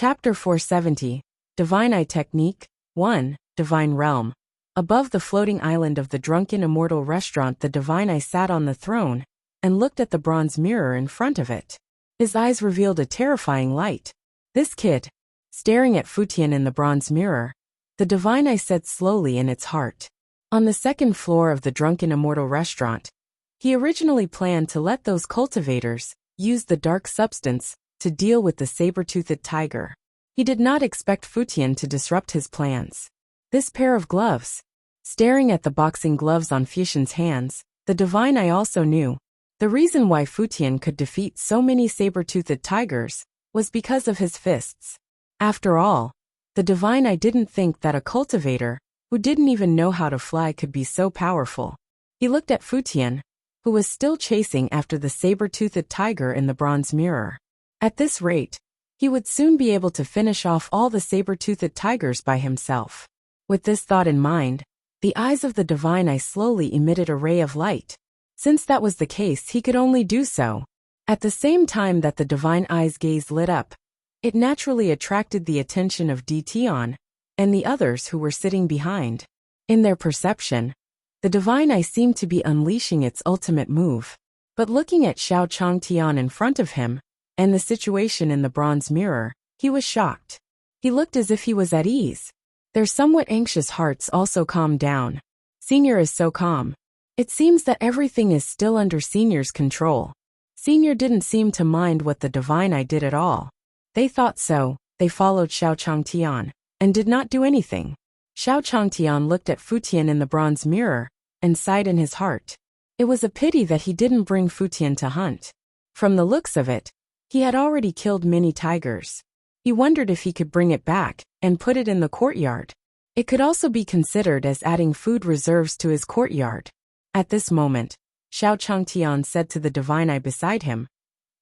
Chapter 470, Divine Eye Technique, 1, Divine Realm. Above the floating island of the drunken immortal restaurant, the Divine Eye sat on the throne and looked at the bronze mirror in front of it. His eyes revealed a terrifying light. This kid. Staring at Futian in the bronze mirror, the Divine Eye said slowly in its heart. On the second floor of the drunken immortal restaurant, he originally planned to let those cultivators use the dark substance to deal with the saber-toothed tiger. He did not expect Futian to disrupt his plans. This pair of gloves. Staring at the boxing gloves on Futian's hands, the Divine Eye also knew the reason why Futian could defeat so many saber-toothed tigers was because of his fists. After all, the Divine Eye didn't think that a cultivator who didn't even know how to fly could be so powerful. He looked at Futian, who was still chasing after the saber-toothed tiger in the bronze mirror. At this rate, he would soon be able to finish off all the saber-toothed tigers by himself. With this thought in mind, the eyes of the Divine Eye slowly emitted a ray of light. Since that was the case, he could only do so. At the same time that the Divine Eye's gaze lit up, it naturally attracted the attention of Tion and the others who were sitting behind. In their perception, the Divine Eye seemed to be unleashing its ultimate move. But looking at Xiao Changtian in front of him, and the situation in the bronze mirror, he was shocked. He looked as if he was at ease. Their somewhat anxious hearts also calmed down. Senior is so calm. It seems that everything is still under Senior's control. Senior didn't seem to mind what the Divine Eye did at all. They thought so. They followed Xiao Changtian and did not do anything. Xiao Changtian looked at Futian in the bronze mirror and sighed in his heart. It was a pity that he didn't bring Futian to hunt. From the looks of it, he had already killed many tigers. He wondered if he could bring it back and put it in the courtyard. It could also be considered as adding food reserves to his courtyard. At this moment, Xiao Changtian said to the Divine Eye beside him,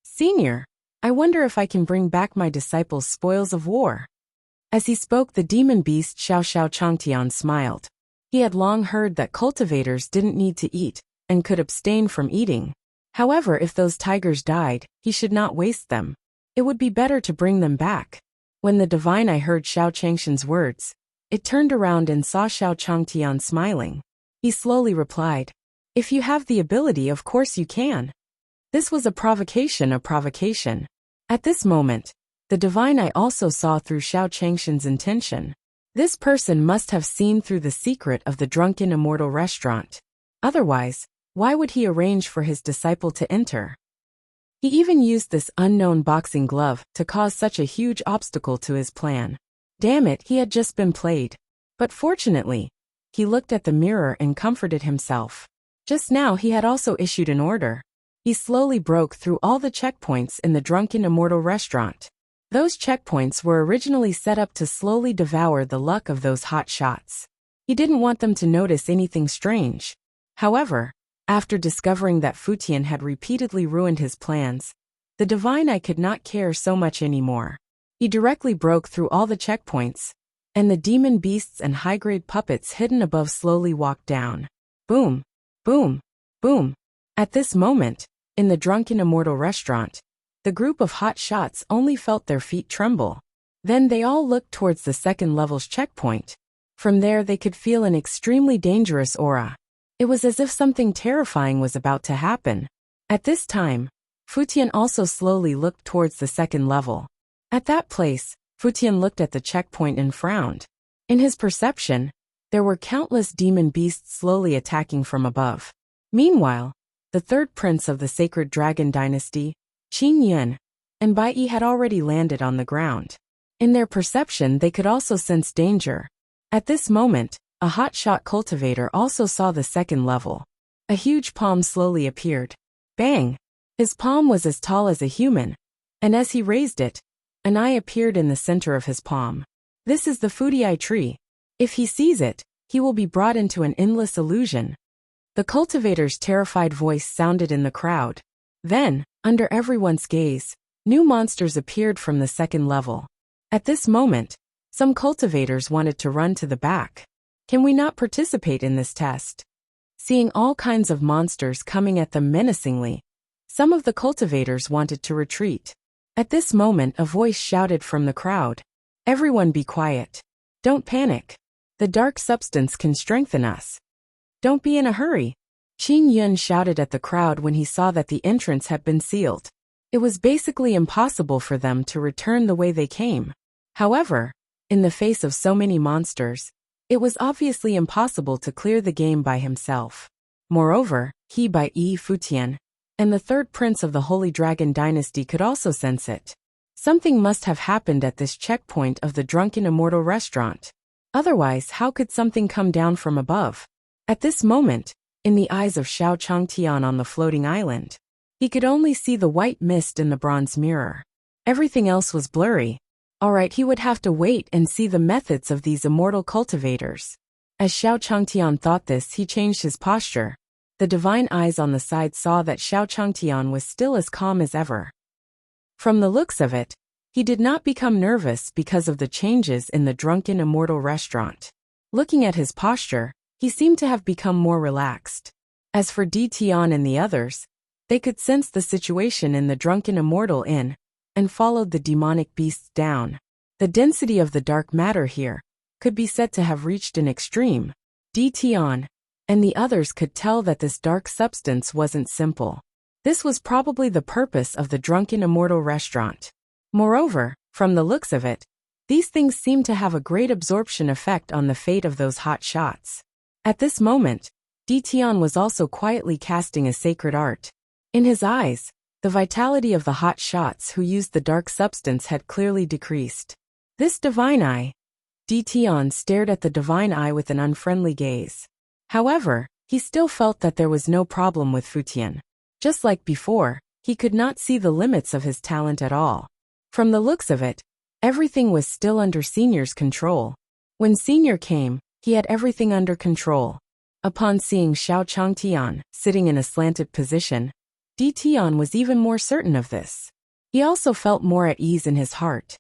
"Senior, I wonder if I can bring back my disciples' spoils of war." As he spoke, the demon beast Xiao Changtian smiled. He had long heard that cultivators didn't need to eat and could abstain from eating. However, if those tigers died, he should not waste them. It would be better to bring them back. When the Divine Eye heard Xiao Changshan's words, it turned around and saw Xiao Changtian smiling. He slowly replied, "If you have the ability, of course you can." This was a provocation. At this moment, the Divine Eye also saw through Xiao Changshan's intention. This person must have seen through the secret of the drunken immortal restaurant. Otherwise, why would he arrange for his disciple to enter? He even used this unknown boxing glove to cause such a huge obstacle to his plan. Damn it, he had just been played. But fortunately, he looked at the mirror and comforted himself. Just now he had also issued an order. He slowly broke through all the checkpoints in the drunken immortal restaurant. Those checkpoints were originally set up to slowly devour the luck of those hot shots. He didn't want them to notice anything strange. However, after discovering that Futian had repeatedly ruined his plans, the Divine Eye could not care so much anymore. He directly broke through all the checkpoints, and the demon beasts and high-grade puppets hidden above slowly walked down. Boom, boom, boom. At this moment, in the drunken immortal restaurant, the group of hot shots only felt their feet tremble. Then they all looked towards the second level's checkpoint. From there they could feel an extremely dangerous aura. It was as if something terrifying was about to happen. At this time, Futian also slowly looked towards the second level. At that place, Futian looked at the checkpoint and frowned. In his perception, there were countless demon beasts slowly attacking from above. Meanwhile, the third prince of the sacred dragon dynasty, Qin Yun, and Bai Yi had already landed on the ground. In their perception, they could also sense danger. At this moment, a hotshot cultivator also saw the second level. A huge palm slowly appeared. Bang! His palm was as tall as a human, and as he raised it, an eye appeared in the center of his palm. This is the Fudii tree. If he sees it, he will be brought into an endless illusion. The cultivator's terrified voice sounded in the crowd. Then, under everyone's gaze, new monsters appeared from the second level. At this moment, some cultivators wanted to run to the back. Can we not participate in this test? Seeing all kinds of monsters coming at them menacingly, some of the cultivators wanted to retreat. At this moment a voice shouted from the crowd. Everyone be quiet. Don't panic. The dark substance can strengthen us. Don't be in a hurry. Qing Yun shouted at the crowd when he saw that the entrance had been sealed. It was basically impossible for them to return the way they came. However, in the face of so many monsters, it was obviously impossible to clear the game by himself. Moreover, he by Yi Futian, and the third prince of the Holy Dragon dynasty could also sense it. Something must have happened at this checkpoint of the Drunken Immortal restaurant. Otherwise, how could something come down from above? At this moment, in the eyes of Xiao Changtian on the floating island, he could only see the white mist in the bronze mirror. Everything else was blurry. Alright, he would have to wait and see the methods of these immortal cultivators. As Xiao Changtian thought this, he changed his posture. The divine eyes on the side saw that Xiao Changtian was still as calm as ever. From the looks of it, he did not become nervous because of the changes in the Drunken Immortal restaurant. Looking at his posture, he seemed to have become more relaxed. As for Di Tian and the others, they could sense the situation in the Drunken Immortal Inn, and followed the demonic beasts down. The density of the dark matter here could be said to have reached an extreme. Di Tian and the others could tell that this dark substance wasn't simple. This was probably the purpose of the Drunken Immortal restaurant. Moreover, from the looks of it, these things seemed to have a great absorption effect on the fate of those hot shots. At this moment, Di Tian was also quietly casting a sacred art. In his eyes, the vitality of the hot shots who used the dark substance had clearly decreased. This divine eye. Di Tian stared at the divine eye with an unfriendly gaze. However, he still felt that there was no problem with Futian. Just like before, he could not see the limits of his talent at all. From the looks of it, everything was still under Senior's control. When Senior came, he had everything under control. Upon seeing Xiao Changtian sitting in a slanted position, Di Tian was even more certain of this. He also felt more at ease in his heart.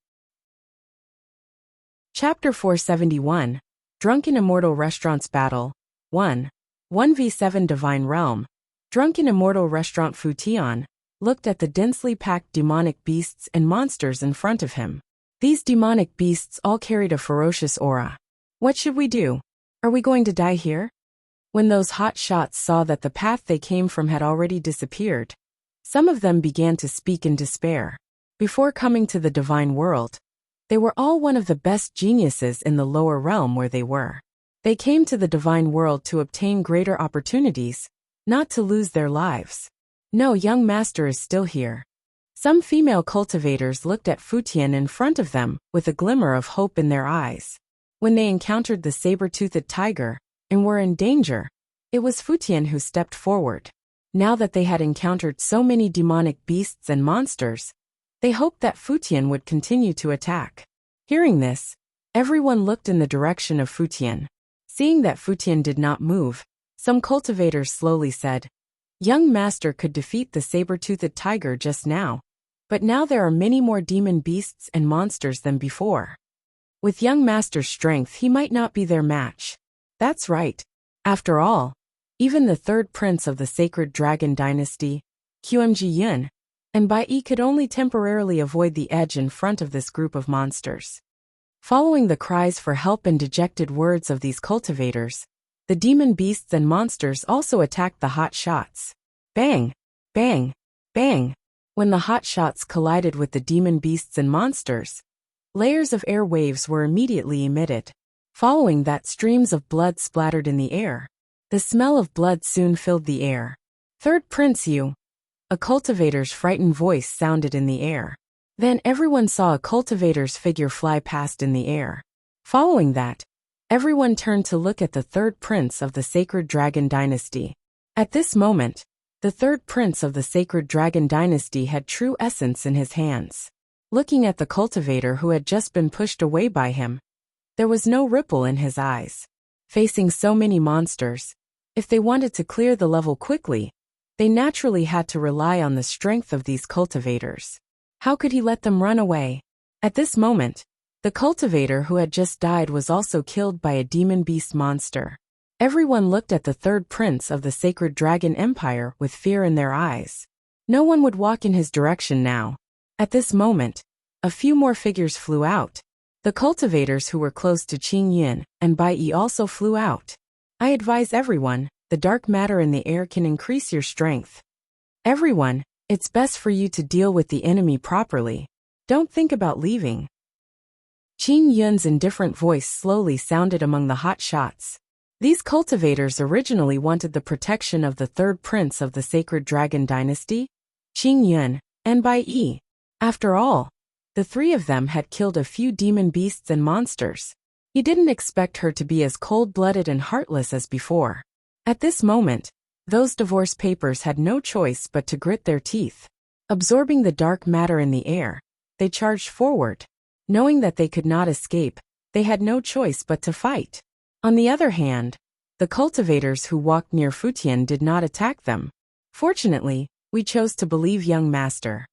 Chapter 471, Drunken Immortal Restaurants Battle, 1. 1v7 Divine Realm. Drunken Immortal Restaurant Futian looked at the densely packed demonic beasts and monsters in front of him. These demonic beasts all carried a ferocious aura. What should we do? Are we going to die here? When those hot shots saw that the path they came from had already disappeared, some of them began to speak in despair. Before coming to the divine world, they were all one of the best geniuses in the lower realm where they were. They came to the divine world to obtain greater opportunities, not to lose their lives. No, young master is still here. Some female cultivators looked at Futian in front of them with a glimmer of hope in their eyes. When they encountered the saber-toothed tiger and were in danger, it was Futian who stepped forward. Now that they had encountered so many demonic beasts and monsters, they hoped that Futian would continue to attack. Hearing this, everyone looked in the direction of Futian. Seeing that Futian did not move, some cultivators slowly said, "Young master could defeat the saber-toothed tiger just now, but now there are many more demon beasts and monsters than before. With young master's strength, he might not be their match." That's right. After all, even the third prince of the Sacred Dragon Dynasty, Qmg Yun, and Bai Yi could only temporarily avoid the edge in front of this group of monsters. Following the cries for help and dejected words of these cultivators, the demon beasts and monsters also attacked the hot shots. Bang! Bang! Bang! When the hot shots collided with the demon beasts and monsters, layers of air waves were immediately emitted. Following that, streams of blood splattered in the air. The smell of blood soon filled the air. "Third Prince, you!" A cultivator's frightened voice sounded in the air. Then everyone saw a cultivator's figure fly past in the air. Following that, everyone turned to look at the third prince of the Sacred Dragon Dynasty. At this moment, the third prince of the Sacred Dragon Dynasty had true essence in his hands. Looking at the cultivator who had just been pushed away by him, there was no ripple in his eyes. Facing so many monsters, if they wanted to clear the level quickly, they naturally had to rely on the strength of these cultivators. How could he let them run away? At this moment, the cultivator who had just died was also killed by a demon beast monster. Everyone looked at the third prince of the Sacred Dragon Empire with fear in their eyes. No one would walk in his direction now. At this moment, a few more figures flew out. The cultivators who were close to Qing Yun and Bai Yi also flew out. I advise everyone, the dark matter in the air can increase your strength. Everyone, it's best for you to deal with the enemy properly. Don't think about leaving. Qing Yun's indifferent voice slowly sounded among the hot shots. These cultivators originally wanted the protection of the third prince of the sacred dragon dynasty, Qing Yun, and Bai Yi. After all, the three of them had killed a few demon beasts and monsters. He didn't expect her to be as cold-blooded and heartless as before. At this moment, those divorce papers had no choice but to grit their teeth. Absorbing the dark matter in the air, they charged forward. Knowing that they could not escape, they had no choice but to fight. On the other hand, the cultivators who walked near Futian did not attack them. Fortunately, we chose to believe young master.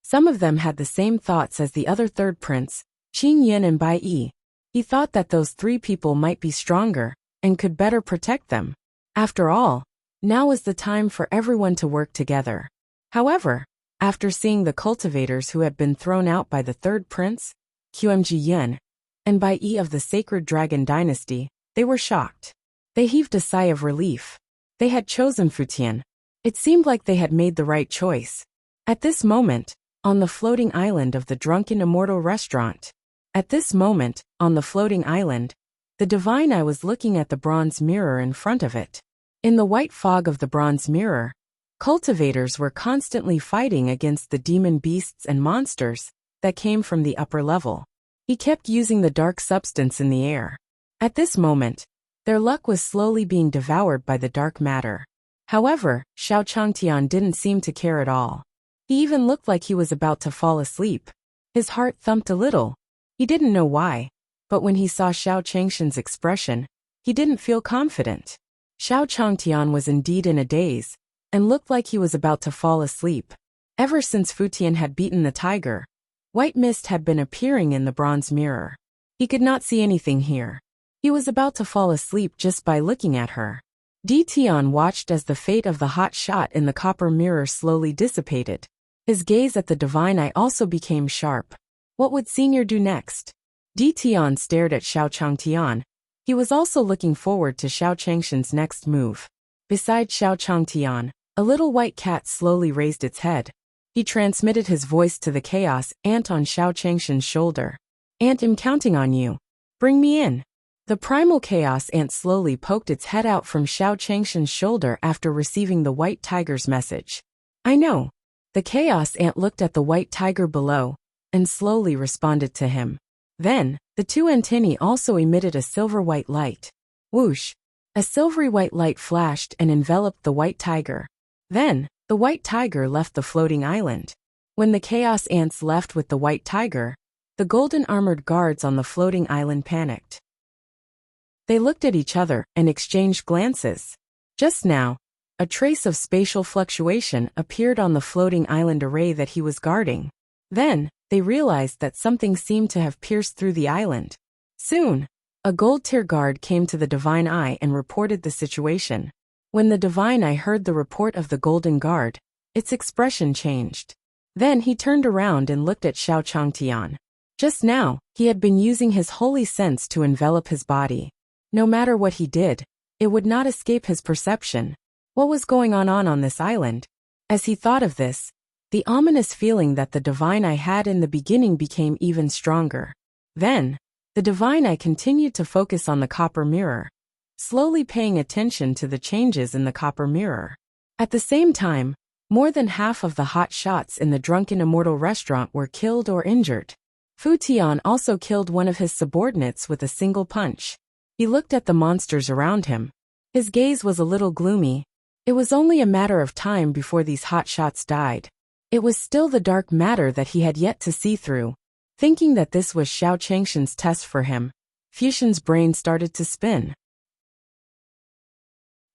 Some of them had the same thoughts as the other third prince, Qing Yun and Bai Yi. He thought that those three people might be stronger and could better protect them. After all, now was the time for everyone to work together. However, after seeing the cultivators who had been thrown out by the third prince, Qmg Yun, and Bai Yi of the sacred dragon dynasty, they were shocked. They heaved a sigh of relief. They had chosen Futian. It seemed like they had made the right choice. At this moment, on the floating island of the drunken immortal restaurant. The divine eye was looking at the bronze mirror in front of it. In the white fog of the bronze mirror, cultivators were constantly fighting against the demon beasts and monsters that came from the upper level. He kept using the dark substance in the air. At this moment, their luck was slowly being devoured by the dark matter. However, Xiao Changtian didn't seem to care at all. He even looked like he was about to fall asleep. His heart thumped a little. He didn't know why, but when he saw Xiao Changshan's expression, he didn't feel confident. Xiao Changtian was indeed in a daze, and looked like he was about to fall asleep. Ever since Futian had beaten the tiger, white mist had been appearing in the bronze mirror. He could not see anything here. He was about to fall asleep just by looking at her. Di Tian watched as the fate of the hot shot in the copper mirror slowly dissipated. His gaze at the divine eye also became sharp. What would Senior do next? Di Tian stared at Xiao Changtian. He was also looking forward to Xiao Changshan's next move. Beside Xiao Changtian, a little white cat slowly raised its head. He transmitted his voice to the chaos ant on Xiao Changshan's shoulder. "Ant, I'm counting on you. Bring me in." The primal chaos ant slowly poked its head out from Xiao Changshan's shoulder after receiving the white tiger's message. "I know." The chaos ant looked at the white tiger below and slowly responded to him. Then, the two antennae also emitted a silver-white light. Whoosh! A silvery white light flashed and enveloped the white tiger. Then, the white tiger left the floating island. When the chaos ants left with the white tiger, the golden armored guards on the floating island panicked. They looked at each other and exchanged glances. Just now, a trace of spatial fluctuation appeared on the floating island array that he was guarding. Then, they realized that something seemed to have pierced through the island. Soon, a gold-tier guard came to the divine eye and reported the situation. When the divine eye heard the report of the golden guard, its expression changed. Then he turned around and looked at Xiao Changtian. Just now, he had been using his holy sense to envelop his body. No matter what he did, it would not escape his perception. What was going on this island? As he thought of this, the ominous feeling that the divine eye had in the beginning became even stronger. Then, the divine eye continued to focus on the copper mirror, slowly paying attention to the changes in the copper mirror. At the same time, more than half of the hot shots in the drunken immortal restaurant were killed or injured. Fu Tian also killed one of his subordinates with a single punch. He looked at the monsters around him. His gaze was a little gloomy. It was only a matter of time before these hot shots died. It was still the dark matter that he had yet to see through. Thinking that this was Xiao Changshan's test for him, Fuxian's brain started to spin.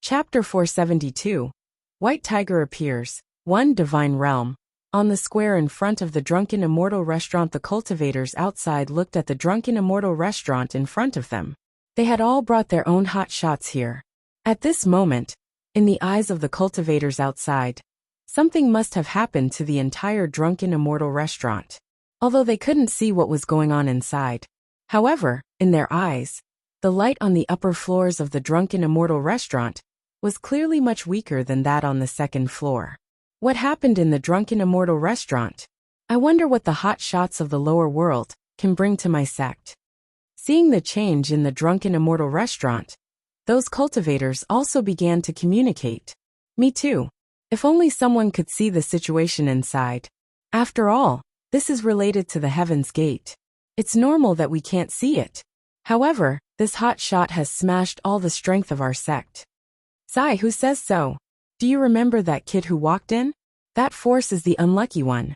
Chapter 472. White Tiger Appears. 1. Divine Realm. On the square in front of the drunken immortal restaurant, the cultivators outside looked at the drunken immortal restaurant in front of them. They had all brought their own hot shots here. At this moment, in the eyes of the cultivators outside, Something must have happened to the entire drunken immortal restaurant, although they couldn't see what was going on inside. However, in their eyes, the light on the upper floors of the drunken immortal restaurant was clearly much weaker than that on the second floor. What happened in the drunken immortal restaurant? I wonder what the hot shots of the lower world can bring to my sect. Seeing the change in the drunken immortal restaurant, those cultivators also began to communicate. Me too. If only someone could see the situation inside. After all, this is related to the Heaven's Gate. It's normal that we can't see it. However, this hot shot has smashed all the strength of our sect. Sai, who says so? Do you remember that kid who walked in? That force is the unlucky one.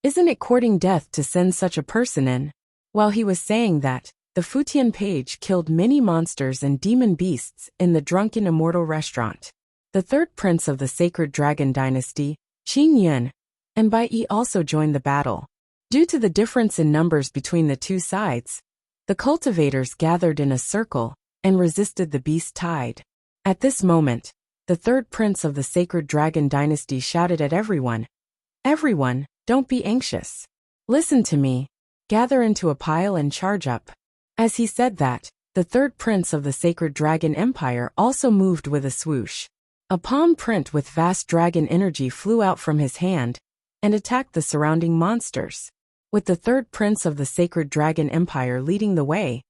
Isn't it courting death to send such a person in? While he was saying that, the Futian page killed many monsters and demon beasts in the drunken immortal restaurant. The third prince of the sacred dragon dynasty, Qing Yun, and Bai Yi also joined the battle. Due to the difference in numbers between the two sides, the cultivators gathered in a circle and resisted the beast tide. At this moment, the third prince of the sacred dragon dynasty shouted at everyone, "Everyone, don't be anxious. Listen to me. Gather into a pile and charge up." As he said that, the third prince of the sacred dragon empire also moved with a swoosh. A palm print with vast dragon energy flew out from his hand and attacked the surrounding monsters. With the third prince of the sacred dragon empire leading the way,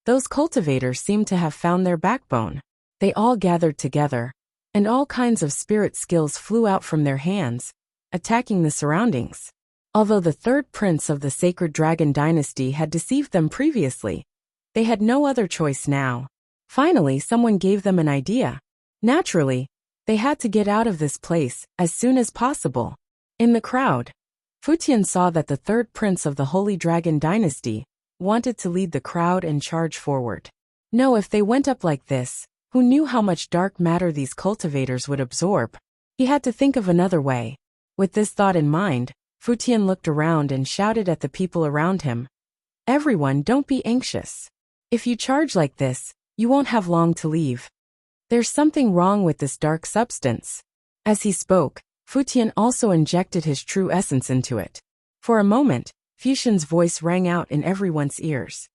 those cultivators seemed to have found their backbone. They all gathered together, and all kinds of spirit skills flew out from their hands, attacking the surroundings. Although the third prince of the sacred dragon dynasty had deceived them previously, they had no other choice now. Finally, someone gave them an idea. Naturally, they had to get out of this place as soon as possible. In the crowd, Futian saw that the third prince of the Holy Dragon dynasty wanted to lead the crowd and charge forward. No, if they went up like this, who knew how much dark matter these cultivators would absorb? He had to think of another way. With this thought in mind, Futian looked around and shouted at the people around him, "Everyone, don't be anxious. If you charge like this, you won't have long to leave. There's something wrong with this dark substance." As he spoke, Futian also injected his true essence into it. For a moment, Fuxian's voice rang out in everyone's ears.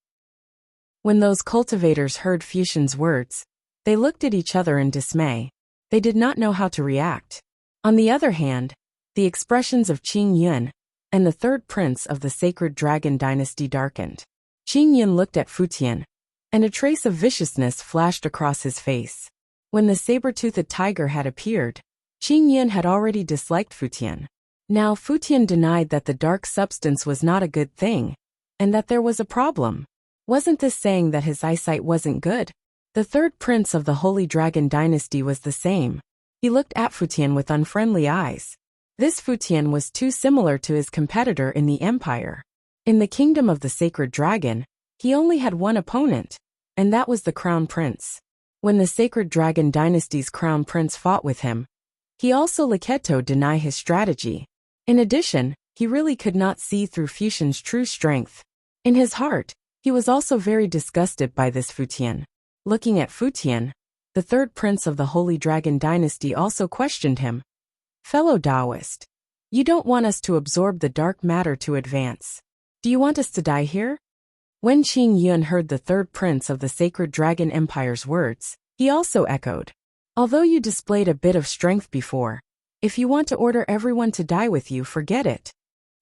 When those cultivators heard Fuxian's words, they looked at each other in dismay. They did not know how to react. On the other hand, the expressions of Qing Yun and the third prince of the sacred dragon dynasty darkened. Qing Yun looked at Futian, and a trace of viciousness flashed across his face. When the saber-toothed tiger had appeared, Qing Yun had already disliked Futian. Now Futian denied that the dark substance was not a good thing, and that there was a problem. Wasn't this saying that his eyesight wasn't good? The third prince of the Holy Dragon dynasty was the same. He looked at Futian with unfriendly eyes. This Futian was too similar to his competitor in the empire. In the kingdom of the sacred dragon, he only had one opponent, and that was the crown prince. When the sacred dragon dynasty's crown prince fought with him, he also Laketo deny his strategy. In addition, he really could not see through Fuxian's true strength. In his heart, he was also very disgusted by this Futian. Looking at Futian, the third prince of the Holy Dragon dynasty also questioned him. "Fellow Taoist, you don't want us to absorb the dark matter to advance. Do you want us to die here?" When Qing Yun heard the third prince of the sacred dragon empire's words, he also echoed. "Although you displayed a bit of strength before, if you want to order everyone to die with you, forget it.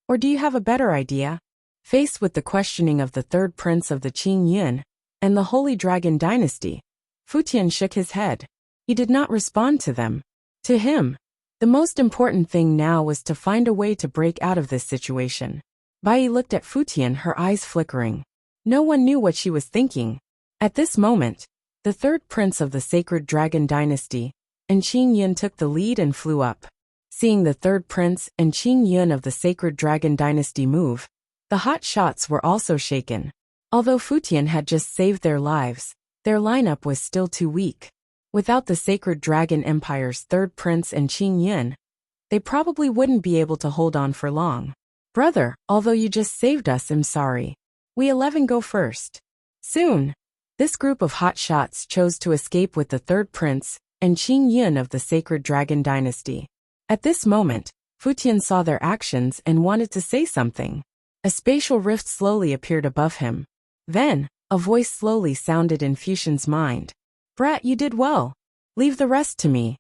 Or do you have a better idea?" Faced with the questioning of the third prince of the Qing Yun and the Holy Dragon dynasty, Futian shook his head. He did not respond to them. To him, the most important thing now was to find a way to break out of this situation. Bai looked at Futian, her eyes flickering. No one knew what she was thinking. At this moment, the third prince of the sacred dragon dynasty and Qing Yun took the lead and flew up. Seeing the third prince and Qing Yun of the sacred dragon dynasty move, the hot shots were also shaken. Although Futian had just saved their lives, their lineup was still too weak. Without the sacred dragon empire's third prince and Qing Yun, they probably wouldn't be able to hold on for long. "Brother, although you just saved us, I'm sorry. We 11 go first." Soon, this group of hot shots chose to escape with the third prince and Qing Yun of the sacred dragon dynasty. At this moment, Futian saw their actions and wanted to say something. A spatial rift slowly appeared above him. Then, a voice slowly sounded in Futian's mind. "Brat, you did well. Leave the rest to me."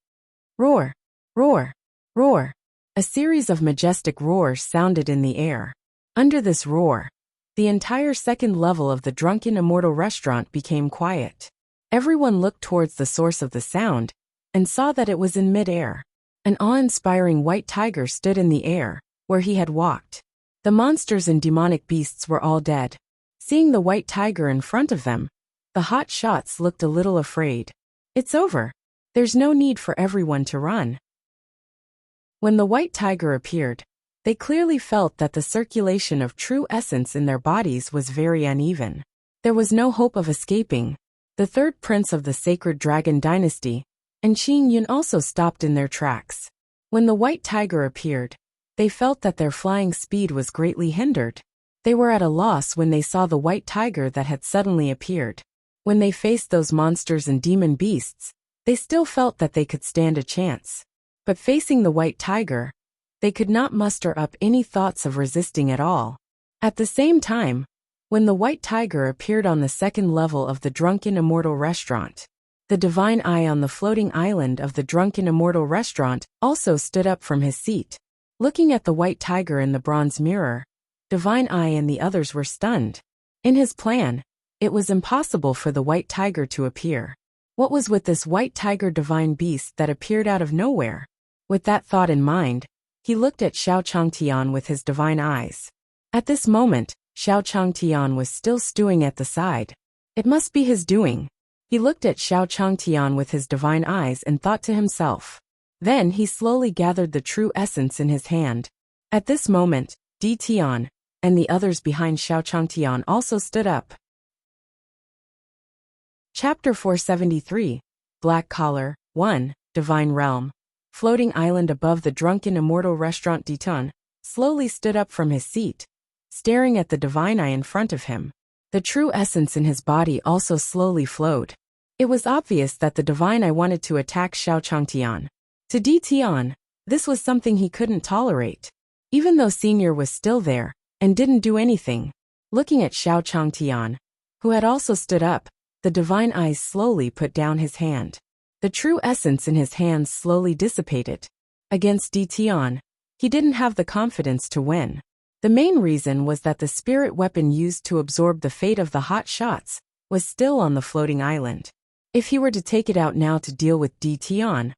Roar, roar, roar. A series of majestic roars sounded in the air. Under this roar, the entire second level of the drunken immortal restaurant became quiet. Everyone looked towards the source of the sound and saw that it was in mid-air. An awe-inspiring white tiger stood in the air, where he had walked. The monsters and demonic beasts were all dead. Seeing the white tiger in front of them, the hot shots looked a little afraid. It's over. There's no need for everyone to run. When the white tiger appeared, they clearly felt that the circulation of true essence in their bodies was very uneven. There was no hope of escaping. The third prince of the sacred dragon dynasty, and Qin Yun also stopped in their tracks. When the white tiger appeared, they felt that their flying speed was greatly hindered. They were at a loss when they saw the white tiger that had suddenly appeared. When they faced those monsters and demon beasts, they still felt that they could stand a chance. But facing the white tiger, they could not muster up any thoughts of resisting at all. At the same time, when the white tiger appeared on the second level of the drunken immortal restaurant, the divine eye on the floating island of the drunken immortal restaurant also stood up from his seat. Looking at the white tiger in the bronze mirror, divine eye and the others were stunned. In his plan, it was impossible for the white tiger to appear. What was with this white tiger divine beast that appeared out of nowhere? With that thought in mind, he looked at Xiao Changtian with his divine eyes. At this moment, Xiao Changtian was still stewing at the side. It must be his doing. He looked at Xiao Changtian with his divine eyes and thought to himself. Then he slowly gathered the true essence in his hand. At this moment, Di Tian and the others behind Xiao Changtian also stood up. Chapter 473, Black Collar, 1, Divine Realm. Floating island above the drunken immortal restaurant. Di Tian slowly stood up from his seat, staring at the divine eye in front of him. The true essence in his body also slowly flowed. It was obvious that the divine eye wanted to attack Xiao Changtian. To Di Tian, this was something he couldn't tolerate. Even though Senior was still there and didn't do anything. Looking at Xiao Changtian, who had also stood up, the divine eyes slowly put down his hand. The true essence in his hands slowly dissipated. Against Di Tian, he didn't have the confidence to win. The main reason was that the spirit weapon used to absorb the fate of the hot shots was still on the floating island. If he were to take it out now to deal with Di Tian,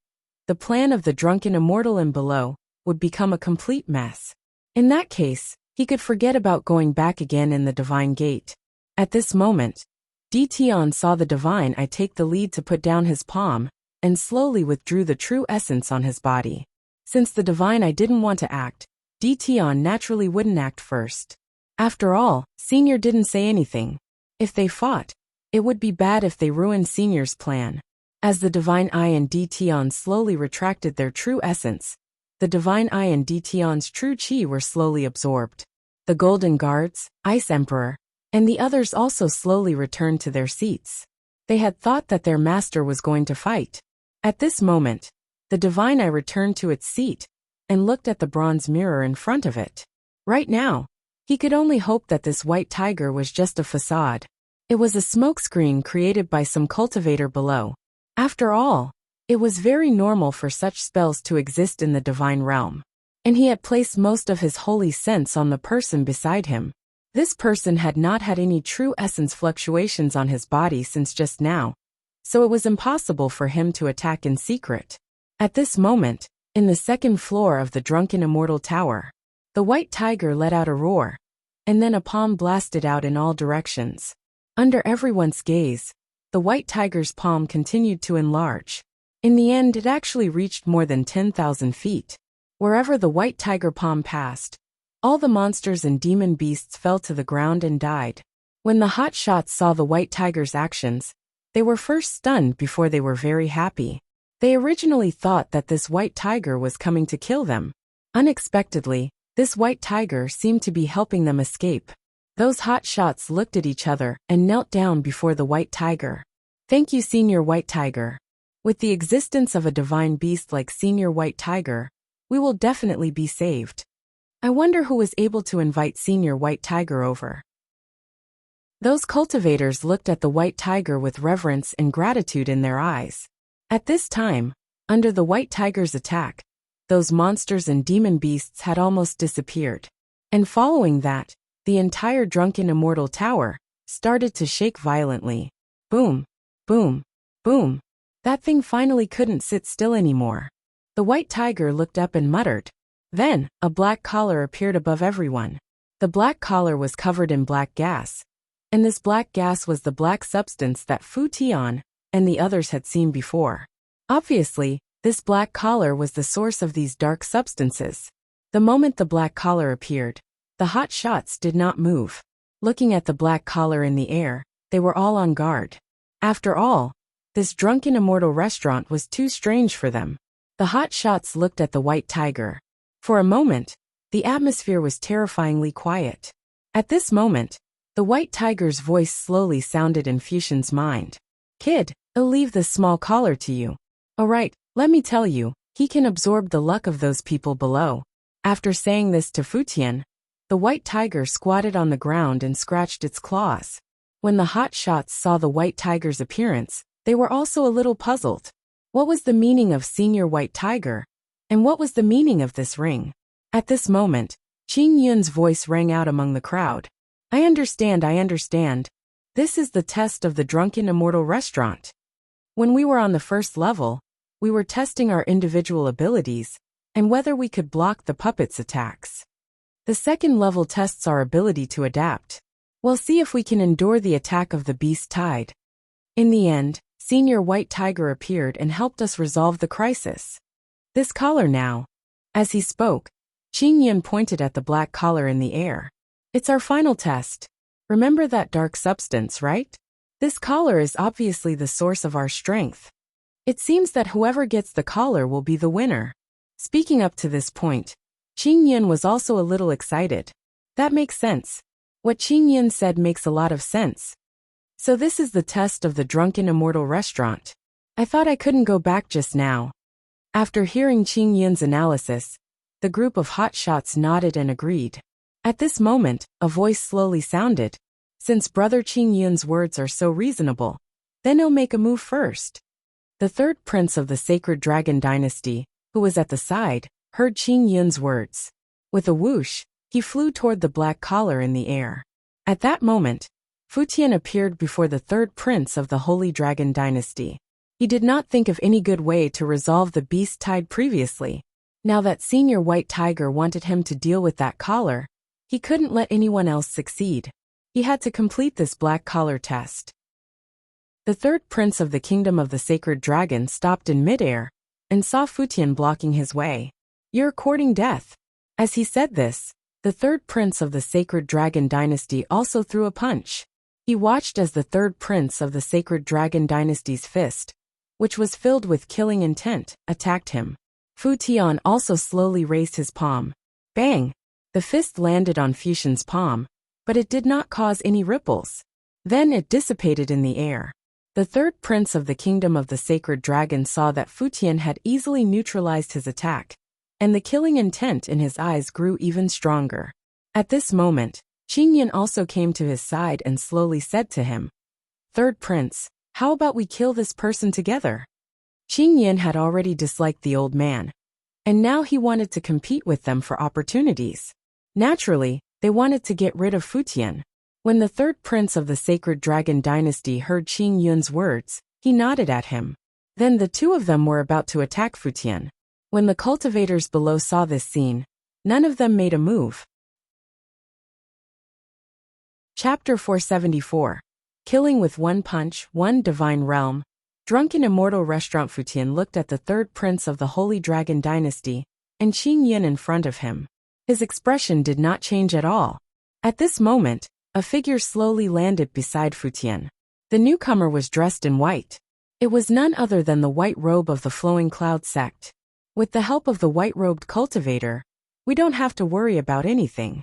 the plan of the drunken immortal and below would become a complete mess. In that case, he could forget about going back again in the divine gate. At this moment, Di Tian saw the divine eye take the lead to put down his palm and slowly withdrew the true essence on his body. Since the divine eye didn't want to act, Di Tian naturally wouldn't act first. After all, Senior didn't say anything. If they fought, it would be bad if they ruined Senior's plan. As the divine eye and Di Tian slowly retracted their true essence, the divine eye and Di Tian's true chi were slowly absorbed. The Golden Guards, Ice Emperor, and the others also slowly returned to their seats. They had thought that their master was going to fight. At this moment, the divine eye returned to its seat and looked at the bronze mirror in front of it. Right now, he could only hope that this white tiger was just a facade. It was a smokescreen created by some cultivator below. After all, it was very normal for such spells to exist in the divine realm. And he had placed most of his holy sense on the person beside him. This person had not had any true essence fluctuations on his body since just now, so it was impossible for him to attack in secret. At this moment, in the second floor of the drunken immortal tower, the white tiger let out a roar, and then a palm blasted out in all directions. Under everyone's gaze, the white tiger's palm continued to enlarge. In the end, it actually reached more than 10,000 feet. Wherever the white tiger palm passed, all the monsters and demon beasts fell to the ground and died. When the hot shots saw the white tiger's actions, they were first stunned before they were very happy. They originally thought that this white tiger was coming to kill them. Unexpectedly, this white tiger seemed to be helping them escape. Those hot shots looked at each other and knelt down before the white tiger. Thank you, Senior White Tiger. With the existence of a divine beast like Senior White Tiger, we will definitely be saved. I wonder who was able to invite Senior White Tiger over. Those cultivators looked at the White Tiger with reverence and gratitude in their eyes. At this time, under the White Tiger's attack, those monsters and demon beasts had almost disappeared. And following that, the entire drunken immortal tower started to shake violently. Boom, boom, boom. That thing finally couldn't sit still anymore. The White Tiger looked up and muttered. Then, a black collar appeared above everyone. The black collar was covered in black gas. And this black gas was the black substance that Fu Tian and the others had seen before. Obviously, this black collar was the source of these dark substances. The moment the black collar appeared, the hot shots did not move. Looking at the black collar in the air, they were all on guard. After all, this drunken immortal restaurant was too strange for them. The hot shots looked at the White Tiger. For a moment, the atmosphere was terrifyingly quiet. At this moment, the White Tiger's voice slowly sounded in Fusion's mind. Kid, I'll leave this small collar to you. Alright, let me tell you, he can absorb the luck of those people below. After saying this to Fu Tian, the White Tiger squatted on the ground and scratched its claws. When the hot shots saw the White Tiger's appearance, they were also a little puzzled. What was the meaning of Senior White Tiger? And what was the meaning of this ring? At this moment, Qing Yun's voice rang out among the crowd. I understand. This is the test of the drunken immortal restaurant. When we were on the first level, we were testing our individual abilities and whether we could block the puppet's attacks. The second level tests our ability to adapt. We'll see if we can endure the attack of the beast tide. In the end, Senior White Tiger appeared and helped us resolve the crisis. This collar now. As he spoke, Qing Yun pointed at the black collar in the air. It's our final test. Remember that dark substance, right? This collar is obviously the source of our strength. It seems that whoever gets the collar will be the winner. Speaking up to this point, Qing Yun was also a little excited. That makes sense. What Qing Yun said makes a lot of sense. So this is the test of the drunken immortal restaurant. I thought I couldn't go back just now. After hearing Qing Yun's analysis, the group of hotshots nodded and agreed. At this moment, a voice slowly sounded. Since Brother Qing Yun's words are so reasonable, then he'll make a move first. The third prince of the Sacred Dragon Dynasty, who was at the side, heard Qing Yun's words. With a whoosh, he flew toward the black collar in the air. At that moment, Fu Tian appeared before the third prince of the Holy Dragon Dynasty. He did not think of any good way to resolve the beast tide previously. Now that Senior White Tiger wanted him to deal with that collar, he couldn't let anyone else succeed. He had to complete this black collar test. The third prince of the Kingdom of the Sacred Dragon stopped in midair and saw Fu Tian blocking his way. You're courting death. As he said this, the third prince of the Sacred Dragon Dynasty also threw a punch. He watched as the third prince of the Sacred Dragon Dynasty's fist, which was filled with killing intent, attacked him. Fu Tian also slowly raised his palm. Bang! The fist landed on Fusion's palm, but it did not cause any ripples. Then it dissipated in the air. The third prince of the Kingdom of the Sacred Dragon saw that Fu Tian had easily neutralized his attack, and the killing intent in his eyes grew even stronger. At this moment, Qing Yun also came to his side and slowly said to him, Third prince, how about we kill this person together? Qing Yun had already disliked the old man, and now he wanted to compete with them for opportunities. Naturally, they wanted to get rid of Fu Tian. When the third prince of the Sacred Dragon Dynasty heard Qing Yun's words, he nodded at him. Then the two of them were about to attack Fu Tian. When the cultivators below saw this scene, none of them made a move. Chapter 474. Killing with One Punch, One Divine Realm. Drunken Immortal Restaurant. Fu Tian looked at the third prince of the Holy Dragon Dynasty, and Qing Yun in front of him. His expression did not change at all. At this moment, a figure slowly landed beside Fu Tian. The newcomer was dressed in white. It was none other than the white robe of the Flowing Cloud sect. With the help of the white-robed cultivator, we don't have to worry about anything.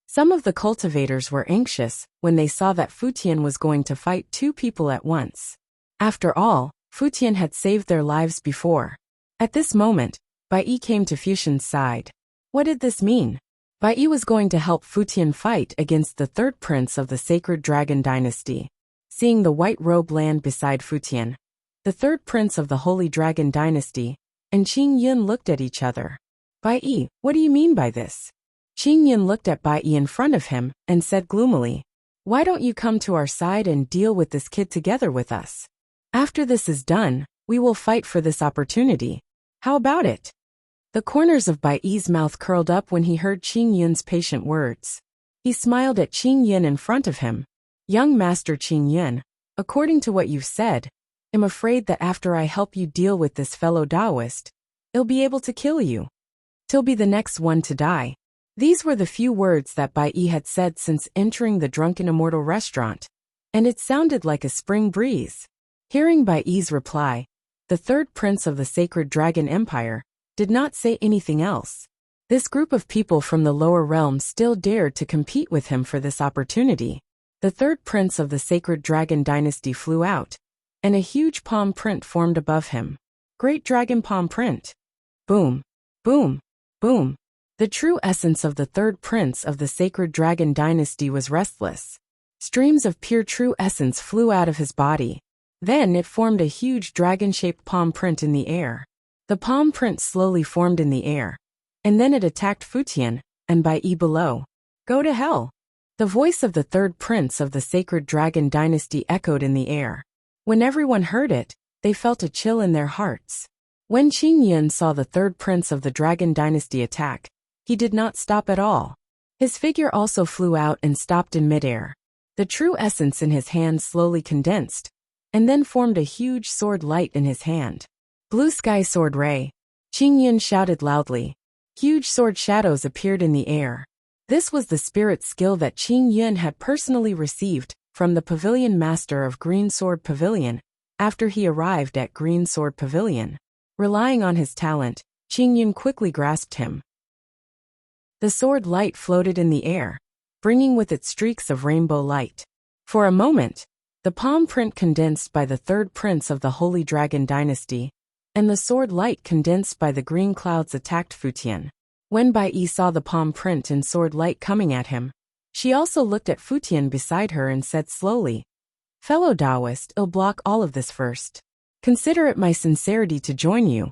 Some of the cultivators were anxious when they saw that Fu Tian was going to fight two people at once. After all, Fu Tian had saved their lives before. At this moment, Bai Yi came to Fuxian's side. What did this mean? Bai Yi was going to help Fu Tian fight against the third prince of the Sacred Dragon Dynasty. Seeing the white robe land beside Fu Tian, the third prince of the Holy Dragon Dynasty, and Qing Yun looked at each other. Bai Yi, what do you mean by this? Qing Yun looked at Bai Yi in front of him and said gloomily, why don't you come to our side and deal with this kid together with us? After this is done, we will fight for this opportunity. How about it? The corners of Bai Yi's mouth curled up when he heard Qing Yun's patient words. He smiled at Qing Yun in front of him. Young Master Qing Yun, according to what you've said, I'm afraid that after I help you deal with this fellow Taoist, he'll be able to kill you. He'll be the next one to die. These were the few words that Bai Yi had said since entering the Drunken Immortal restaurant, and it sounded like a spring breeze. Hearing Bai Yi's reply, the third prince of the Sacred Dragon Empire did not say anything else. This group of people from the lower realms still dared to compete with him for this opportunity. The third prince of the Sacred Dragon Dynasty flew out, and a huge palm print formed above him. Great Dragon Palm Print. Boom, boom, boom. The true essence of the third prince of the Sacred Dragon Dynasty was restless. Streams of pure true essence flew out of his body. Then it formed a huge dragon-shaped palm print in the air. The palm print slowly formed in the air, and then it attacked Fu Tian and Bai Yi below. Go to hell! The voice of the third prince of the Sacred Dragon Dynasty echoed in the air. When everyone heard it, they felt a chill in their hearts. When Qing Yun saw the third prince of the Dragon Dynasty attack, he did not stop at all. His figure also flew out and stopped in midair. The true essence in his hand slowly condensed, and then formed a huge sword light in his hand. Blue Sky Sword Ray. Qing Yun shouted loudly. Huge sword shadows appeared in the air. This was the spirit skill that Qing Yun had personally received from the Pavilion Master of Green Sword Pavilion after he arrived at Green Sword Pavilion. Relying on his talent, Qing Yun quickly grasped him. The sword light floated in the air, bringing with it streaks of rainbow light. For a moment, the palm print condensed by the third prince of the Holy Dragon Dynasty, and the sword light condensed by the green clouds attacked Fu Tian. When Bai Yi saw the palm print and sword light coming at him, she also looked at Fu Tian beside her and said slowly, fellow Taoist, I'll block all of this first. Consider it my sincerity to join you.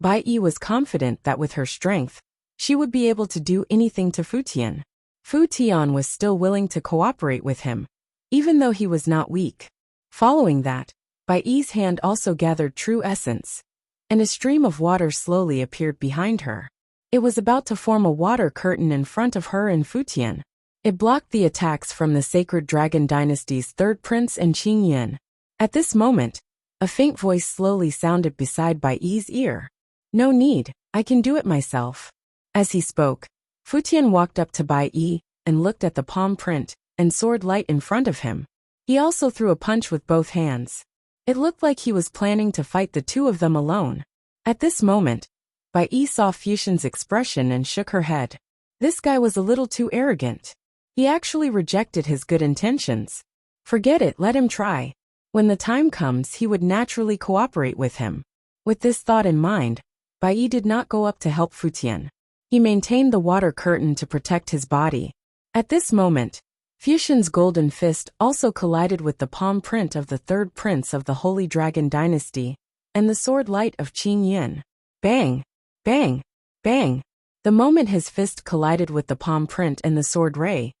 Bai Yi was confident that with her strength, she would be able to do anything to Fu Tian. Fu Tian was still willing to cooperate with him, even though he was not weak. Following that, Bai Yi's hand also gathered true essence, and a stream of water slowly appeared behind her. It was about to form a water curtain in front of her and Fu Tian. It blocked the attacks from the Sacred Dragon Dynasty's third prince and Qing Yun. At this moment, a faint voice slowly sounded beside Bai Yi's ear. No need, I can do it myself. As he spoke, Fu Tian walked up to Bai Yi and looked at the palm print and sword light in front of him. He also threw a punch with both hands. It looked like he was planning to fight the two of them alone. At this moment, Bai Yi saw Fuxian's expression and shook her head. This guy was a little too arrogant. He actually rejected his good intentions. Forget it, let him try. When the time comes, he would naturally cooperate with him. With this thought in mind, Bai Yi did not go up to help Fu Tian. He maintained the water curtain to protect his body. At this moment, Fuxian's golden fist also collided with the palm print of the third prince of the Holy Dragon Dynasty, and the sword light of Qing Yun. Bang! Bang! Bang! The moment his fist collided with the palm print and the sword ray,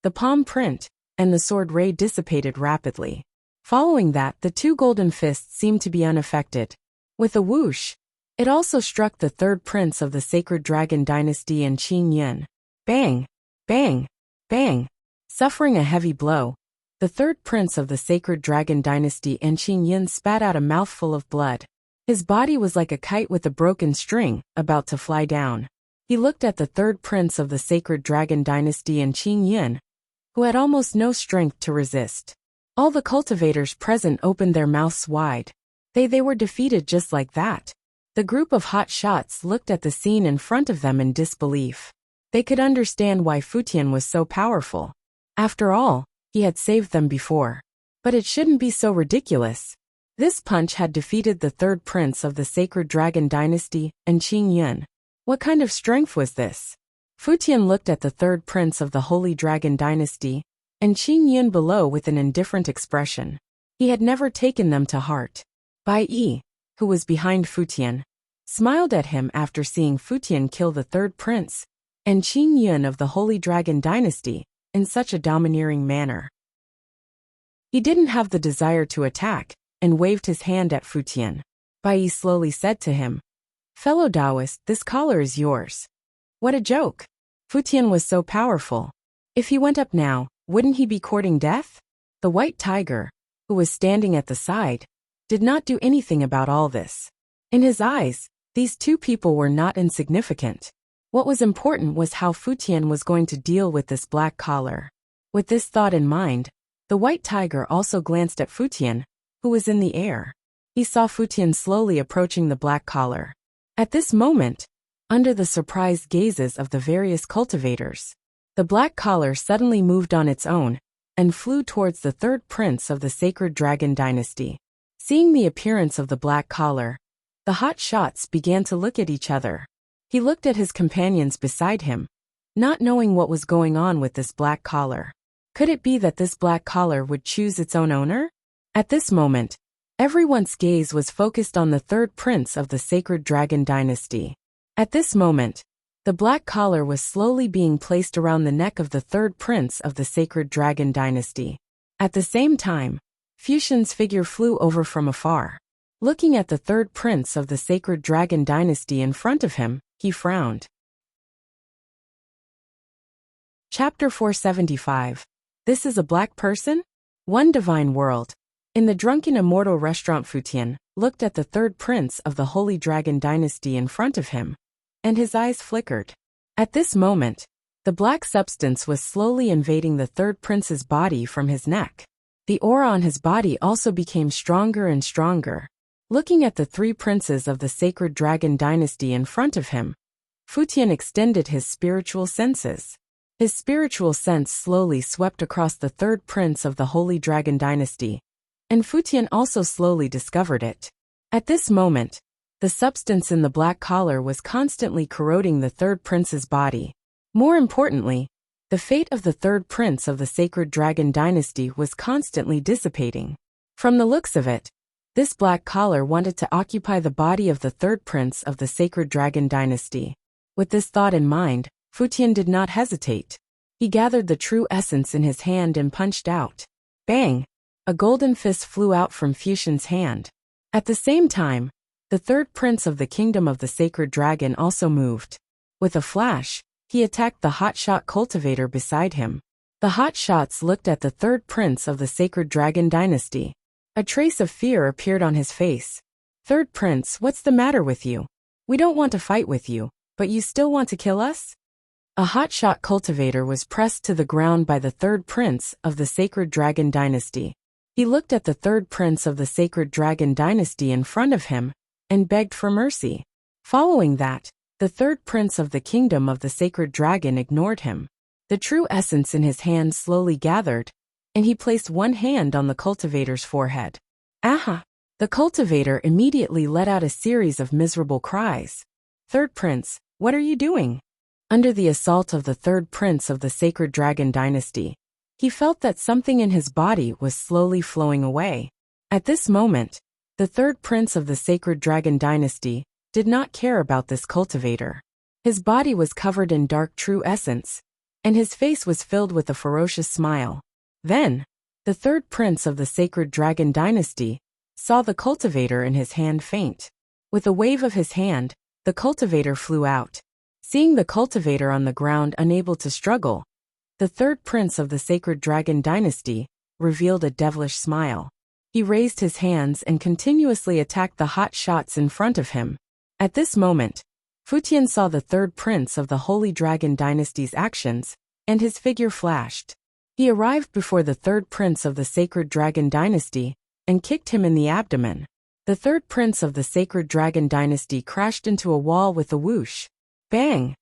the palm print and the sword ray dissipated rapidly. Following that, the two golden fists seemed to be unaffected. With a whoosh, it also struck the third prince of the Sacred Dragon Dynasty and Qing Yun. Bang! Bang! Bang! Suffering a heavy blow, the third prince of the Sacred Dragon Dynasty and Qing Yun spat out a mouthful of blood. His body was like a kite with a broken string, about to fly down. He looked at the third prince of the Sacred Dragon Dynasty and Qing Yun, who had almost no strength to resist. All the cultivators present opened their mouths wide. They were defeated just like that. The group of hot shots looked at the scene in front of them in disbelief. They could understand why Fu Tian was so powerful. After all, he had saved them before. But it shouldn't be so ridiculous. This punch had defeated the third prince of the Sacred Dragon Dynasty, and Qing Yun. What kind of strength was this? Fu Tian looked at the third prince of the Holy Dragon Dynasty, and Qing Yun below with an indifferent expression. He had never taken them to heart. Bai Yi, who was behind Fu Tian, smiled at him after seeing Fu Tian kill the third prince, and Qing Yun of the Holy Dragon Dynasty, in such a domineering manner. He didn't have the desire to attack, and waved his hand at Fu Tian. Bai Yi slowly said to him, "Fellow Taoist, this collar is yours." What a joke! Fu Tian was so powerful. If he went up now, wouldn't he be courting death? The white tiger, who was standing at the side, did not do anything about all this. In his eyes, these two people were not insignificant. What was important was how Fu Tian was going to deal with this black collar. With this thought in mind, the white tiger also glanced at Fu Tian, who was in the air. He saw Fu Tian slowly approaching the black collar. At this moment, under the surprised gazes of the various cultivators, the black collar suddenly moved on its own and flew towards the third prince of the Sacred Dragon Dynasty. Seeing the appearance of the black collar, the hot shots began to look at each other. He looked at his companions beside him, not knowing what was going on with this black collar. Could it be that this black collar would choose its own owner? At this moment, everyone's gaze was focused on the third prince of the Sacred Dragon Dynasty. At this moment, the black collar was slowly being placed around the neck of the third prince of the Sacred Dragon Dynasty. At the same time, Fu Tian's figure flew over from afar. Looking at the third prince of the Sacred Dragon Dynasty in front of him, he frowned. Chapter 475. This is a black person? One divine world. In the drunken immortal restaurant, Fu Tian looked at the third prince of the Holy Dragon Dynasty in front of him, and his eyes flickered. At this moment, the black substance was slowly invading the third prince's body from his neck. The aura on his body also became stronger and stronger. Looking at the three princes of the Sacred Dragon Dynasty in front of him, Fu Tian extended his spiritual senses. His spiritual sense slowly swept across the third prince of the Holy Dragon Dynasty, and Fu Tian also slowly discovered it. At this moment, the substance in the black collar was constantly corroding the third prince's body. More importantly, the fate of the third prince of the Sacred Dragon Dynasty was constantly dissipating. From the looks of it, this black collar wanted to occupy the body of the third prince of the Sacred Dragon Dynasty. With this thought in mind, Fu Tian did not hesitate. He gathered the true essence in his hand and punched out. Bang! A golden fist flew out from Fu Tian's hand. At the same time, the third prince of the kingdom of the Sacred Dragon also moved. With a flash, he attacked the hotshot cultivator beside him. The hotshots looked at the third prince of the Sacred Dragon Dynasty. A trace of fear appeared on his face. "Third prince, what's the matter with you? We don't want to fight with you, but you still want to kill us?" A hotshot cultivator was pressed to the ground by the third prince of the Sacred Dragon Dynasty. He looked at the third prince of the Sacred Dragon Dynasty in front of him and begged for mercy. Following that, the third prince of the kingdom of the Sacred Dragon ignored him. The true essence in his hand slowly gathered, and he placed one hand on the cultivator's forehead. Aha! The cultivator immediately let out a series of miserable cries. "Third prince, what are you doing?" Under the assault of the third prince of the Sacred Dragon Dynasty, he felt that something in his body was slowly flowing away. At this moment, the third prince of the Sacred Dragon Dynasty did not care about this cultivator. His body was covered in dark true essence, and his face was filled with a ferocious smile. Then, the third prince of the Sacred Dragon Dynasty saw the cultivator in his hand faint. With a wave of his hand, the cultivator flew out. Seeing the cultivator on the ground unable to struggle, the third prince of the Sacred Dragon Dynasty revealed a devilish smile. He raised his hands and continuously attacked the hot shots in front of him. At this moment, Fu Tian saw the third prince of the Holy Dragon Dynasty's actions, and his figure flashed. He arrived before the third prince of the Sacred Dragon Dynasty and kicked him in the abdomen. The third prince of the Sacred Dragon Dynasty crashed into a wall with a whoosh. Bang!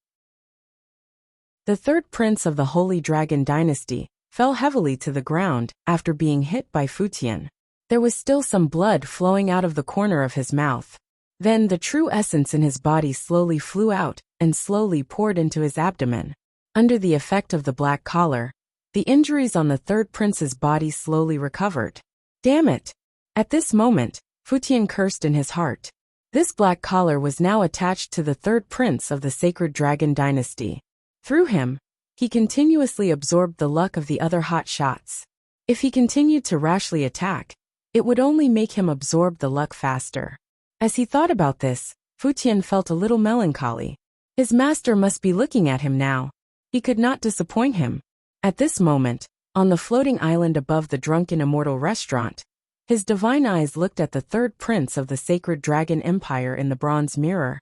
The third prince of the Holy Dragon Dynasty fell heavily to the ground after being hit by Fu Tian. There was still some blood flowing out of the corner of his mouth. Then the true essence in his body slowly flew out and slowly poured into his abdomen. Under the effect of the black collar, the injuries on the third prince's body slowly recovered. Damn it! At this moment, Futian cursed in his heart. This black collar was now attached to the third prince of the sacred dragon dynasty. Through him, he continuously absorbed the luck of the other hot shots. If he continued to rashly attack, it would only make him absorb the luck faster. As he thought about this, Futian felt a little melancholy. His master must be looking at him now. He could not disappoint him. At this moment, on the floating island above the drunken immortal restaurant, his divine eyes looked at the third prince of the sacred dragon empire in the bronze mirror,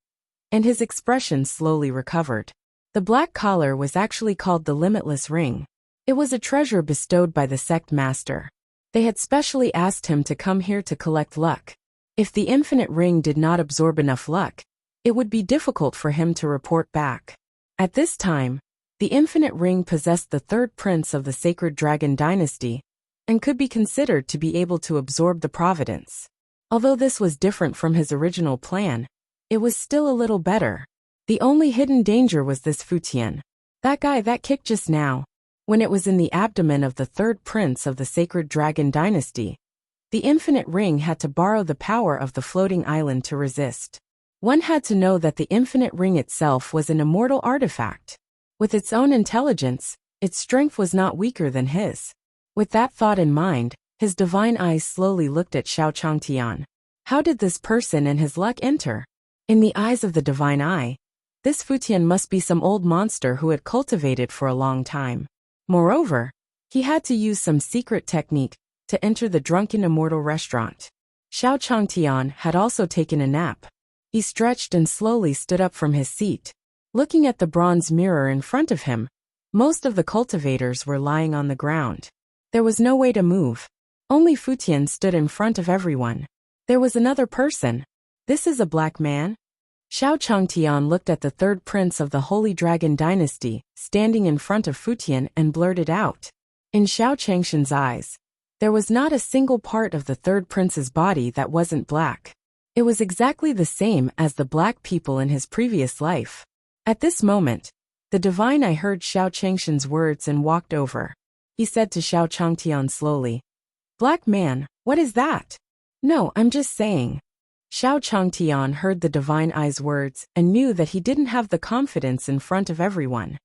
and his expression slowly recovered. The black collar was actually called the Limitless Ring. It was a treasure bestowed by the sect master. They had specially asked him to come here to collect luck. If the infinite ring did not absorb enough luck, it would be difficult for him to report back. At this time, the infinite ring possessed the third prince of the sacred dragon dynasty, and could be considered to be able to absorb the providence. Although this was different from his original plan, it was still a little better. The only hidden danger was this Futian. That guy that kicked just now, when it was in the abdomen of the third prince of the sacred dragon dynasty, the infinite ring had to borrow the power of the floating island to resist. One had to know that the infinite ring itself was an immortal artifact. With its own intelligence, its strength was not weaker than his. With that thought in mind, his divine eyes slowly looked at Xiao Changtian. How did this person and his luck enter? In the eyes of the divine eye, this Futian must be some old monster who had cultivated for a long time. Moreover, he had to use some secret technique to enter the drunken immortal restaurant. Xiao Changtian had also taken a nap. He stretched and slowly stood up from his seat. Looking at the bronze mirror in front of him, most of the cultivators were lying on the ground. There was no way to move. Only Futian stood in front of everyone. There was another person. This is a black man? Xiao Changtian looked at the third prince of the Holy Dragon Dynasty, standing in front of Futian, and blurted out. In Xiao Changshan's eyes, there was not a single part of the third prince's body that wasn't black. It was exactly the same as the black people in his previous life. At this moment, the divine eye heard Xiao Changshan's words and walked over. He said to Xiao Changtian slowly, "Black man, what is that?" "No, I'm just saying." Xiao Changtian heard the divine eye's words and knew that he didn't have the confidence in front of everyone.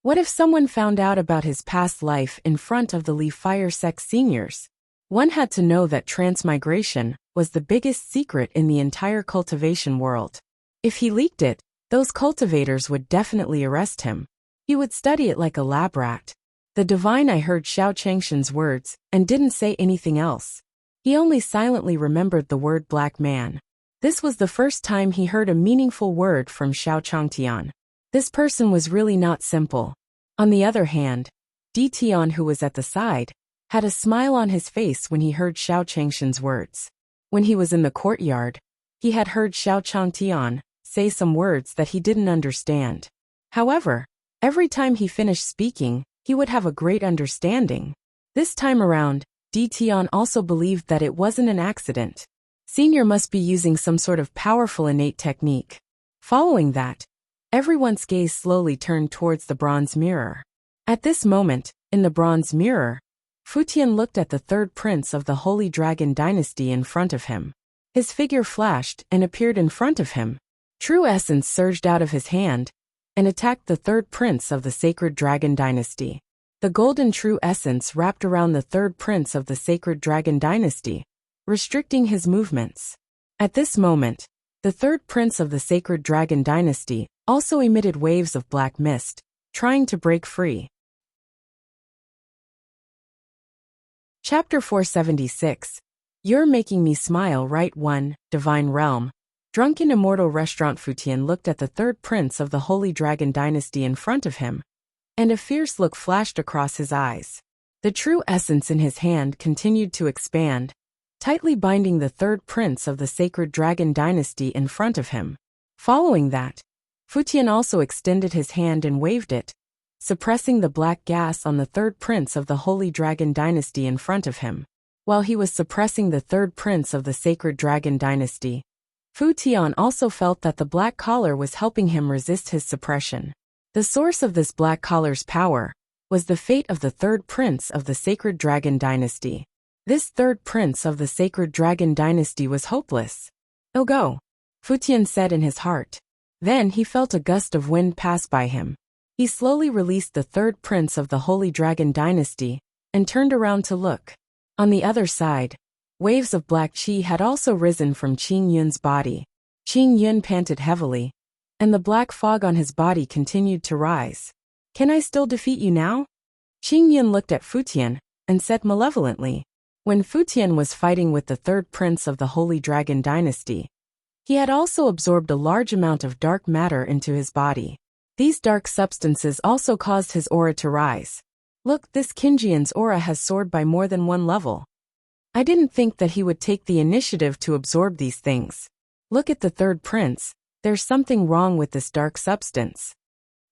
What if someone found out about his past life in front of the Li Fire sect seniors? One had to know that transmigration was the biggest secret in the entire cultivation world. If he leaked it, those cultivators would definitely arrest him. He would study it like a lab rat. The divine eye heard Xiao Changshan's words and didn't say anything else. He only silently remembered the word black man. This was the first time he heard a meaningful word from Xiao Changtian. This person was really not simple. On the other hand, Tian, who was at the side, had a smile on his face when he heard Xiao Changshan's words. When he was in the courtyard, he had heard Xiao Changtian say some words that he didn't understand. However, every time he finished speaking, he would have a great understanding. This time around, Tian also believed that it wasn't an accident. Senior must be using some sort of powerful innate technique. Following that, everyone's gaze slowly turned towards the bronze mirror. At this moment, in the bronze mirror, Futian looked at the third prince of the Holy Dragon Dynasty in front of him. His figure flashed and appeared in front of him. True essence surged out of his hand and attacked the third prince of the Sacred Dragon Dynasty. The golden true essence wrapped around the third prince of the Sacred Dragon Dynasty, restricting his movements. At this moment, the third prince of the Sacred Dragon Dynasty also emitted waves of black mist, trying to break free. Chapter 476. You're making me smile, right? 1. Divine Realm. Drunken immortal restaurant. Futian looked at the third prince of the Holy Dragon Dynasty in front of him, and a fierce look flashed across his eyes. The true essence in his hand continued to expand, tightly binding the third prince of the Sacred Dragon Dynasty in front of him. Following that, Futian also extended his hand and waved it, suppressing the black gas on the third prince of the Holy Dragon Dynasty in front of him. while he was suppressing the third prince of the sacred dragon dynasty. Fu Tian also felt that the black collar was helping him resist his suppression. The source of this black collar's power was the fate of the third prince of the sacred dragon dynasty. This third prince of the sacred dragon dynasty was hopeless. "Oh go," Fu Tian said in his heart. Then he felt a gust of wind pass by him. He slowly released the third prince of the holy dragon dynasty and turned around to look. On the other side, waves of black qi had also risen from Qing Yun's body. Qing Yun panted heavily, and the black fog on his body continued to rise. "Can I still defeat you now?" Qing Yun looked at Fu Tian and said malevolently. When Fu Tian was fighting with the third prince of the holy dragon dynasty, he had also absorbed a large amount of dark matter into his body. These dark substances also caused his aura to rise. "Look, this Qingjian's aura has soared by more than one level. I didn't think that he would take the initiative to absorb these things. Look at the third prince, there's something wrong with this dark substance."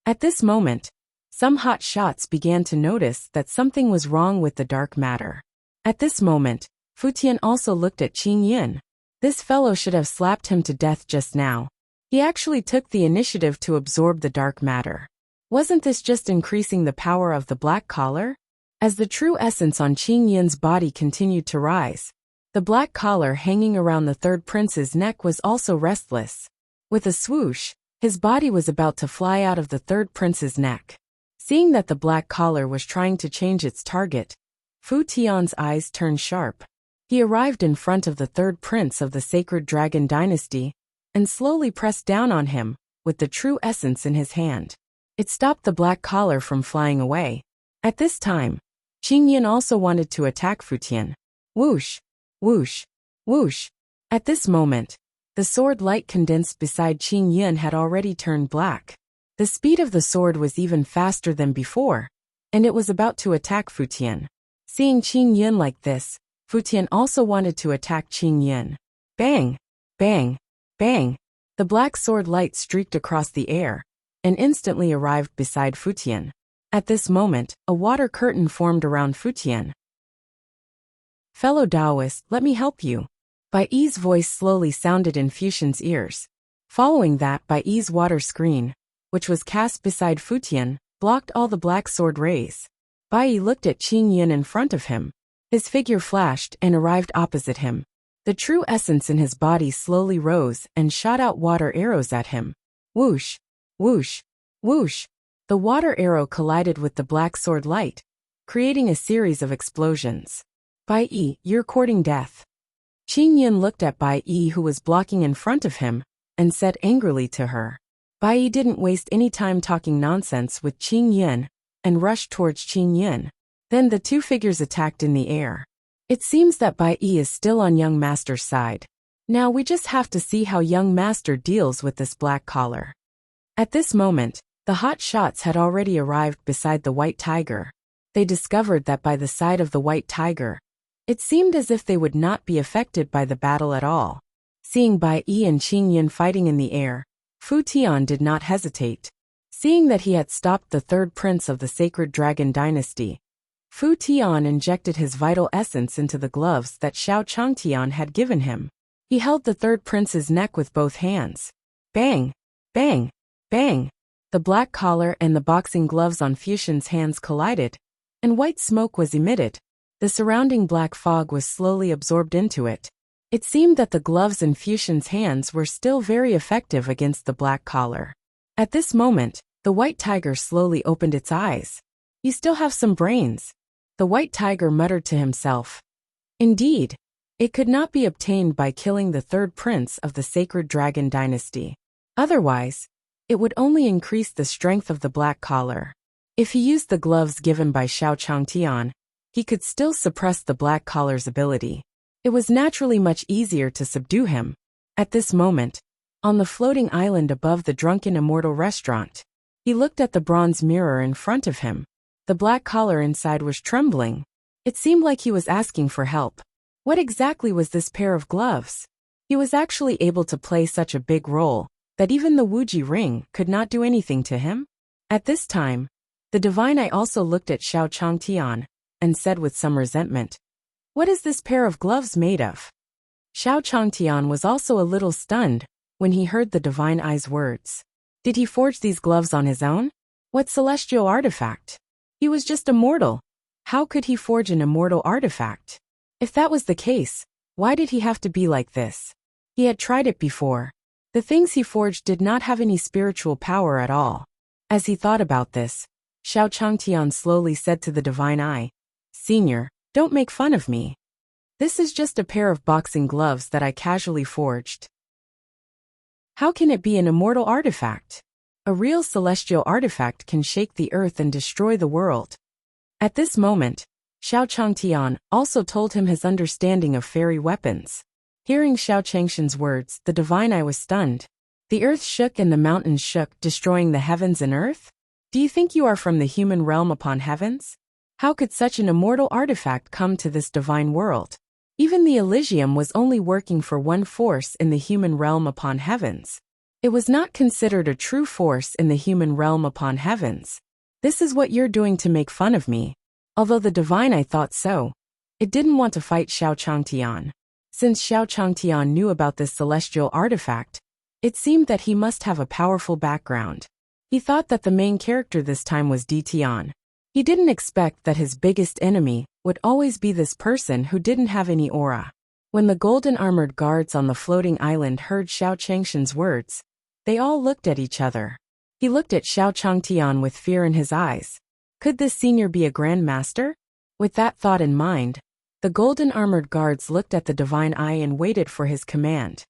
At this moment, some hot shots began to notice that something was wrong with the dark matter. At this moment, Fu Tian also looked at Qing Yun. This fellow should have slapped him to death just now. He actually took the initiative to absorb the dark matter. Wasn't this just increasing the power of the black collar? As the true essence on Qing Yun's body continued to rise, the black collar hanging around the third prince's neck was also restless. With a swoosh, his body was about to fly out of the third prince's neck. Seeing that the black collar was trying to change its target, Fu Tian's eyes turned sharp. He arrived in front of the third prince of the sacred dragon dynasty and slowly pressed down on him with the true essence in his hand. It stopped the black collar from flying away. At this time, Qing Yun also wanted to attack Fu Tian. Whoosh, whoosh, whoosh. At this moment, the sword light condensed beside Qing Yun had already turned black. The speed of the sword was even faster than before, and it was about to attack Fu Tian. Seeing Qing Yun like this, Fu Tian also wanted to attack Qing Yun. Bang, bang, bang. The black sword light streaked across the air and instantly arrived beside Fu Tian. At this moment, a water curtain formed around Fu Tian. "Fellow Taoist, let me help you." Bai Yi's voice slowly sounded in Fu Tian's ears. Following that, Bai Yi's water screen, which was cast beside Fu Tian, blocked all the black sword rays. Bai Yi looked at Qing Yun in front of him. His figure flashed and arrived opposite him. The true essence in his body slowly rose and shot out water arrows at him. Whoosh, whoosh, whoosh. The water arrow collided with the black sword light, creating a series of explosions. "Bai Yi, you're courting death." Qing Yun looked at Bai Yi, who was blocking in front of him, and said angrily to her. Bai Yi didn't waste any time talking nonsense with Qing Yun and rushed towards Qing Yun. Then the two figures attacked in the air. It seems that Bai Yi is still on young master's side. Now we just have to see how young master deals with this black collar. At this moment, the hot shots had already arrived beside the white tiger. They discovered that by the side of the white tiger, it seemed as if they would not be affected by the battle at all. Seeing Bai Yi and Qing Yun fighting in the air, Fu Tian did not hesitate. Seeing that he had stopped the third prince of the sacred dragon dynasty, Fu Tian injected his vital essence into the gloves that Xiao Changtian had given him. He held the third prince's neck with both hands. Bang! Bang! Bang! The black collar and the boxing gloves on Fu Tian's hands collided, and white smoke was emitted. The surrounding black fog was slowly absorbed into it. It seemed that the gloves in Fu Tian's hands were still very effective against the black collar. At this moment, the white tiger slowly opened its eyes. "You still have some brains," the white tiger muttered to himself. Indeed, it could not be obtained by killing the third prince of the sacred dragon dynasty. Otherwise, it would only increase the strength of the black collar. If he used the gloves given by Xiao Changtian, he could still suppress the black collar's ability. It was naturally much easier to subdue him. At this moment, on the floating island above the drunken immortal restaurant, he looked at the bronze mirror in front of him. The black collar inside was trembling. It seemed like he was asking for help. What exactly was this pair of gloves? He was actually able to play such a big role that even the Wuji ring could not do anything to him? At this time, the divine eye also looked at Xiao Changtian and said with some resentment, What is this pair of gloves made of? Xiao Changtian was also a little stunned when he heard the Divine Eye's words. Did he forge these gloves on his own? What celestial artifact? He was just a mortal. How could he forge an immortal artifact? If that was the case, why did he have to be like this? He had tried it before. The things he forged did not have any spiritual power at all. As he thought about this, Xiao Changtian slowly said to the Divine Eye, "Senior, don't make fun of me. This is just a pair of boxing gloves that I casually forged. How can it be an immortal artifact? A real celestial artifact can shake the earth and destroy the world." At this moment, Xiao Changtian also told him his understanding of fairy weapons. Hearing Xiao Changshan's words, the Divine Eye was stunned. The earth shook and the mountains shook, destroying the heavens and earth? Do you think you are from the human realm upon heavens? How could such an immortal artifact come to this divine world? Even the Elysium was only working for one force in the human realm upon heavens. It was not considered a true force in the human realm upon heavens. This is what you're doing to make fun of me. Although the Divine Eye thought so, it didn't want to fight Xiao Changtian. Since Xiao Changtian knew about this celestial artifact, it seemed that he must have a powerful background. He thought that the main character this time was Di Tian. He didn't expect that his biggest enemy would always be this person who didn't have any aura. When the golden armored guards on the floating island heard Xiao Changshan's words, they all looked at each other. He looked at Xiao Changtian with fear in his eyes. Could this senior be a grand master? With that thought in mind, the golden armored guards looked at the Divine Eye and waited for his command.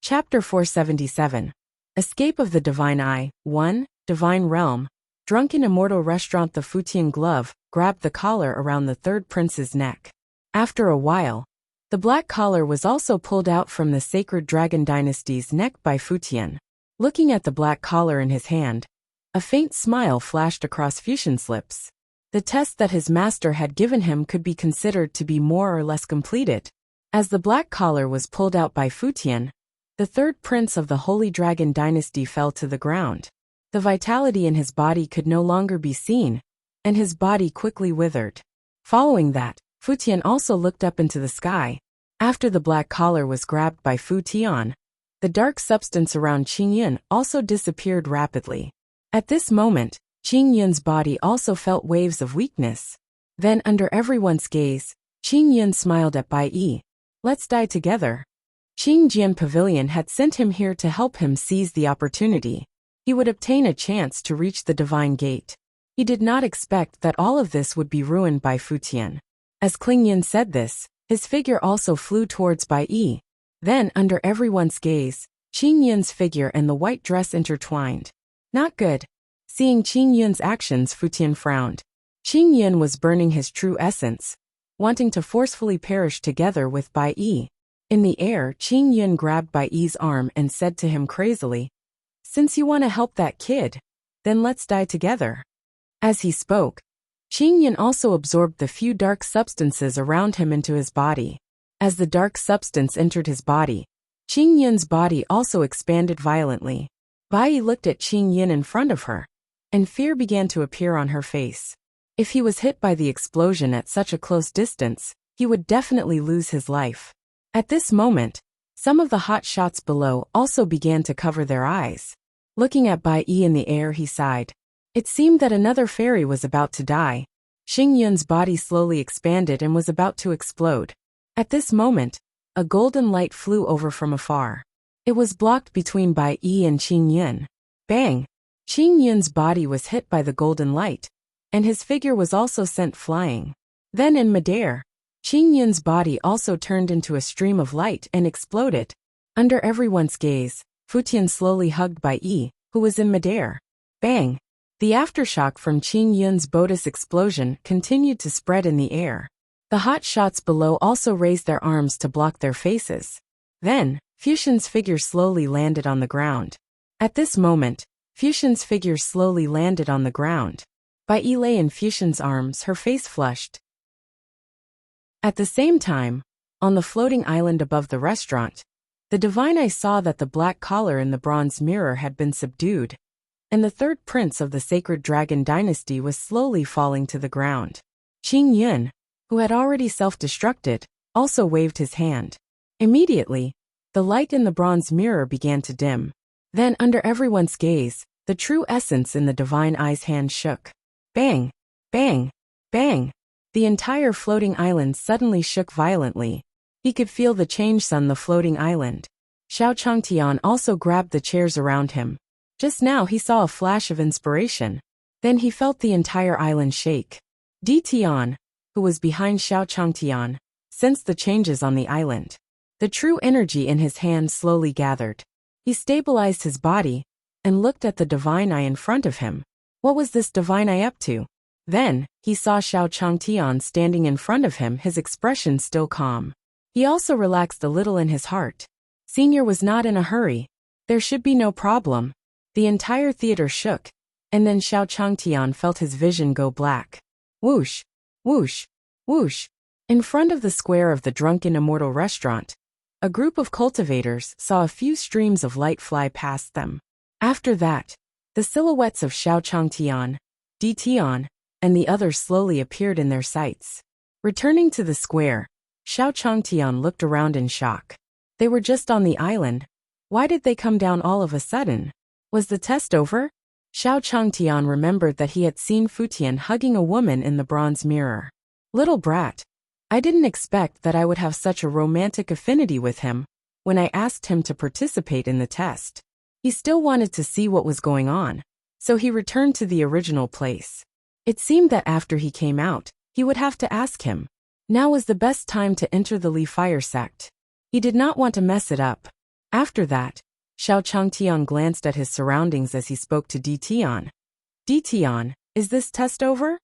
Chapter 477. Escape of the Divine Eye. 1. Divine Realm. Drunken immortal restaurant. The Futian glove grabbed the collar around the third prince's neck. After a while, the black collar was also pulled out from the sacred dragon dynasty's neck by Futian. Looking at the black collar in his hand, a faint smile flashed across Fusion's lips. The test that his master had given him could be considered to be more or less completed. As the black collar was pulled out by Futian, the third prince of the Holy Dragon dynasty fell to the ground. The vitality in his body could no longer be seen, and his body quickly withered. Following that, Futian also looked up into the sky. After the black collar was grabbed by Futian, the dark substance around Qingyun also disappeared rapidly. At this moment, Qingyun's body also felt waves of weakness. Then, under everyone's gaze, Qingyun smiled at Bai Yi. "Let's die together." Qingjian Pavilion had sent him here to help him seize the opportunity. He would obtain a chance to reach the divine gate. He did not expect that all of this would be ruined by Futian. As Qingyan said this, his figure also flew towards Bai Yi. Then, under everyone's gaze, Qingyun's figure and the white dress intertwined. Not good. Seeing Qingyun's actions, Futian frowned. Qingyun was burning his true essence, wanting to forcefully perish together with Bai Yi. In the air, Qingyun grabbed Bai Yi's arm and said to him crazily, "Since you want to help that kid, then let's die together." As he spoke, Qingyun also absorbed the few dark substances around him into his body. As the dark substance entered his body, Qingyun's body also expanded violently. Bai Yi looked at Qingyun in front of her, and fear began to appear on her face. If he was hit by the explosion at such a close distance, he would definitely lose his life. At this moment, some of the hot shots below also began to cover their eyes. Looking at Bai Yi in the air, he sighed. It seemed that another fairy was about to die. Qingyun's body slowly expanded and was about to explode. At this moment, a golden light flew over from afar. It was blocked between Bai Yi and Qingyun. Bang! Qingyun's body was hit by the golden light, and his figure was also sent flying. Then in midair, Qingyun's body also turned into a stream of light and exploded. Under everyone's gaze, Futian slowly hugged Bai Yi, who was in midair. Bang! The aftershock from Qingyun's Bodis explosion continued to spread in the air. The hot shots below also raised their arms to block their faces. Then, Fusion's figure slowly landed on the ground. At this moment, Fusion's figure slowly landed on the ground. Bai Yi lay in Fusion's arms, her face flushed. At the same time, on the floating island above the restaurant, the Divine Eye saw that the black collar in the bronze mirror had been subdued. and the third prince of the sacred dragon dynasty was slowly falling to the ground. Qing Yun, who had already self-destructed, also waved his hand. Immediately, the light in the bronze mirror began to dim. Then, under everyone's gaze, the true essence in the divine eye's hand shook. Bang! Bang! Bang! The entire floating island suddenly shook violently. He could feel the change on the floating island. Xiao Changtian also grabbed the chairs around him. Just now he saw a flash of inspiration. Then he felt the entire island shake. Di Tian, who was behind Xiao Changtian, sensed the changes on the island. The true energy in his hand slowly gathered. He stabilized his body and looked at the divine eye in front of him. What was this divine eye up to? Then, he saw Xiao Changtian standing in front of him, his expression still calm. He also relaxed a little in his heart. Senior was not in a hurry. There should be no problem. The entire theater shook, and then Xiao Changtian felt his vision go black. Whoosh! Whoosh! Whoosh! In front of the square of the Drunken Immortal restaurant, a group of cultivators saw a few streams of light fly past them. After that, the silhouettes of Xiao Changtian, Di Tian, and the others slowly appeared in their sights. Returning to the square, Xiao Changtian looked around in shock. They were just on the island. Why did they come down all of a sudden? Was the test over? Xiao Changtian remembered that he had seen Futian hugging a woman in the bronze mirror. Little brat. I didn't expect that I would have such a romantic affinity with him when I asked him to participate in the test. He still wanted to see what was going on, so he returned to the original place. It seemed that after he came out, he would have to ask him. Now was the best time to enter the Li Fire sect. He did not want to mess it up. After that, Xiao Changtian glanced at his surroundings as he spoke to Di Tian. Di Tian, is this test over?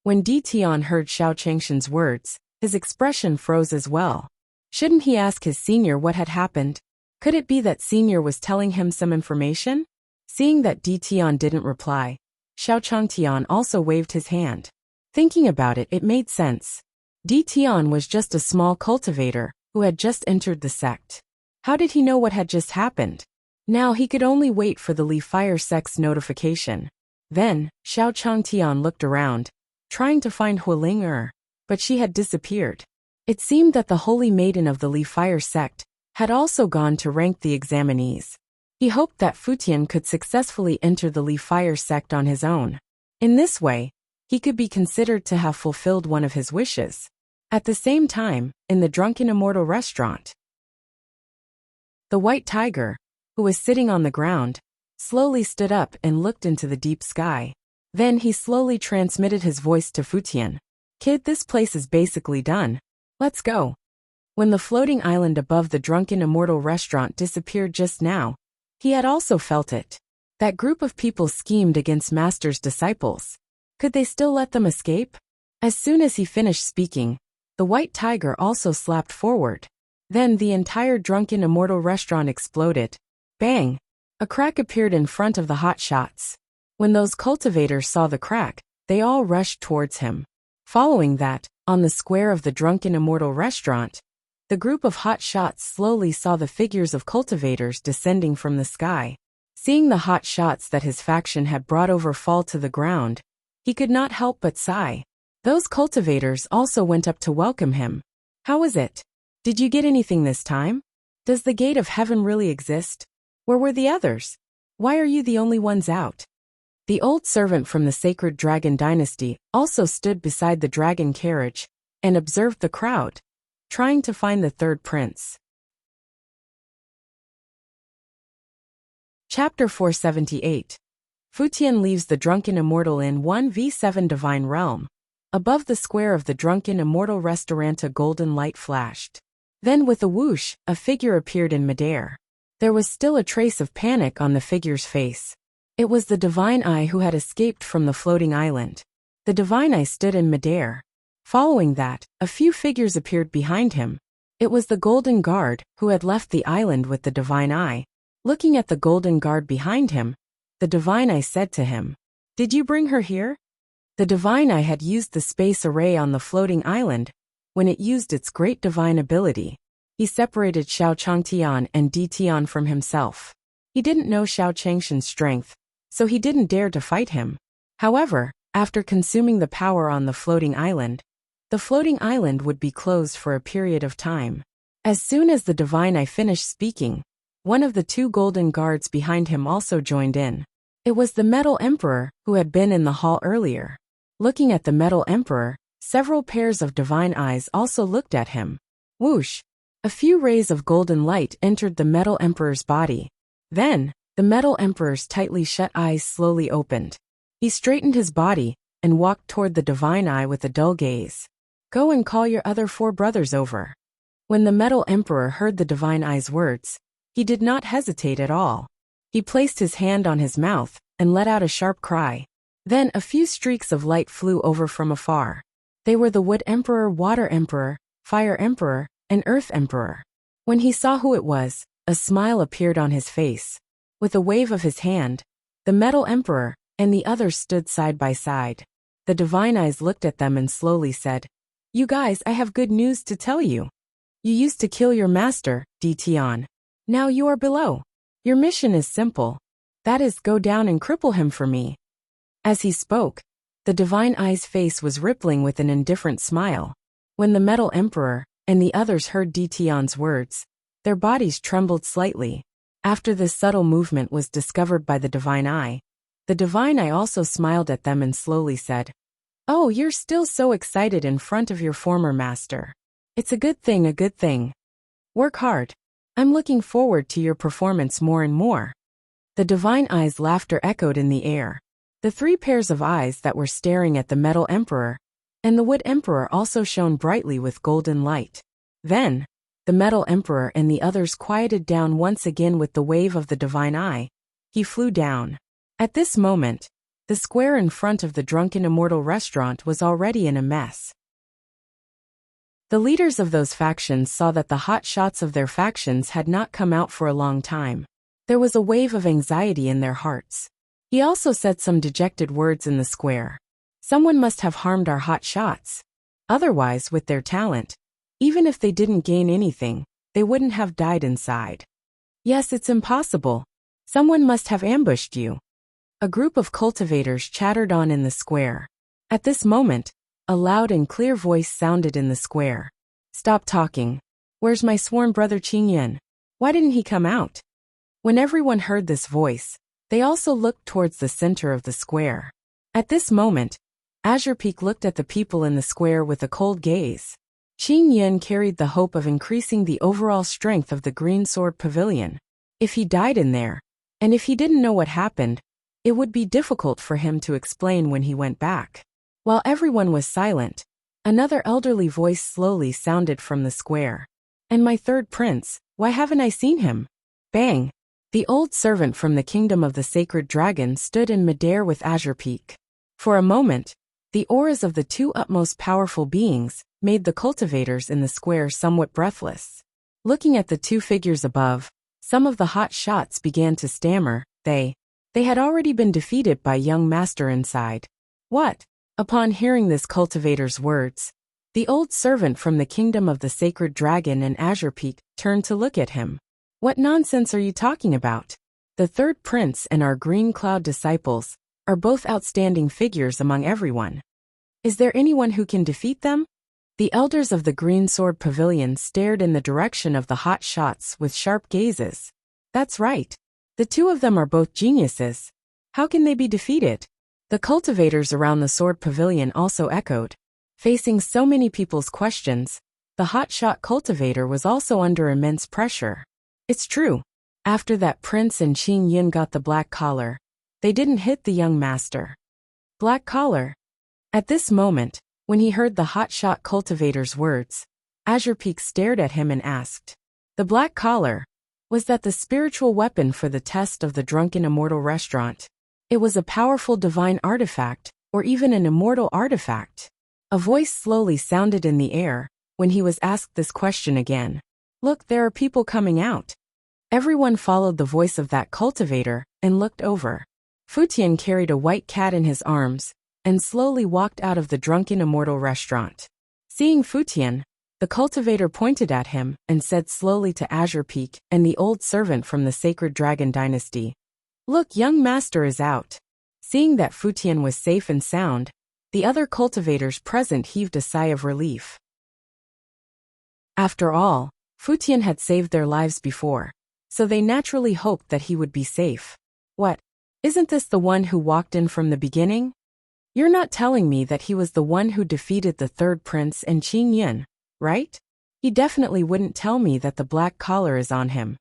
When Di Tian heard Xiao Changshan's words, his expression froze as well. Shouldn't he ask his senior what had happened? Could it be that senior was telling him some information? Seeing that Di Tian didn't reply, Xiao Changtian also waved his hand. Thinking about it, it made sense. Di Tian was just a small cultivator who had just entered the sect. How did he know what had just happened? Now he could only wait for the Li Fire sect's notification. Then, Xiao Changtian looked around, trying to find Huling, but she had disappeared. It seemed that the holy maiden of the Li Fire sect had also gone to rank the examinees. He hoped that Futian could successfully enter the Li Fire sect on his own. In this way, he could be considered to have fulfilled one of his wishes. At the same time, in the Drunken Immortal restaurant, the white tiger, who was sitting on the ground, slowly stood up and looked into the deep sky. Then he slowly transmitted his voice to Futian. Kid, this place is basically done. Let's go. When the floating island above the Drunken Immortal restaurant disappeared just now, he had also felt it. That group of people schemed against Master's disciples. Could they still let them escape? As soon as he finished speaking, the white tiger also slapped forward. Then the entire Drunken Immortal restaurant exploded. Bang! A crack appeared in front of the hotshots. When those cultivators saw the crack, they all rushed towards him. Following that, on the square of the Drunken Immortal restaurant, the group of hotshots slowly saw the figures of cultivators descending from the sky. Seeing the hotshots that his faction had brought over fall to the ground, he could not help but sigh. Those cultivators also went up to welcome him. How was it? Did you get anything this time? Does the gate of heaven really exist? Where were the others? Why are you the only ones out? The old servant from the sacred dragon dynasty also stood beside the dragon carriage and observed the crowd, trying to find the third prince. Chapter 478. Futian leaves the Drunken Immortal in 1v7 Divine Realm. Above the square of the Drunken Immortal restaurant a golden light flashed. Then with a whoosh, a figure appeared in midair. There was still a trace of panic on the figure's face. It was the Divine Eye who had escaped from the floating island. The Divine Eye stood in midair. Following that, a few figures appeared behind him. It was the Golden Guard who had left the island with the Divine Eye. Looking at the Golden Guard behind him, the Divine Eye said to him, "Did you bring her here?" The Divine Eye had used the space array on the floating island when it used its great divine ability. He separated Xiao Changtian and Di Tian from himself. He didn't know Xiao Changshan's strength, so he didn't dare to fight him. However, after consuming the power on the floating island would be closed for a period of time. As soon as the divine eye finished speaking, one of the two golden guards behind him also joined in. It was the Metal Emperor, who had been in the hall earlier. Looking at the Metal Emperor, several pairs of divine eyes also looked at him. Whoosh! A few rays of golden light entered the Metal Emperor's body. Then, the Metal Emperor's tightly shut eyes slowly opened. He straightened his body and walked toward the divine eye with a dull gaze. Go and call your other 4 brothers over. When the Metal Emperor heard the divine eye's words, he did not hesitate at all. He placed his hand on his mouth and let out a sharp cry. Then a few streaks of light flew over from afar. They were the Wood Emperor, Water Emperor, Fire Emperor, and Earth Emperor. When he saw who it was, a smile appeared on his face. With a wave of his hand, the Metal Emperor and the others stood side by side. The divine eyes looked at them and slowly said, "You guys, I have good news to tell you. You used to kill your master, Tion. Now you are below. Your mission is simple. That is, go down and cripple him for me." As he spoke, the divine eye's face was rippling with an indifferent smile. When the Metal Emperor and the others heard Tion's words, their bodies trembled slightly. After this subtle movement was discovered by the divine eye also smiled at them and slowly said, "Oh, you're still so excited in front of your former master. It's a good thing, a good thing. Work hard. I'm looking forward to your performance more and more." The divine eye's laughter echoed in the air. The 3 pairs of eyes that were staring at the Metal Emperor and the Wood Emperor also shone brightly with golden light. Then, the Metal Emperor and the others quieted down once again with the wave of the divine eye. He flew down. At this moment, the square in front of the Drunken Immortal restaurant was already in a mess. The leaders of those factions saw that the hot shots of their factions had not come out for a long time. There was a wave of anxiety in their hearts. He also said some dejected words in the square. Someone must have harmed our hot shots. Otherwise, with their talent, even if they didn't gain anything, they wouldn't have died inside. Yes, it's impossible. Someone must have ambushed you. A group of cultivators chattered on in the square. At this moment, a loud and clear voice sounded in the square. "Stop talking. Where's my sworn brother Qingyan? Why didn't he come out?" When everyone heard this voice, they also looked towards the center of the square. At this moment, Azure Peak looked at the people in the square with a cold gaze. Qingyan carried the hope of increasing the overall strength of the Green Sword Pavilion. If he died in there, and if he didn't know what happened, it would be difficult for him to explain when he went back. While everyone was silent, another elderly voice slowly sounded from the square. "And my 3rd prince, why haven't I seen him?" Bang! The old servant from the kingdom of the sacred dragon stood in midair with Azure Peak. For a moment, the auras of the 2 utmost powerful beings made the cultivators in the square somewhat breathless. Looking at the 2 figures above, some of the hot shots began to stammer. They had already been defeated by young master inside. What? Upon hearing this cultivator's words, the old servant from the kingdom of the sacred dragon and Azure Peak turned to look at him. "What nonsense are you talking about? The 3rd prince and our Green Cloud disciples are both outstanding figures among everyone. Is there anyone who can defeat them?" The elders of the Green Sword Pavilion stared in the direction of the hot shots with sharp gazes. "That's right. The 2 of them are both geniuses. How can they be defeated?" The cultivators around the Sword Pavilion also echoed. Facing so many people's questions, the hotshot cultivator was also under immense pressure. It's true. After that prince and Qingyan got the black collar, they didn't hit the young master. Black collar. At this moment, when he heard the hotshot cultivator's words, Azure Peak stared at him and asked, "The black collar, was that the spiritual weapon for the test of the Drunken Immortal restaurant? It was a powerful divine artifact, or even an immortal artifact?" A voice slowly sounded in the air when he was asked this question again. "Look, there are people coming out." Everyone followed the voice of that cultivator and looked over. Futian carried a white cat in his arms and slowly walked out of the Drunken Immortal restaurant. Seeing Futian, the cultivator pointed at him and said slowly to Azure Peak and the old servant from the Sacred Dragon Dynasty, Look, young master is out. Seeing that Futian was safe and sound, the other cultivators present heaved a sigh of relief. After all, Futian had saved their lives before, so they naturally hoped that he would be safe. What? Isn't this the one who walked in from the beginning? You're not telling me that he was the one who defeated the third prince and Qing Yin, right? He definitely wouldn't tell me that the black collar is on him.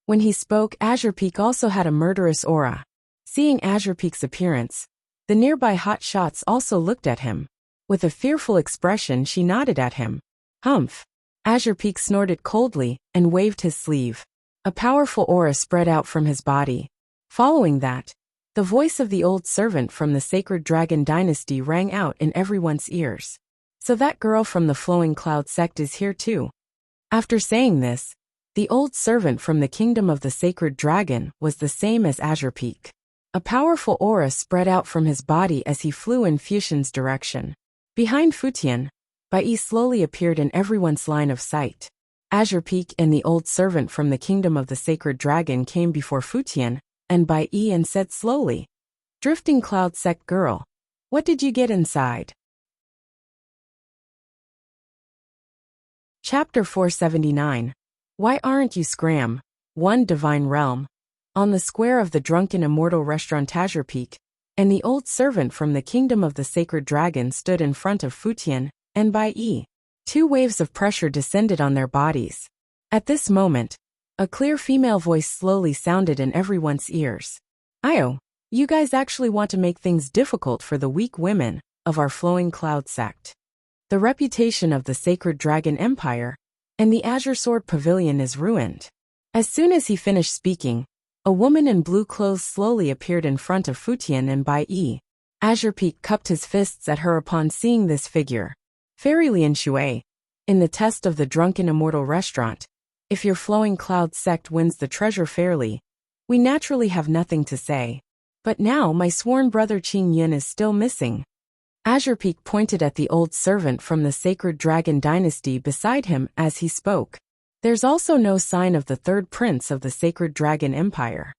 When he spoke, Azure Peak also had a murderous aura. Seeing Azure Peak's appearance, the nearby hot shots also looked at him. With a fearful expression, she nodded at him. Humph! Azure Peak snorted coldly and waved his sleeve. A powerful aura spread out from his body. Following that, the voice of the old servant from the Sacred Dragon Dynasty rang out in everyone's ears. So that girl from the Flowing Cloud sect is here too. After saying this, the old servant from the Kingdom of the Sacred Dragon was the same as Azure Peak. A powerful aura spread out from his body as he flew in Fuxian's direction. Behind Futian, Bai slowly appeared in everyone's line of sight. Azure Peak and the old servant from the Kingdom of the Sacred Dragon came before Futian and Bai and said slowly, "Drifting Cloud Sect girl, what did you get inside?" Chapter 479. Why aren't you Scram? 1 Divine Realm. On the square of the drunken immortal restaurant Azure Peak, and the old servant from the Kingdom of the Sacred Dragon stood in front of Futian and Bai. 2 waves of pressure descended on their bodies. At this moment, a clear female voice slowly sounded in everyone's ears. "Io, you guys actually want to make things difficult for the weak women of our Flowing Cloud sect. The reputation of the Sacred Dragon Empire and the Azure Sword Pavilion is ruined." As soon as he finished speaking, a woman in blue clothes slowly appeared in front of Futian and Bai. Azure Peak cupped his fists at her upon seeing this figure. "Fairy Lian Shui, in the test of the Drunken Immortal Restaurant, if your Flowing Cloud sect wins the treasure fairly, we naturally have nothing to say. But now my sworn brother Qing Yin is still missing." Azure Peak pointed at the old servant from the Sacred Dragon Dynasty beside him as he spoke. "There's also no sign of the third prince of the Sacred Dragon Empire.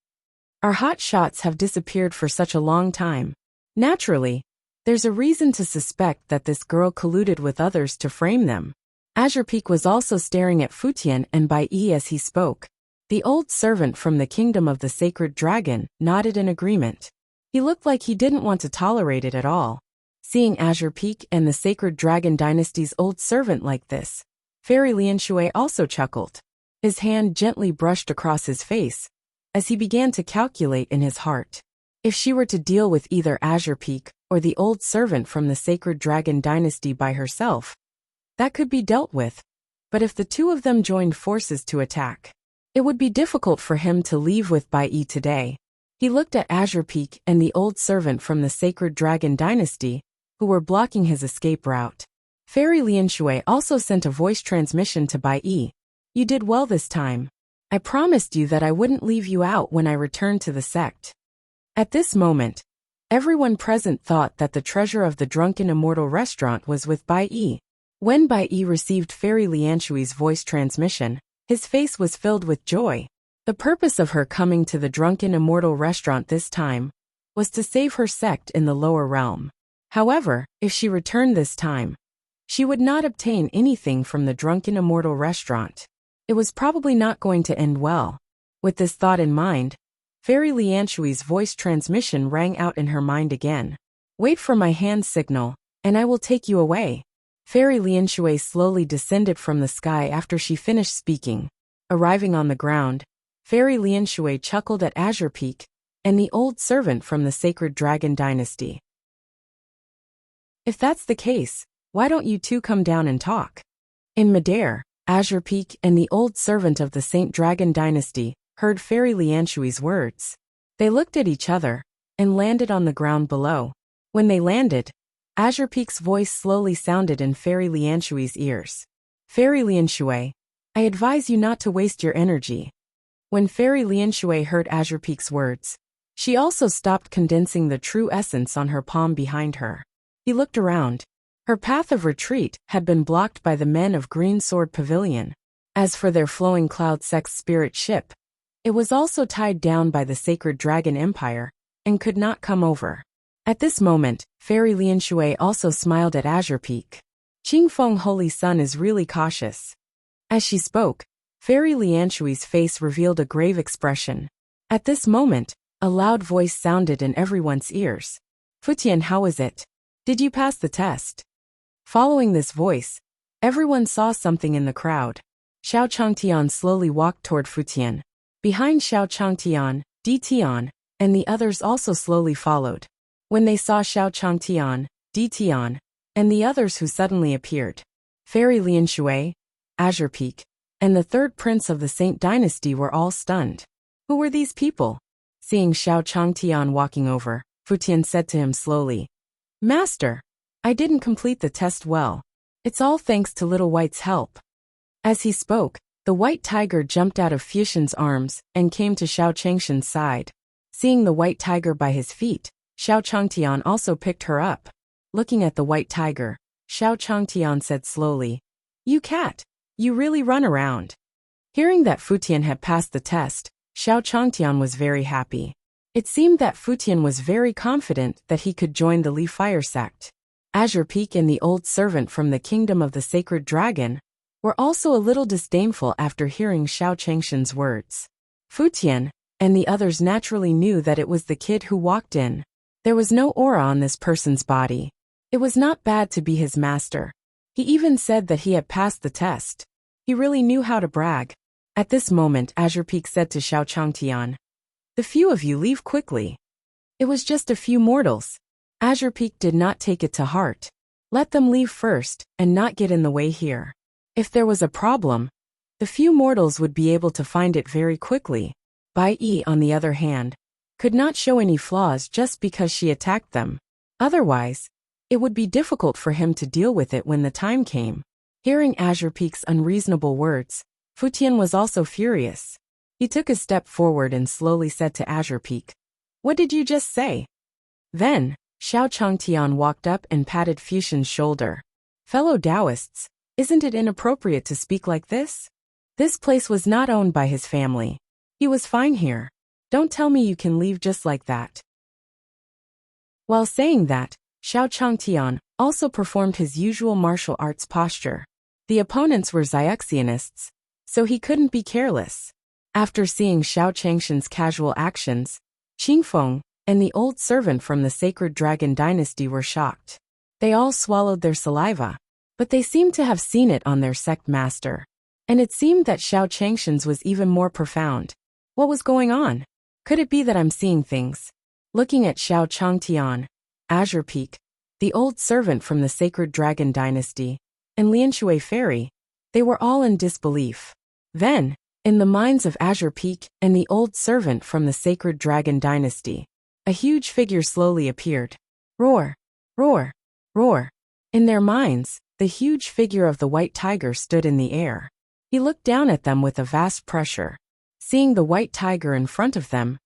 Our hot shots have disappeared for such a long time. Naturally, there's a reason to suspect that this girl colluded with others to frame them." Azure Peak was also staring at Futian and Bai as he spoke. The old servant from the Kingdom of the Sacred Dragon nodded in agreement. He looked like he didn't want to tolerate it at all. Seeing Azure Peak and the Sacred Dragon Dynasty's old servant like this, Fairy Lian Shui also chuckled. His hand gently brushed across his face as he began to calculate in his heart. If she were to deal with either Azure Peak or the old servant from the Sacred Dragon Dynasty by herself, that could be dealt with. But if the two of them joined forces to attack, it would be difficult for him to leave with Bai today. He looked at Azure Peak and the old servant from the Sacred Dragon Dynasty, who were blocking his escape route. Fairy Lian Shui also sent a voice transmission to Bai. "You did well this time. I promised you that I wouldn't leave you out when I returned to the sect." At this moment, everyone present thought that the treasure of the Drunken Immortal Restaurant was with Bai. When Bai received Fairy Lian Shui's voice transmission, his face was filled with joy. The purpose of her coming to the Drunken Immortal Restaurant this time was to save her sect in the lower realm. However, if she returned this time, she would not obtain anything from the Drunken Immortal Restaurant. It was probably not going to end well. With this thought in mind, Fairy Lian Shui's voice transmission rang out in her mind again. "Wait for my hand signal, and I will take you away." Fairy Lian Shui slowly descended from the sky after she finished speaking. Arriving on the ground, Fairy Lian Shui chuckled at Azure Peak and the old servant from the Sacred Dragon Dynasty. "If that's the case, why don't you two come down and talk?" In midair, Azure Peak and the old servant of the Saint Dragon Dynasty heard Fairy Lian Shui's words. They looked at each other and landed on the ground below. When they landed, Azure Peak's voice slowly sounded in Fairy Lian Shui's ears. "Fairy Lian Shui, I advise you not to waste your energy." When Fairy Lian Shui heard Azure Peak's words, she also stopped condensing the true essence on her palm behind her. He looked around. Her path of retreat had been blocked by the men of Green Sword Pavilion. As for their Flowing Cloud Sect's spirit ship, It was also tied down by the sacred dragon empire, and could not come over. At this moment, Fairy Lianshui also smiled at Azure Peak. Qingfeng Holy Sun is really cautious. As she spoke, Fairy Lianshui's face revealed a grave expression. At this moment, a loud voice sounded in everyone's ears. Futian, how is it? Did you pass the test? Following this voice, everyone saw something in the crowd. Xiao Changtian slowly walked toward Futian. Behind Xiao Changtian, Di Tian, and the others also slowly followed. When they saw Xiao Changtian, Di Tian, and the others who suddenly appeared, Fairy Lianshui, Azure Peak, and the third prince of the Saint Dynasty were all stunned. Who were these people? Seeing Xiao Changtian walking over, Futian said to him slowly, Master, I didn't complete the test well. It's all thanks to Little White's help. As he spoke, the white tiger jumped out of Fuxian's arms and came to Xiao Changshan's side. Seeing the white tiger by his feet, Xiao Changtian also picked her up. Looking at the white tiger, Xiao Changtian said slowly, You cat, you really run around. Hearing that Futian had passed the test, Xiao Changtian was very happy. It seemed that Futian was very confident that he could join the Li Fire sect. Azure Peak and the old servant from the kingdom of the sacred dragon were also a little disdainful after hearing Xiao Changshan's words. Futian and the others naturally knew that it was the kid who walked in. There was no aura on this person's body. It was not bad to be his master. He even said that he had passed the test. He really knew how to brag. At this moment, Azure Peak said to Xiao Changtian, The few of you leave quickly. It was just a few mortals. Azure Peak did not take it to heart. Let them leave first, and not get in the way here. If there was a problem, the few mortals would be able to find it very quickly. Bai Yi, on the other hand, could not show any flaws just because she attacked them. Otherwise, it would be difficult for him to deal with it when the time came. Hearing Azure Peak's unreasonable words, Futian was also furious. He took a step forward and slowly said to Azure Peak, What did you just say? Then, Xiao Changtian walked up and patted Fuxian's shoulder. Fellow Taoists, isn't it inappropriate to speak like this? This place was not owned by his family. He was fine here. Don't tell me you can leave just like that. While saying that, Xiao Changtian also performed his usual martial arts posture. The opponents were Xiaxianists, so he couldn't be careless. After seeing Xiao Changshan's casual actions, Qingfeng and the old servant from the sacred dragon dynasty were shocked. They all swallowed their saliva, but they seemed to have seen it on their sect master. And it seemed that Xiao Changshan's was even more profound. What was going on? Could it be that I'm seeing things? Looking at Xiao Changtian, Azure Peak, the old servant from the sacred dragon dynasty, and Lianshui Fairy, they were all in disbelief. Then, in the minds of Azure Peak and the old servant from the sacred dragon dynasty, a huge figure slowly appeared. Roar! Roar! Roar! In their minds, the huge figure of the white tiger stood in the air. He looked down at them with a vast pressure. Seeing the white tiger in front of them,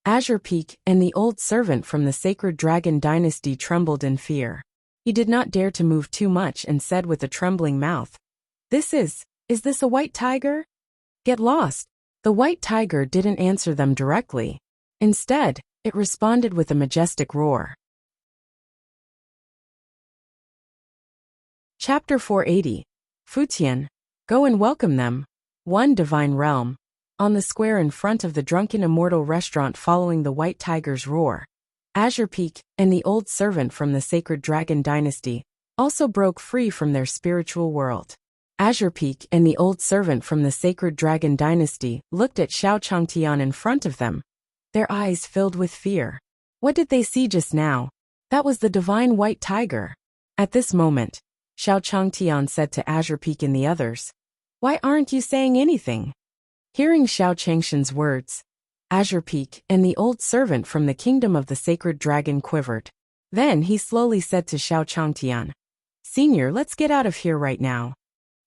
Azure Peak and the old servant from the sacred dragon dynasty trembled in fear. He did not dare to move too much and said with a trembling mouth, Is this a white tiger? Get lost. The white tiger didn't answer them directly. Instead, it responded with a majestic roar. Chapter 480. Futian, go and welcome them. 1 Divine Realm. On the square in front of the Drunken Immortal restaurant following the white tiger's roar, Azure Peak and the old servant from the sacred dragon dynasty also broke free from their spiritual world. Azure Peak and the old servant from the sacred dragon dynasty looked at Xiao Changtian in front of them, their eyes filled with fear. What did they see just now? That was the divine white tiger. At this moment, Xiao Changtian said to Azure Peak and the others, Why aren't you saying anything? Hearing Xiao Changshan's words, Azure Peak and the old servant from the kingdom of the sacred dragon quivered. Then he slowly said to Xiao Changtian, Senior, let's get out of here right now.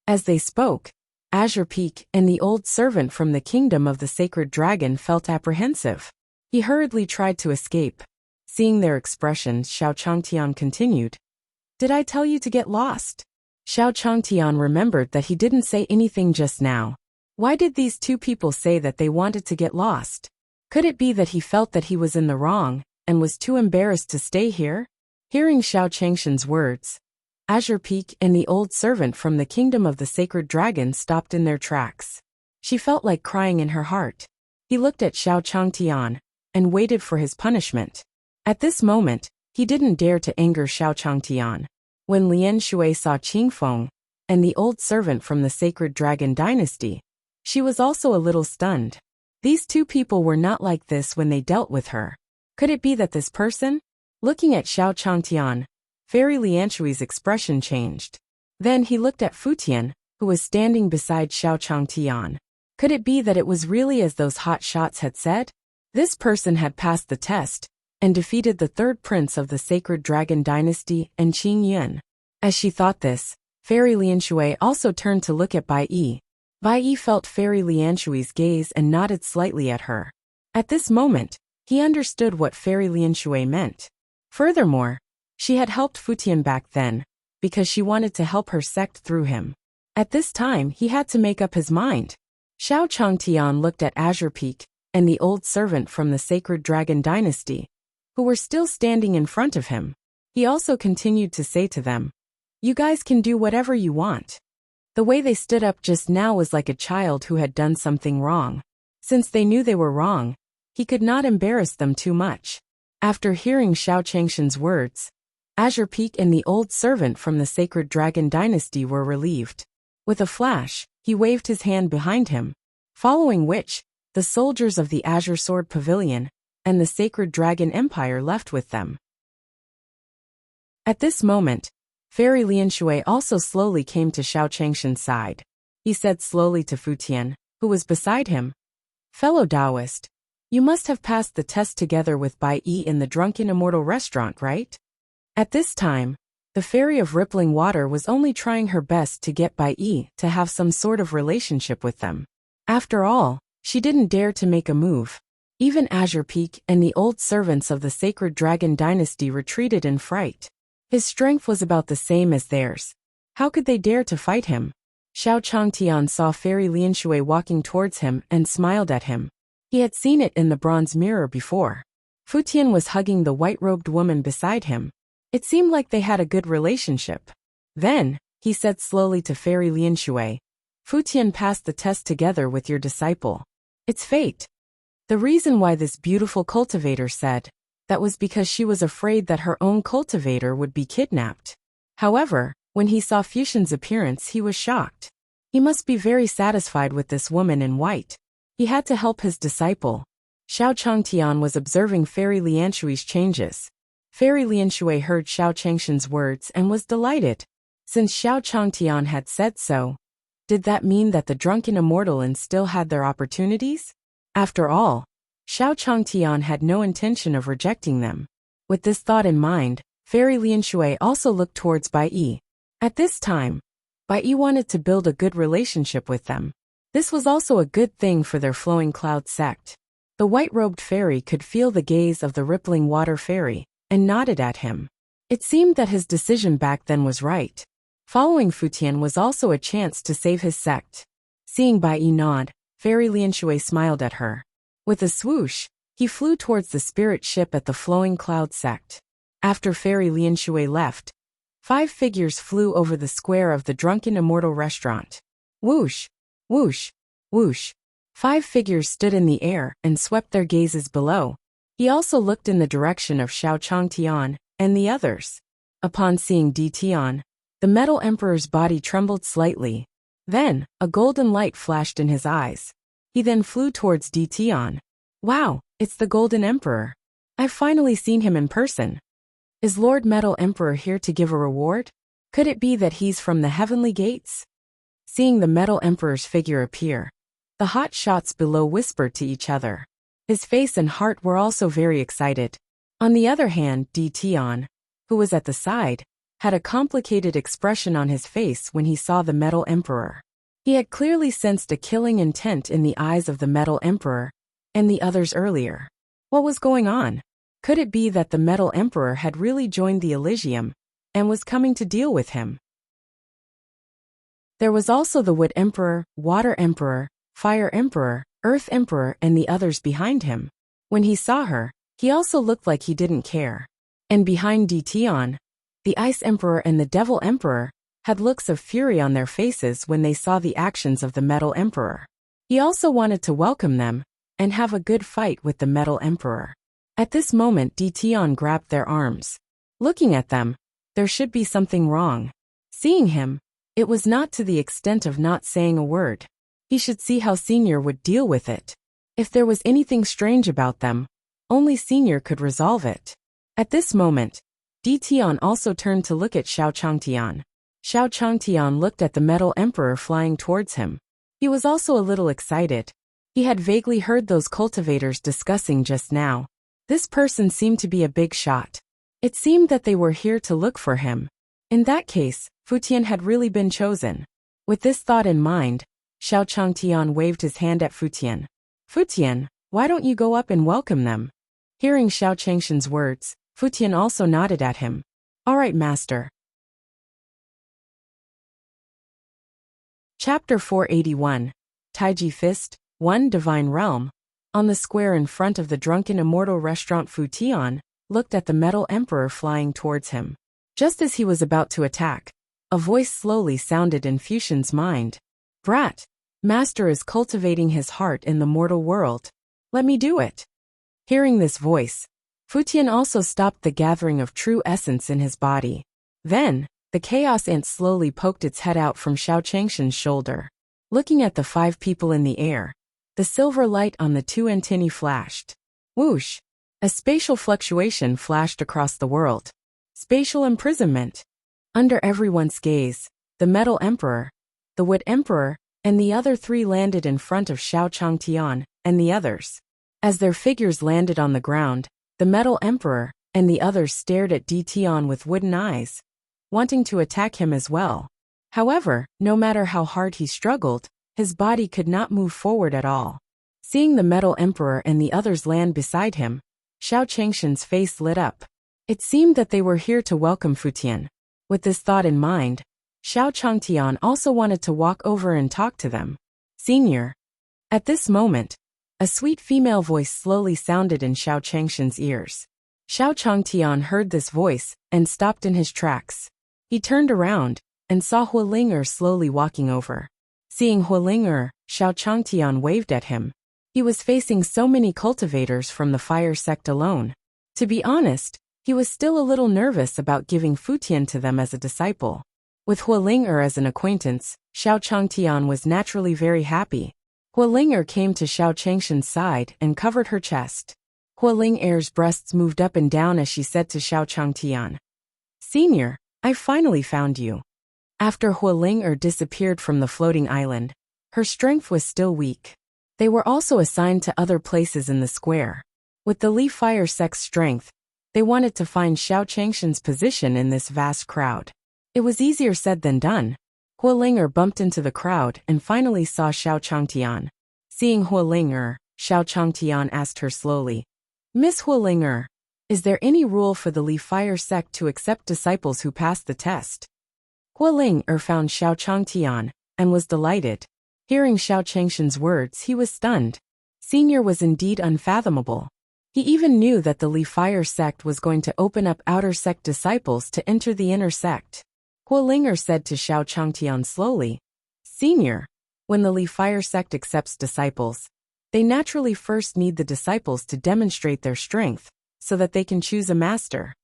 As they spoke, Azure Peak and the old servant from the kingdom of the sacred dragon felt apprehensive. He hurriedly tried to escape. Seeing their expressions, Xiao Changtian continued, Did I tell you to get lost? Xiao Changtian remembered that he didn't say anything just now. Why did these two people say that they wanted to get lost? Could it be that he felt that he was in the wrong, and was too embarrassed to stay here? Hearing Xiao Changshan's words, Azure Peak and the old servant from the kingdom of the sacred dragon stopped in their tracks. She felt like crying in her heart. He looked at Xiao Changtian, and waited for his punishment. At this moment, he didn't dare to anger Xiao Changtian. When Lian Shui saw Qingfeng, and the old servant from the sacred dragon dynasty, she was also a little stunned. These two people were not like this when they dealt with her. Could it be that this person? Looking at Xiao Changtian, Fairy Lianshui's expression changed. Then he looked at Futian, who was standing beside Xiao Changtian. Could it be that it was really as those hot shots had said? This person had passed the test, and defeated the third prince of the sacred dragon dynasty and Qing Yun. As she thought this, Fairy Lianshui also turned to look at Bai Yi. Bai Yi felt Fairy Lianshui's gaze and nodded slightly at her. At this moment, he understood what Fairy Lianshui meant. Furthermore, she had helped Futian back then, because she wanted to help her sect through him. At this time he had to make up his mind. Xiao Changtian looked at Azure Peak, and the old servant from the sacred dragon dynasty, who were still standing in front of him. He also continued to say to them, "You guys can do whatever you want." The way they stood up just now was like a child who had done something wrong. Since they knew they were wrong, he could not embarrass them too much. After hearing Xiao Changshan's words, Azure Peak and the old servant from the sacred dragon dynasty were relieved. With a flash, he waved his hand behind him, following which, the soldiers of the Azure Sword Pavilion and the Sacred Dragon Empire left with them. At this moment, Fairy Lianshui also slowly came to Xiao Changshan's side. He said slowly to Futian, who was beside him, "Fellow Taoist, you must have passed the test together with Bai Yi in the Drunken Immortal restaurant, right?" At this time, the Fairy of Rippling Water was only trying her best to get Bai Yi to have some sort of relationship with them. After all, she didn't dare to make a move. Even Azure Peak and the old servants of the Sacred Dragon Dynasty retreated in fright. His strength was about the same as theirs. How could they dare to fight him? Xiao Changtian saw Fairy Lianshui walking towards him and smiled at him. He had seen it in the bronze mirror before. Futian was hugging the white-robed woman beside him. It seemed like they had a good relationship. Then, he said slowly to Fairy Lianshui, "Futian passed the test together with your disciple. It's fate." The reason why this beautiful cultivator said that was because she was afraid that her own cultivator would be kidnapped. However, when he saw Futian's appearance, he was shocked. He must be very satisfied with this woman in white. He had to help his disciple. Xiao Changtian was observing Fairy Lianshui's changes. Fairy Lianshui heard Xiao Changshan's words and was delighted. Since Xiao Changtian had said so, did that mean that the Drunken Immortal and still had their opportunities? After all, Xiao Changtian had no intention of rejecting them. With this thought in mind, Fairy Lianshui also looked towards Bai Yi. At this time, Bai Yi wanted to build a good relationship with them. This was also a good thing for their Flowing Cloud sect. The white-robed fairy could feel the gaze of the Rippling Water Fairy, and nodded at him. It seemed that his decision back then was right. Following Futian was also a chance to save his sect. Seeing Bai Yi nod, Fairy Lianshui smiled at her. With a swoosh, he flew towards the spirit ship at the Flowing Cloud sect. After Fairy Lianshui left, 5 figures flew over the square of the Drunken Immortal restaurant. Whoosh, whoosh, whoosh. 5 figures stood in the air and swept their gazes below. He also looked in the direction of Xiao Changtian and the others. Upon seeing Tian, the Metal Emperor's body trembled slightly. Then, a golden light flashed in his eyes. He then flew towards Tian. "Wow, it's the Golden Emperor. I've finally seen him in person. Is Lord Metal Emperor here to give a reward? Could it be that he's from the Heavenly Gates?" Seeing the Metal Emperor's figure appear, the hot shots below whispered to each other. His face and heart were also very excited. On the other hand, Tian, who was at the side, had a complicated expression on his face when he saw the Metal Emperor. He had clearly sensed a killing intent in the eyes of the Metal Emperor and the others earlier. What was going on? Could it be that the Metal Emperor had really joined the Elysium and was coming to deal with him? There was also the Wood Emperor, Water Emperor, Fire Emperor, Earth Emperor and the others behind him. When he saw her, he also looked like he didn't care. And behind Tion, the Ice Emperor and the Devil Emperor had looks of fury on their faces when they saw the actions of the Metal Emperor. He also wanted to welcome them and have a good fight with the Metal Emperor. At this moment Tion grabbed their arms. Looking at them, there should be something wrong. Seeing him, it was not to the extent of not saying a word. He should see how Senior would deal with it. If there was anything strange about them, only Senior could resolve it. At this moment, Tion also turned to look at Xiao Changtian. Xiao Changtian looked at the Metal Emperor flying towards him. He was also a little excited. He had vaguely heard those cultivators discussing just now. This person seemed to be a big shot. It seemed that they were here to look for him. In that case, Futian had really been chosen. With this thought in mind, Xiao Changtian waved his hand at Futian. Futian, why don't you go up and welcome them? Hearing Xiao Changshan's words, Futian also nodded at him. All right, master. Chapter 481. Taiji Fist, 1 Divine Realm. On the square in front of the drunken immortal restaurant, Futian looked at the Metal Emperor flying towards him. Just as he was about to attack, a voice slowly sounded in Futian's mind. Brat, master is cultivating his heart in the mortal world. Let me do it. Hearing this voice, Futian also stopped the gathering of true essence in his body. Then, the chaos ant slowly poked its head out from Xiao Changshan's shoulder. Looking at the 5 people in the air, the silver light on the 2 antennae flashed. Whoosh! A spatial fluctuation flashed across the world. Spatial imprisonment. Under everyone's gaze, the Metal Emperor, the Wood Emperor, and the other 3 landed in front of Xiao Changtian and the others. As their figures landed on the ground, the Metal Emperor and the others stared at Tion with wooden eyes, wanting to attack him as well. However, no matter how hard he struggled, his body could not move forward at all. Seeing the Metal Emperor and the others land beside him, Xiao Changshan's face lit up. It seemed that they were here to welcome Futian. With this thought in mind, Xiao Changtian also wanted to walk over and talk to them. Senior. At this moment, a sweet female voice slowly sounded in Xiao Changshan's ears. Xiao Changtian heard this voice and stopped in his tracks. He turned around and saw Hualinger slowly walking over. Seeing Hualinger, Xiao Changtian waved at him. He was facing so many cultivators from the fire sect alone. To be honest, he was still a little nervous about giving Futian to them as a disciple. With Hualinger as an acquaintance, Xiao Changtian was naturally very happy. Hualinger came to Xiao Changshan's side and covered her chest. Hualinger's breasts moved up and down as she said to Xiao Changtian, Senior, I finally found you. After Hualinger disappeared from the floating island, her strength was still weak. They were also assigned to other places in the square. With the Li Fire sect's strength, they wanted to find Xiao Changshan's position in this vast crowd. It was easier said than done. Hualinger bumped into the crowd and finally saw Xiao Changtian. Seeing Hualinger, Xiao Changtian asked her slowly, Miss Hualinger, is there any rule for the Li Fire sect to accept disciples who pass the test? Hualinger found Xiao Changtian and was delighted. Hearing Xiao Changshan's words, he was stunned. Senior was indeed unfathomable. He even knew that the Li Fire sect was going to open up outer sect disciples to enter the inner sect. Hualinger said to Xiao Changtian slowly, Senior, when the Li Fire sect accepts disciples, they naturally first need the disciples to demonstrate their strength, so that they can choose a master.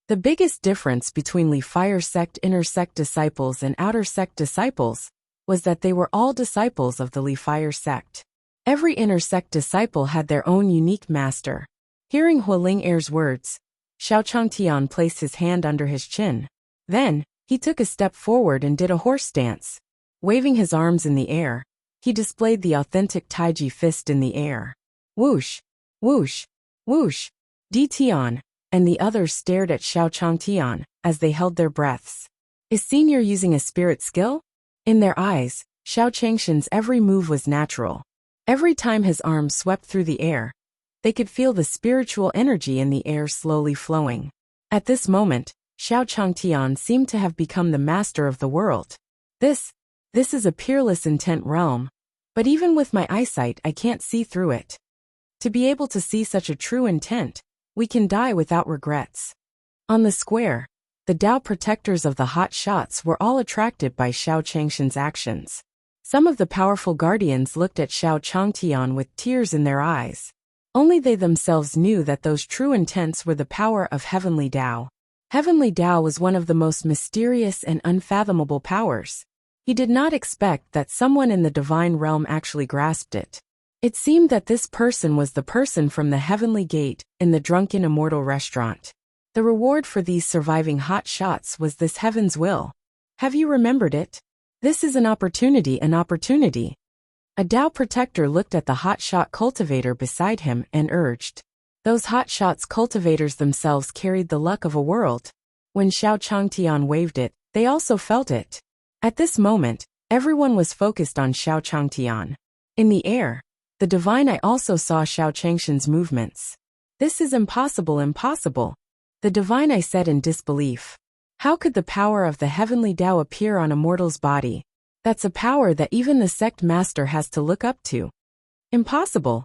The biggest difference between Li Fire sect inner sect disciples and outer sect disciples was that they were all disciples of the Li Fire sect. Every inner sect disciple had their own unique master. Hearing Hualinger's words, Xiao Changtian placed his hand under his chin. Then, he took a step forward and did a horse dance. Waving his arms in the air, he displayed the authentic Taiji fist in the air. Whoosh, whoosh, whoosh. Tion and the others stared at Xiao Changtian as they held their breaths. Is Senior using a spirit skill? In their eyes, Xiao Changshan's every move was natural. Every time his arms swept through the air, they could feel the spiritual energy in the air slowly flowing. At this moment, Xiao Changtian seemed to have become the master of the world. This This is a peerless intent realm, but even with my eyesight I can't see through it. To be able to see such a true intent, we can die without regrets. On the square, the Tao protectors of the hot shots were all attracted by Xiao Changshan's actions. Some of the powerful guardians looked at Xiao Changtian with tears in their eyes. Only they themselves knew that those true intents were the power of Heavenly Tao. Heavenly Tao was one of the most mysterious and unfathomable powers. He did not expect that someone in the divine realm actually grasped it. It seemed that this person was the person from the Heavenly Gate in the Drunken Immortal restaurant. The reward for these surviving hot shots was this heaven's will. Have you remembered it? This is an opportunity, an opportunity. A Tao protector looked at the hot shot cultivator beside him and urged. Those hot shots cultivators themselves carried the luck of a world. When Xiao Changtian waved it, they also felt it. At this moment, everyone was focused on Xiao Changtian. In the air, the divine eye also saw Xiao Changshan's movements. This is impossible, impossible. The divine eye said in disbelief. How could the power of the heavenly Tao appear on a mortal's body? That's a power that even the sect master has to look up to. Impossible.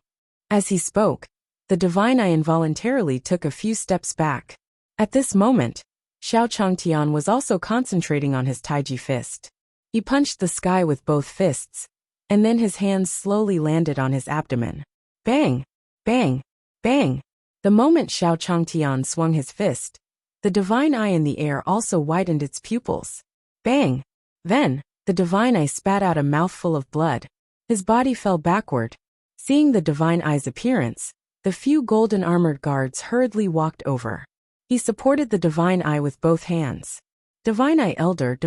As he spoke, the divine eye involuntarily took a few steps back. At this moment, Xiao Changtian was also concentrating on his taiji fist. He punched the sky with both fists, and then his hands slowly landed on his abdomen. Bang! Bang! Bang! The moment Xiao Changtian swung his fist, the divine eye in the air also widened its pupils. Bang! Then, the divine eye spat out a mouthful of blood. His body fell backward. Seeing the divine eye's appearance, the few golden armored guards hurriedly walked over. He supported the divine eye with both hands. Divine eye elder,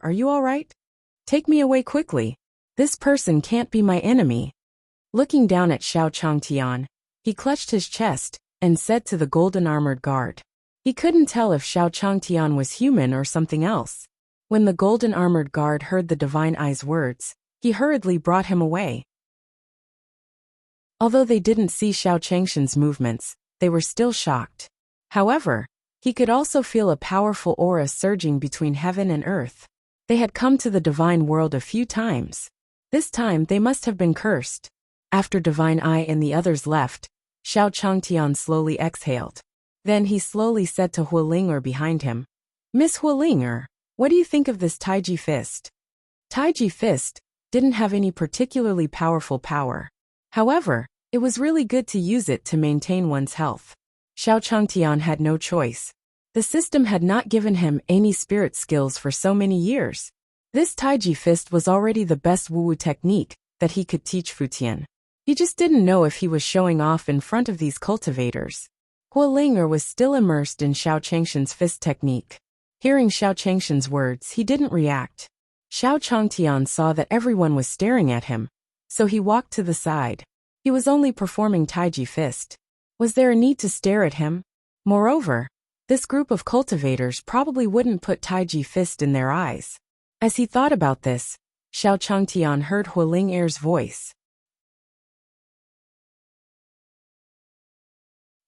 are you all right? Take me away quickly. This person can't be my enemy. Looking down at Xiao Changtian, he clutched his chest and said to the golden armored guard. He couldn't tell if Xiao Changtian was human or something else. When the golden armored guard heard the divine eye's words, he hurriedly brought him away. Although they didn't see Xiao Changshan's movements, they were still shocked. However, he could also feel a powerful aura surging between heaven and earth. They had come to the divine world a few times. This time they must have been cursed. After Divine Eye and the others left, Xiao Changtian slowly exhaled. Then he slowly said to Hualinger behind him, Miss Hualinger, what do you think of this taiji fist? Taiji fist didn't have any particularly powerful power. However, it was really good to use it to maintain one's health. Xiao Changtian had no choice. The system had not given him any spirit skills for so many years. This taiji fist was already the best Wu technique that he could teach Futian. He just didn't know if he was showing off in front of these cultivators. Hualinger was still immersed in Xiao Changshan's fist technique. Hearing Xiao Changshan's words, he didn't react. Xiao Changtian saw that everyone was staring at him, so he walked to the side. He was only performing taiji fist. Was there a need to stare at him? Moreover, this group of cultivators probably wouldn't put taiji fist in their eyes. As he thought about this, Xiao Changtian heard Hualinger's voice.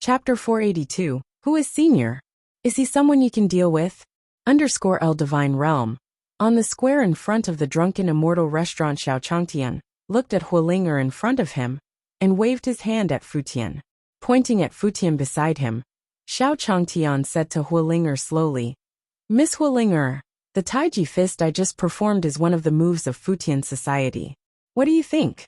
Chapter 482. Who is senior? Is he someone you can deal with? _L Divine Realm. On the square in front of the Drunken Immortal restaurant, Xiao Changtian looked at Hualinger in front of him and waved his hand at Futian. Pointing at Futian beside him, Xiao Changtian said to Hualinger slowly, Miss Hualinger, the taiji fist I just performed is one of the moves of Futian society. What do you think?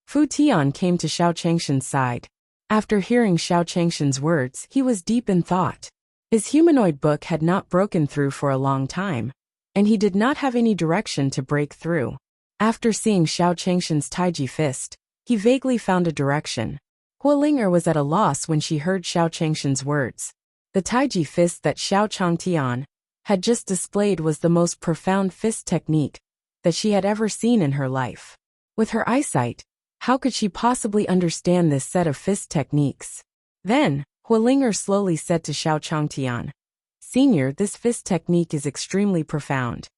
Futian came to Xiao Changshan's side. After hearing Xiao Changshan's words, he was deep in thought. His humanoid book had not broken through for a long time, and he did not have any direction to break through. After seeing Xiao Changshan's taiji fist, he vaguely found a direction. Hualinger was at a loss when she heard Xiao Changshan's words. The taiji fist that Xiao Changtian had just displayed was the most profound fist technique that she had ever seen in her life. With her eyesight, how could she possibly understand this set of fist techniques? Then, Hualinger slowly said to Xiao Changtian, Senior, this fist technique is extremely profound.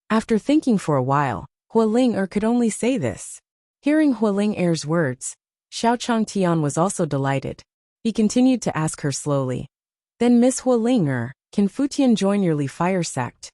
After thinking for a while, Hualinger could only say this. Hearing Hualinger's words, Xiao Changtian was also delighted. He continued to ask her slowly. Then Miss Hualinger, can Futian join your Li Fire sect?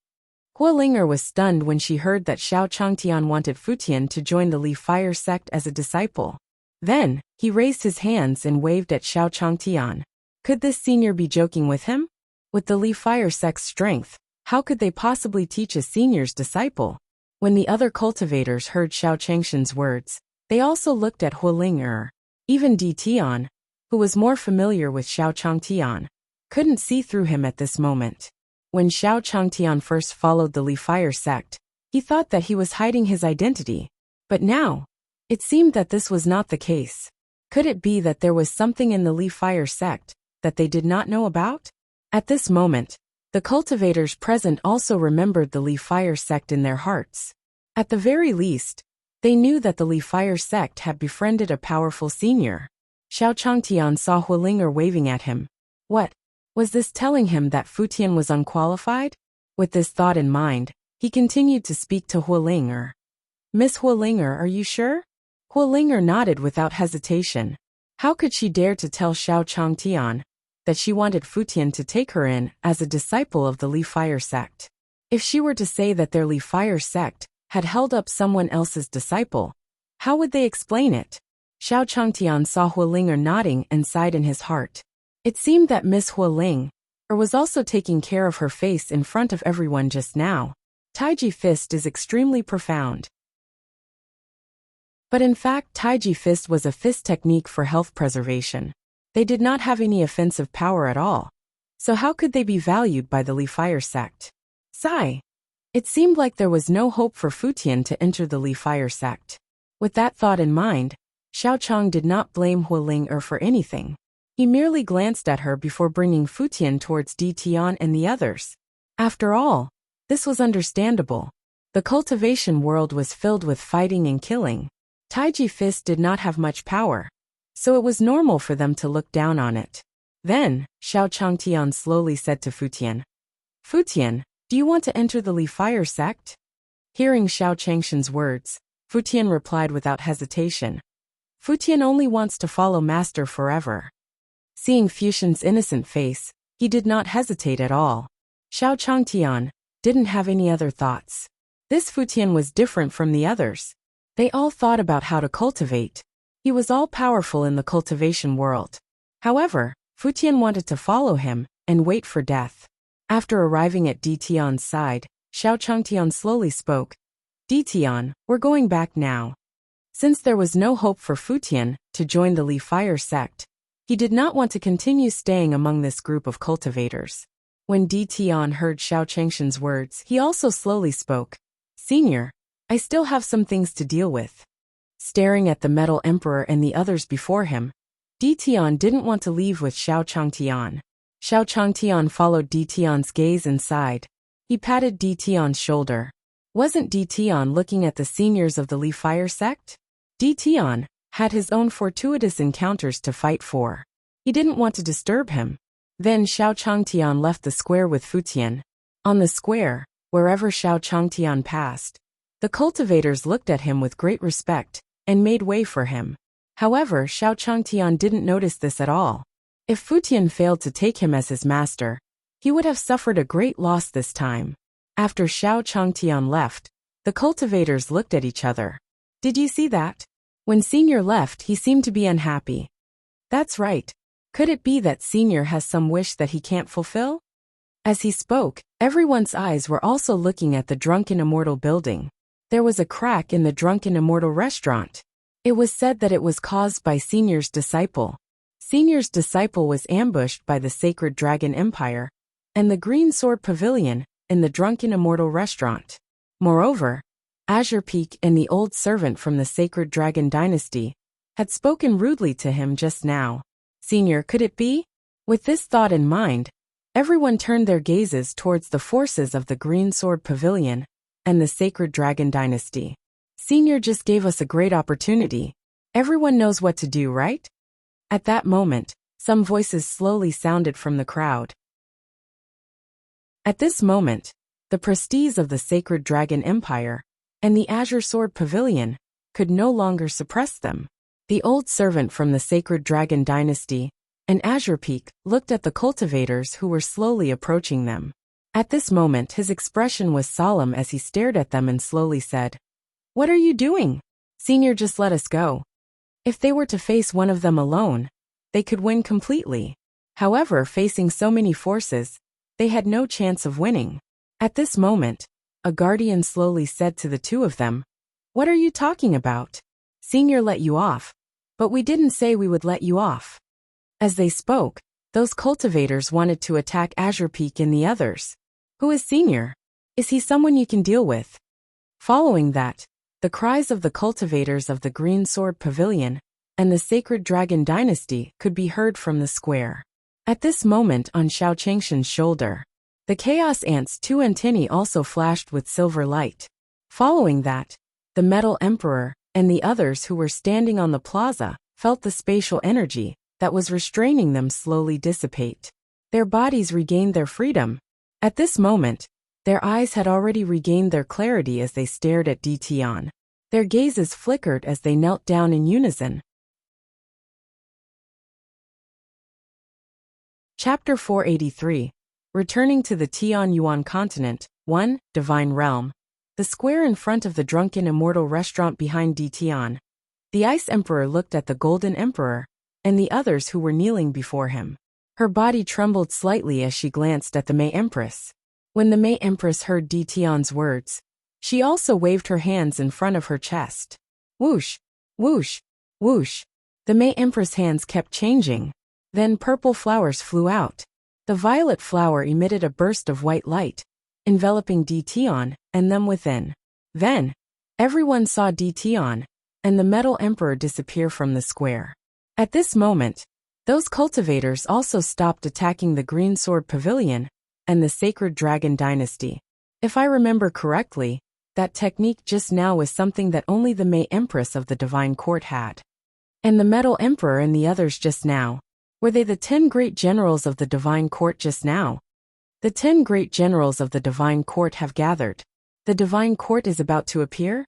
Hualinger was stunned when she heard that Xiao Changtian wanted Futian to join the Li Fire sect as a disciple. Then, he raised his hands and waved at Xiao Changtian. Could this senior be joking with him? With the Li Fire sect's strength, how could they possibly teach a senior's disciple? When the other cultivators heard Xiao Changshan's words, they also looked at Hualinger. Even Di Tian, who was more familiar with Xiao Changtian, couldn't see through him at this moment. When Xiao Changtian first followed the Li Fire sect, he thought that he was hiding his identity. But now, it seemed that this was not the case. Could it be that there was something in the Li Fire sect that they did not know about? At this moment, the cultivators present also remembered the Li Fire sect in their hearts. At the very least, they knew that the Li Fire sect had befriended a powerful senior. Xiao Changtian saw Hualinger waving at him. What? Was this telling him that Futian was unqualified? With this thought in mind, he continued to speak to Hualinger. Miss Hualinger, are you sure? Hualinger nodded without hesitation. How could she dare to tell Xiao Changtian that she wanted Futian to take her in as a disciple of the Li Fire sect? If she were to say that their Li Fire sect had held up someone else's disciple, how would they explain it? Xiao Changtian saw Hualinger nodding and sighed in his heart. It seemed that Miss Hualinger was also taking care of her face in front of everyone just now. Taiji Fist is extremely profound. But in fact, Taiji Fist was a fist technique for health preservation. They did not have any offensive power at all. So how could they be valued by the Li Fire sect? Sigh. It seemed like there was no hope for Futian to enter the Li Fire sect. With that thought in mind, Xiao Chang did not blame Hualinger for anything. He merely glanced at her before bringing Futian towards Di Tian and the others. After all, this was understandable. The cultivation world was filled with fighting and killing. Taiji Fist did not have much power, so it was normal for them to look down on it. Then, Xiao Changtian slowly said to Futian, Futian, do you want to enter the Li Fire sect? Hearing Xiao Changshan's words, Futian replied without hesitation. Futian only wants to follow Master forever. Seeing Futian's innocent face, he did not hesitate at all. Xiao Changtian didn't have any other thoughts. This Futian was different from the others. They all thought about how to cultivate. He was all-powerful in the cultivation world. However, Futian wanted to follow him and wait for death. After arriving at Di Tian's side, Xiao Changtian slowly spoke. Di Tian, we're going back now. Since there was no hope for Futian to join the Li Fire sect, he did not want to continue staying among this group of cultivators. When Di Tian heard Xiao Changshan's words, he also slowly spoke. Senior, I still have some things to deal with. Staring at the Metal Emperor and the others before him, Di Tian didn't want to leave with Xiao Changtian. Xiao Changtian followed Di Tian's gaze and sighed. He patted Di Tian's shoulder. Wasn't Di Tian looking at the seniors of the Li Fire sect? Di Tian had his own fortuitous encounters to fight for. He didn't want to disturb him. Then Xiao Changtian left the square with Futian. On the square, wherever Xiao Changtian passed, the cultivators looked at him with great respect and made way for him. However, Xiao Changtian didn't notice this at all. If Futian failed to take him as his master, he would have suffered a great loss this time. After Xiao Changtian left, the cultivators looked at each other. Did you see that? When Senior left, he seemed to be unhappy. That's right. Could it be that Senior has some wish that he can't fulfill? As he spoke, everyone's eyes were also looking at the Drunken Immortal building. There was a crack in the Drunken Immortal restaurant. It was said that it was caused by Senior's disciple. Senior's disciple was ambushed by the Sacred Dragon Empire and the Green Sword Pavilion in the Drunken Immortal restaurant. Moreover, Azure Peak and the old servant from the Sacred Dragon Dynasty had spoken rudely to him just now. Senior, could it be? With this thought in mind, everyone turned their gazes towards the forces of the Green Sword Pavilion and the Sacred Dragon Dynasty. Senior just gave us a great opportunity. Everyone knows what to do, right? At that moment, some voices slowly sounded from the crowd. At this moment, the prestige of the Sacred Dragon Empire and the Azure Sword Pavilion could no longer suppress them. The old servant from the Sacred Dragon Dynasty and Azure Peak looked at the cultivators who were slowly approaching them. At this moment his expression was solemn as he stared at them and slowly said, "What are you doing? Senior, just let us go." If they were to face one of them alone, they could win completely. However, facing so many forces, they had no chance of winning. At this moment, a guardian slowly said to the two of them, "What are you talking about? Senior let you off, but we didn't say we would let you off." As they spoke, those cultivators wanted to attack Azure Peak and the others. "Who is Senior? Is he someone you can deal with?" Following that, the cries of the cultivators of the Green Sword Pavilion and the Sacred Dragon Dynasty could be heard from the square. At this moment on Xiao Changshan's shoulder, the Chaos Ant's two antennae also flashed with silver light. Following that, the Metal Emperor and the others who were standing on the plaza felt the spatial energy that was restraining them slowly dissipate. Their bodies regained their freedom. At this moment, their eyes had already regained their clarity as they stared at Dtion. Their gazes flickered as they knelt down in unison. Chapter 483. Returning to the Tian Yuan continent. 1. Divine Realm. The square in front of the Drunken Immortal restaurant behind Dtion. The Ice Emperor looked at the Golden Emperor and the others who were kneeling before him. Her body trembled slightly as she glanced at the May Empress. When the May Empress heard Dtion's words, she also waved her hands in front of her chest. Whoosh, whoosh, whoosh. The May Empress' hands kept changing. Then purple flowers flew out. The violet flower emitted a burst of white light, enveloping Dtion and them within. Then, everyone saw Dtion and the Metal Emperor disappear from the square. At this moment, those cultivators also stopped attacking the Green Sword Pavilion and the Sacred Dragon Dynasty. If I remember correctly, that technique just now was something that only the May Empress of the Divine Court had. And the Metal Emperor and the others just now, were they the 10 great generals of the Divine Court just now? The 10 great generals of the Divine Court have gathered. The Divine Court is about to appear?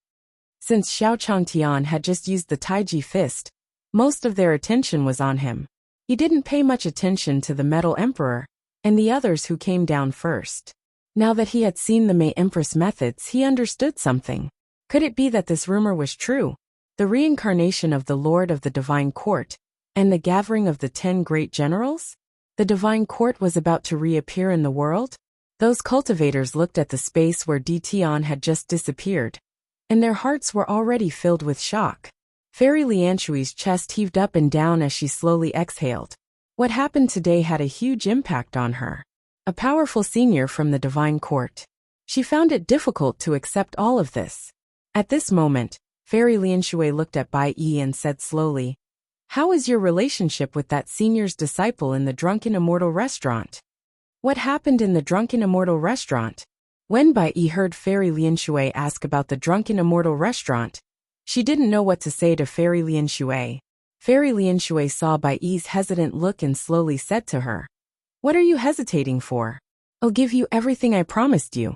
Since Xiao Changtian had just used the Taiji fist, most of their attention was on him. He didn't pay much attention to the Metal Emperor and the others who came down first. Now that he had seen the May Empress methods, he understood something. Could it be that this rumor was true? The reincarnation of the Lord of the Divine Court and the gathering of the 10 great generals? The Divine Court was about to reappear in the world? Those cultivators looked at the space where Dtion had just disappeared, and their hearts were already filled with shock. Fairy Lianshui's chest heaved up and down as she slowly exhaled. What happened today had a huge impact on her. A powerful senior from the Divine Court. She found it difficult to accept all of this. At this moment, Fairy Lianshui looked at Bai Yi and said slowly, "How is your relationship with that senior's disciple in the Drunken Immortal restaurant?" What happened in the Drunken Immortal restaurant? When Bai Yi heard Fairy Lianshui ask about the Drunken Immortal restaurant, she didn't know what to say to Fairy Lianshui. Fairy Lianshui saw Bai Yi's hesitant look and slowly said to her, "What are you hesitating for? I'll give you everything I promised you."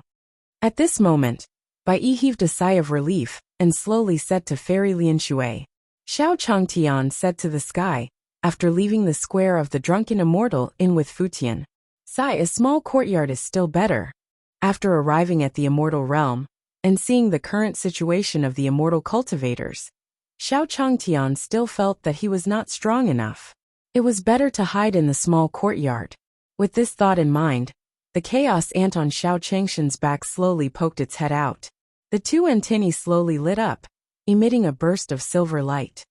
At this moment, Bai Yi heaved a sigh of relief and slowly said to Fairy Lianshui. Xiao Changtian said to the sky, after leaving the square of the Drunken Immortal in with Futian. "Sai, a small courtyard is still better." After arriving at the Immortal Realm and seeing the current situation of the Immortal cultivators, Xiao Changtian still felt that he was not strong enough. It was better to hide in the small courtyard. With this thought in mind, the Chaos Ant on Xiao Changshan's back slowly poked its head out. The two antennae slowly lit up, emitting a burst of silver light.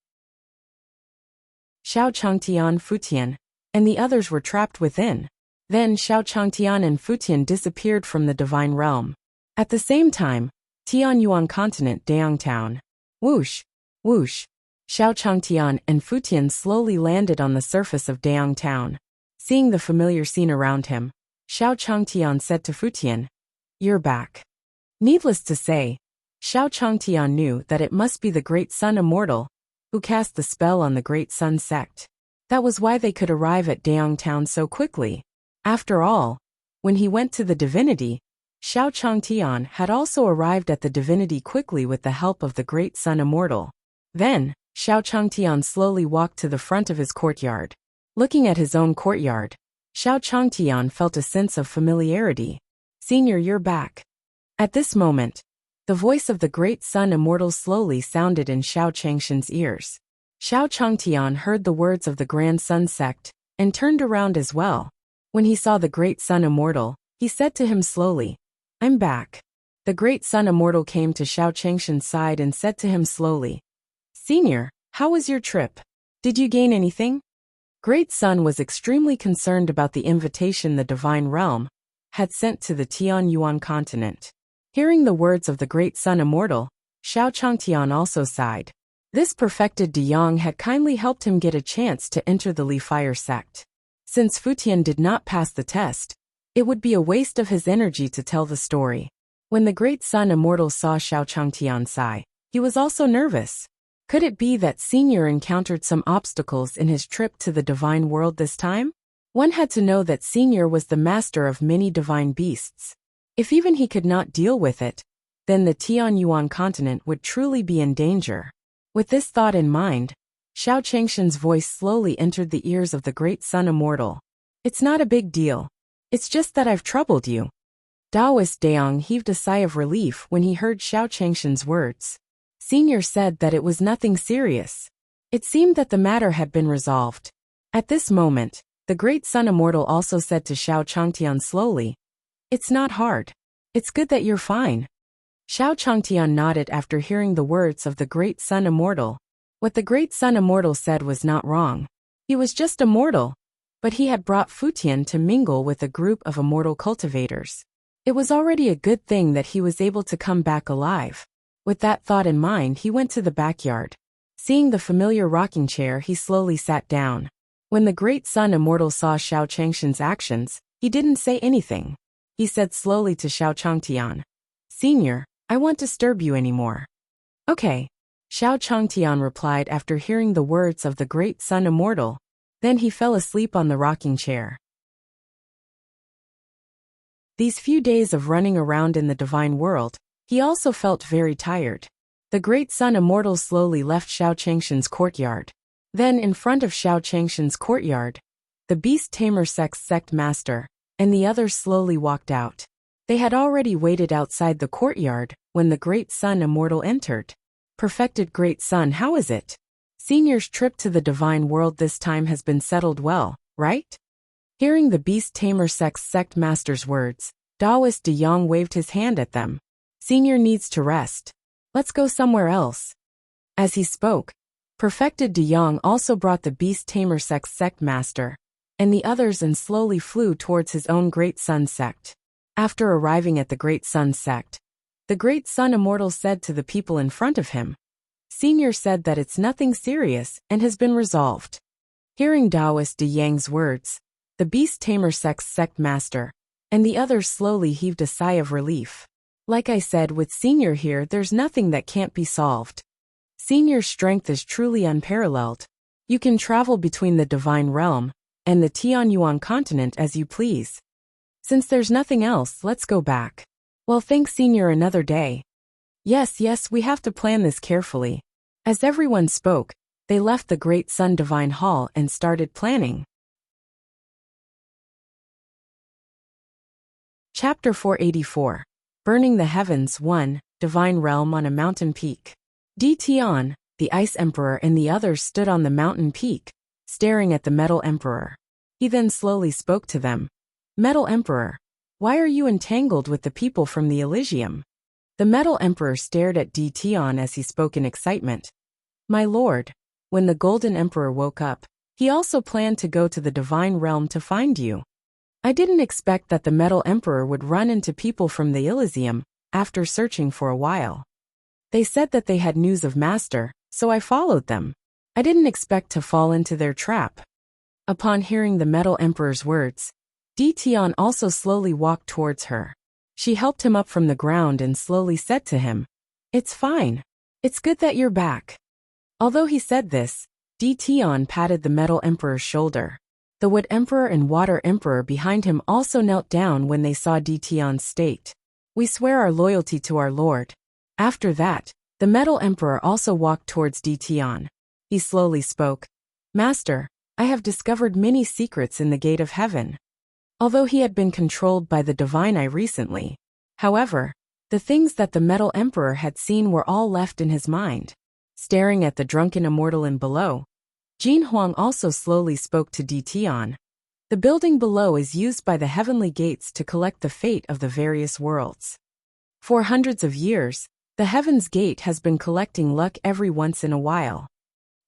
Xiao Changtian, Futian, and the others were trapped within. Then Xiao Changtian and Futian disappeared from the Divine Realm. At the same time, Tianyuan Continent, Dayang Town. Whoosh, whoosh. Xiao Changtian and Futian slowly landed on the surface of Dayang Town. Seeing the familiar scene around him, Xiao Changtian said to Futian, "You're back." Needless to say, Xiao Changtian knew that it must be the Great Sun Immortal who cast the spell on the Great Sun sect. That was why they could arrive at Dayang Town so quickly. After all, when he went to the divinity, Xiao Changtian had also arrived at the divinity quickly with the help of the Great Sun Immortal. Then, Xiao Changtian slowly walked to the front of his courtyard. Looking at his own courtyard, Xiao Changtian felt a sense of familiarity. Senior, you're back. At this moment, the voice of the great sun immortal slowly sounded in Xiao Changshan's ears. Xiao Changtian heard the words of the Grand Sun sect, and turned around as well. When he saw the great sun immortal, he said to him slowly, I'm back. The great sun immortal came to Xiao Changshan's side and said to him slowly, Senior, how was your trip? Did you gain anything? Great Sun was extremely concerned about the invitation the Divine Realm had sent to the Tian Yuan continent. Hearing the words of the Great Sun Immortal, Xiao Changtian also sighed. This perfected De Yang had kindly helped him get a chance to enter the Li Fire sect. Since Futian did not pass the test, it would be a waste of his energy to tell the story. When the Great Sun Immortal saw Xiao Changtian sigh, he was also nervous. Could it be that Senior encountered some obstacles in his trip to the divine world this time? One had to know that Senior was the master of many divine beasts. If even he could not deal with it, then the Tian Yuan continent would truly be in danger. With this thought in mind, Xiao Changshan's voice slowly entered the ears of the Great Sun Immortal. It's not a big deal. It's just that I've troubled you. Taoist Deong heaved a sigh of relief when he heard Xiao Changshan's words. Senior said that it was nothing serious. It seemed that the matter had been resolved. At this moment, the Great Sun Immortal also said to Xiao Changtian slowly, It's not hard. It's good that you're fine. Xiao Changtian nodded after hearing the words of the Great Sun Immortal. What the Great Sun Immortal said was not wrong. He was just a mortal, but he had brought Futian to mingle with a group of immortal cultivators. It was already a good thing that he was able to come back alive. With that thought in mind, he went to the backyard. Seeing the familiar rocking chair, he slowly sat down. When the Great Sun Immortal saw Xiao Changshan's actions, he didn't say anything. He said slowly to Xiao Changtian, Senior, I won't disturb you anymore. Okay. Xiao Changtian replied after hearing the words of the Great Sun Immortal. Then he fell asleep on the rocking chair. These few days of running around in the divine world, he also felt very tired. The Great Sun Immortal slowly left Xiao Changshan's courtyard. Then in front of Xiao Changshan's courtyard, the Beast Tamer sect master and the others slowly walked out. They had already waited outside the courtyard when the Great Sun Immortal entered. Perfected Great Sun, how is it? Senior's trip to the divine world this time has been settled well, right? Hearing the Beast Tamer sect master's words, Taoist De Yang waved his hand at them. Senior needs to rest. Let's go somewhere else. As he spoke, Perfected De Yang also brought the Beast Tamer sect master and the others and slowly flew towards his own Great Sun sect. After arriving at the Great Sun sect, the Great Sun Immortal said to the people in front of him, Senior said that it's nothing serious and has been resolved. Hearing Taoist De Yang's words, the Beast Tamer sect master and the others slowly heaved a sigh of relief. Like I said, with Senior here, there's nothing that can't be solved. Senior's strength is truly unparalleled. You can travel between the divine realm and the Tian Yuan continent as you please. Since there's nothing else, let's go back. Well, thanks Senior, another day. Yes, we have to plan this carefully. As everyone spoke, they left the Great Sun Divine Hall and started planning. Chapter 484. Burning the Heavens 1, Divine Realm on a Mountain Peak. Di Tian, the Ice Emperor and the others stood on the mountain peak, staring at the Metal Emperor. He then slowly spoke to them. Metal Emperor, why are you entangled with the people from the Elysium? The Metal Emperor stared at Di Tian as he spoke in excitement. My lord, when the Golden Emperor woke up, he also planned to go to the Divine Realm to find you. I didn't expect that the Metal Emperor would run into people from the Elysium after searching for a while. They said that they had news of Master, so I followed them. I didn't expect to fall into their trap. Upon hearing the Metal Emperor's words, Di Tian also slowly walked towards her. She helped him up from the ground and slowly said to him, It's fine. It's good that you're back. Although he said this, Di Tian patted the Metal Emperor's shoulder. The Wood Emperor and Water Emperor behind him also knelt down when they saw Di Tian's state. We swear our loyalty to our lord. After that, the Metal Emperor also walked towards Di Tian. He slowly spoke. Master, I have discovered many secrets in the Gate of Heaven. although he had been controlled by the divine eye recently. However, the things that the Metal Emperor had seen were all left in his mind. Staring at the drunken immortal in below, Jin Huang also slowly spoke to Di Tian. The building below is used by the heavenly gates to collect the fate of the various worlds. For hundreds of years, the Heaven's Gate has been collecting luck every once in a while.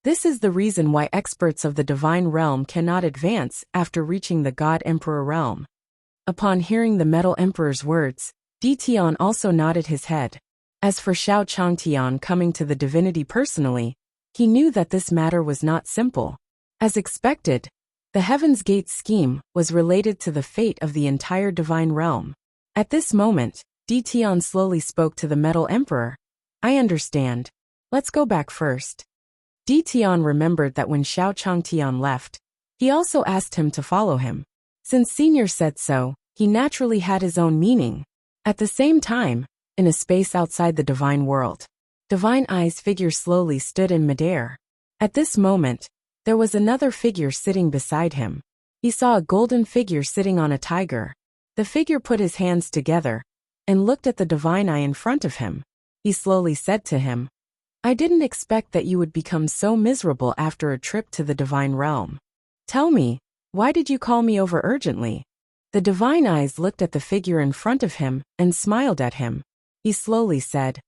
This is the reason why experts of the divine realm cannot advance after reaching the God Emperor realm. Upon hearing the Metal Emperor's words, Di Tian also nodded his head. As for Xiao Changtian coming to the divinity personally, he knew that this matter was not simple. As expected, the Heaven's Gate scheme was related to the fate of the entire divine realm. At this moment, Di Tian slowly spoke to the Metal Emperor. I understand. Let's go back first. Di Tian remembered that when Xiao Changtian left, he also asked him to follow him. Since Senior said so, he naturally had his own meaning. At the same time, in a space outside the divine world, Divine Eye's figure slowly stood in midair. At this moment, there was another figure sitting beside him. He saw a golden figure sitting on a tiger. The figure put his hands together and looked at the Divine Eye in front of him. He slowly said to him, I didn't expect that you would become so miserable after a trip to the divine realm. Tell me, why did you call me over urgently? The Divine Eyes looked at the figure in front of him and smiled at him. He slowly said,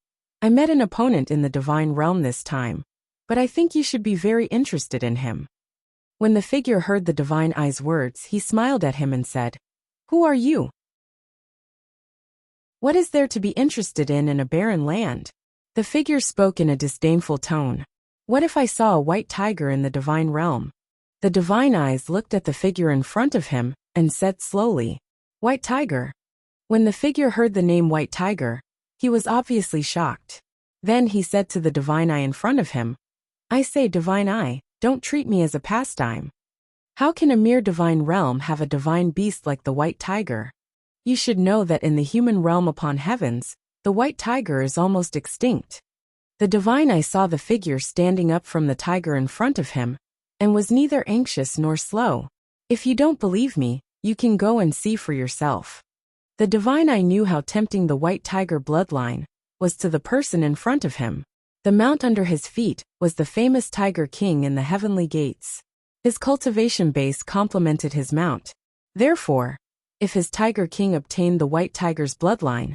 I met an opponent in the divine realm this time, but I think you should be very interested in him. When the figure heard the Divine Eye's words, he smiled at him and said, Who are you? What is there to be interested in a barren land? The figure spoke in a disdainful tone. What if I saw a white tiger in the divine realm? The Divine Eyes looked at the figure in front of him and said slowly, White tiger. When the figure heard the name White Tiger, he was obviously shocked. Then he said to the Divine Eye in front of him, I say, Divine Eye, don't treat me as a pastime. How can a mere divine realm have a divine beast like the white tiger? You should know that in the human realm upon heavens, the white tiger is almost extinct. The Divine Eye saw the figure standing up from the tiger in front of him, and was neither anxious nor slow. If you don't believe me, you can go and see for yourself. The Divine Eye knew how tempting the white tiger bloodline was to the person in front of him. The mount under his feet was the famous Tiger King in the heavenly gates. His cultivation base complemented his mount. Therefore, if his Tiger King obtained the white tiger's bloodline,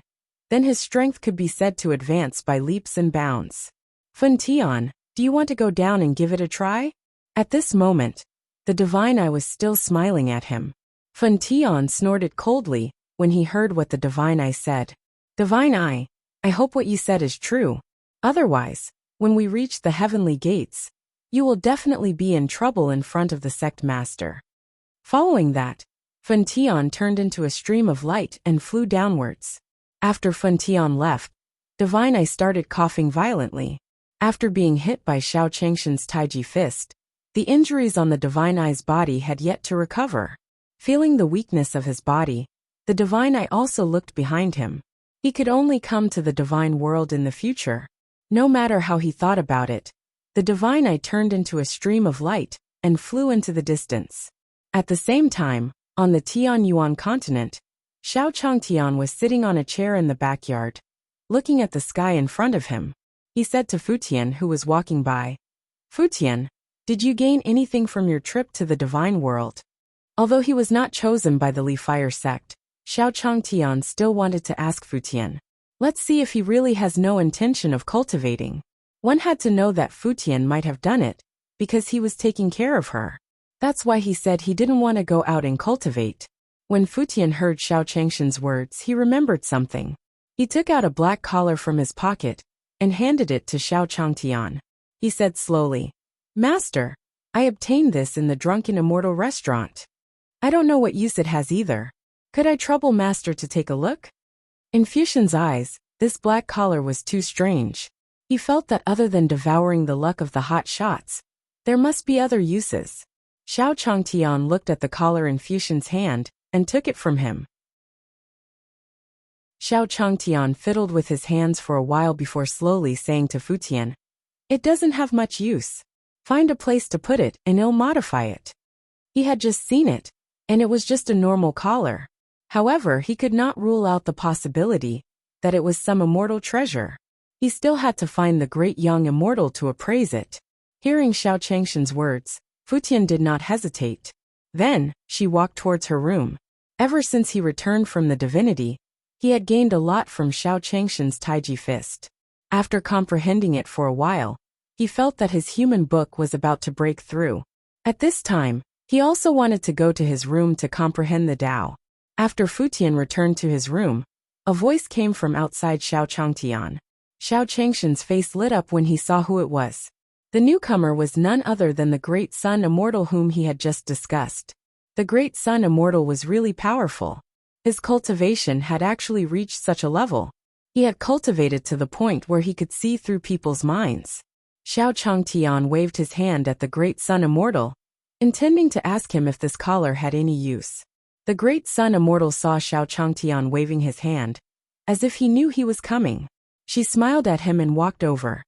then his strength could be said to advance by leaps and bounds. Fun Tian, do you want to go down and give it a try? At this moment, the Divine Eye was still smiling at him. Fun Tian snorted coldly when he heard what the Divine Eye said. Divine Eye, I hope what you said is true. Otherwise, when we reach the heavenly gates, you will definitely be in trouble in front of the sect master. Following that, Fun Tian turned into a stream of light and flew downwards. After Fun Tian left, Divine Eye started coughing violently. After being hit by Xiao Changshan's Taiji fist, the injuries on the Divine Eye's body had yet to recover. Feeling the weakness of his body, the Divine Eye also looked behind him. He could only come to the divine world in the future. No matter how he thought about it, the Divine Eye turned into a stream of light and flew into the distance. At the same time, on the Tianyuan continent, Xiao Changtian was sitting on a chair in the backyard, looking at the sky in front of him. He said to Futian, who was walking by, Futian, did you gain anything from your trip to the divine world? Although he was not chosen by the Li Fire sect, Xiao Changtian still wanted to ask Futian. Let's see if he really has no intention of cultivating. One had to know that Futian might have done it, because he was taking care of her. That's why he said he didn't want to go out and cultivate. When Futian heard Xiao Changshan's words, he remembered something. He took out a black collar from his pocket and handed it to Xiao Changtian. He said slowly, Master, I obtained this in the Drunken Immortal restaurant. I don't know what use it has either. Could I trouble Master to take a look? In Futian's eyes, this black collar was too strange. He felt that other than devouring the luck of the hot shots, there must be other uses. Xiao Changtian looked at the collar in Futian's hand and took it from him. Xiao Changtian fiddled with his hands for a while before slowly saying to Futian, It doesn't have much use. Find a place to put it and he'll modify it. He had just seen it, and it was just a normal collar. However, he could not rule out the possibility that it was some immortal treasure. He still had to find the great young immortal to appraise it. Hearing Xiao Changshan's words, Futian did not hesitate. Then, she walked towards her room. Ever since he returned from the divinity, he had gained a lot from Xiao Changshan's Taiji fist. After comprehending it for a while, he felt that his human book was about to break through. At this time, he also wanted to go to his room to comprehend the Tao. After Futian returned to his room, a voice came from outside Xiao Changtian. Xiao Changshan's face lit up when he saw who it was. The newcomer was none other than the Great Sun Immortal whom he had just discussed. The Great Sun Immortal was really powerful. His cultivation had actually reached such a level. He had cultivated to the point where he could see through people's minds. Xiao Changtian waved his hand at the Great Sun Immortal, intending to ask him if this collar had any use. The Great Sun Immortal saw Xiao Changtian waving his hand, as if he knew he was coming. She smiled at him and walked over.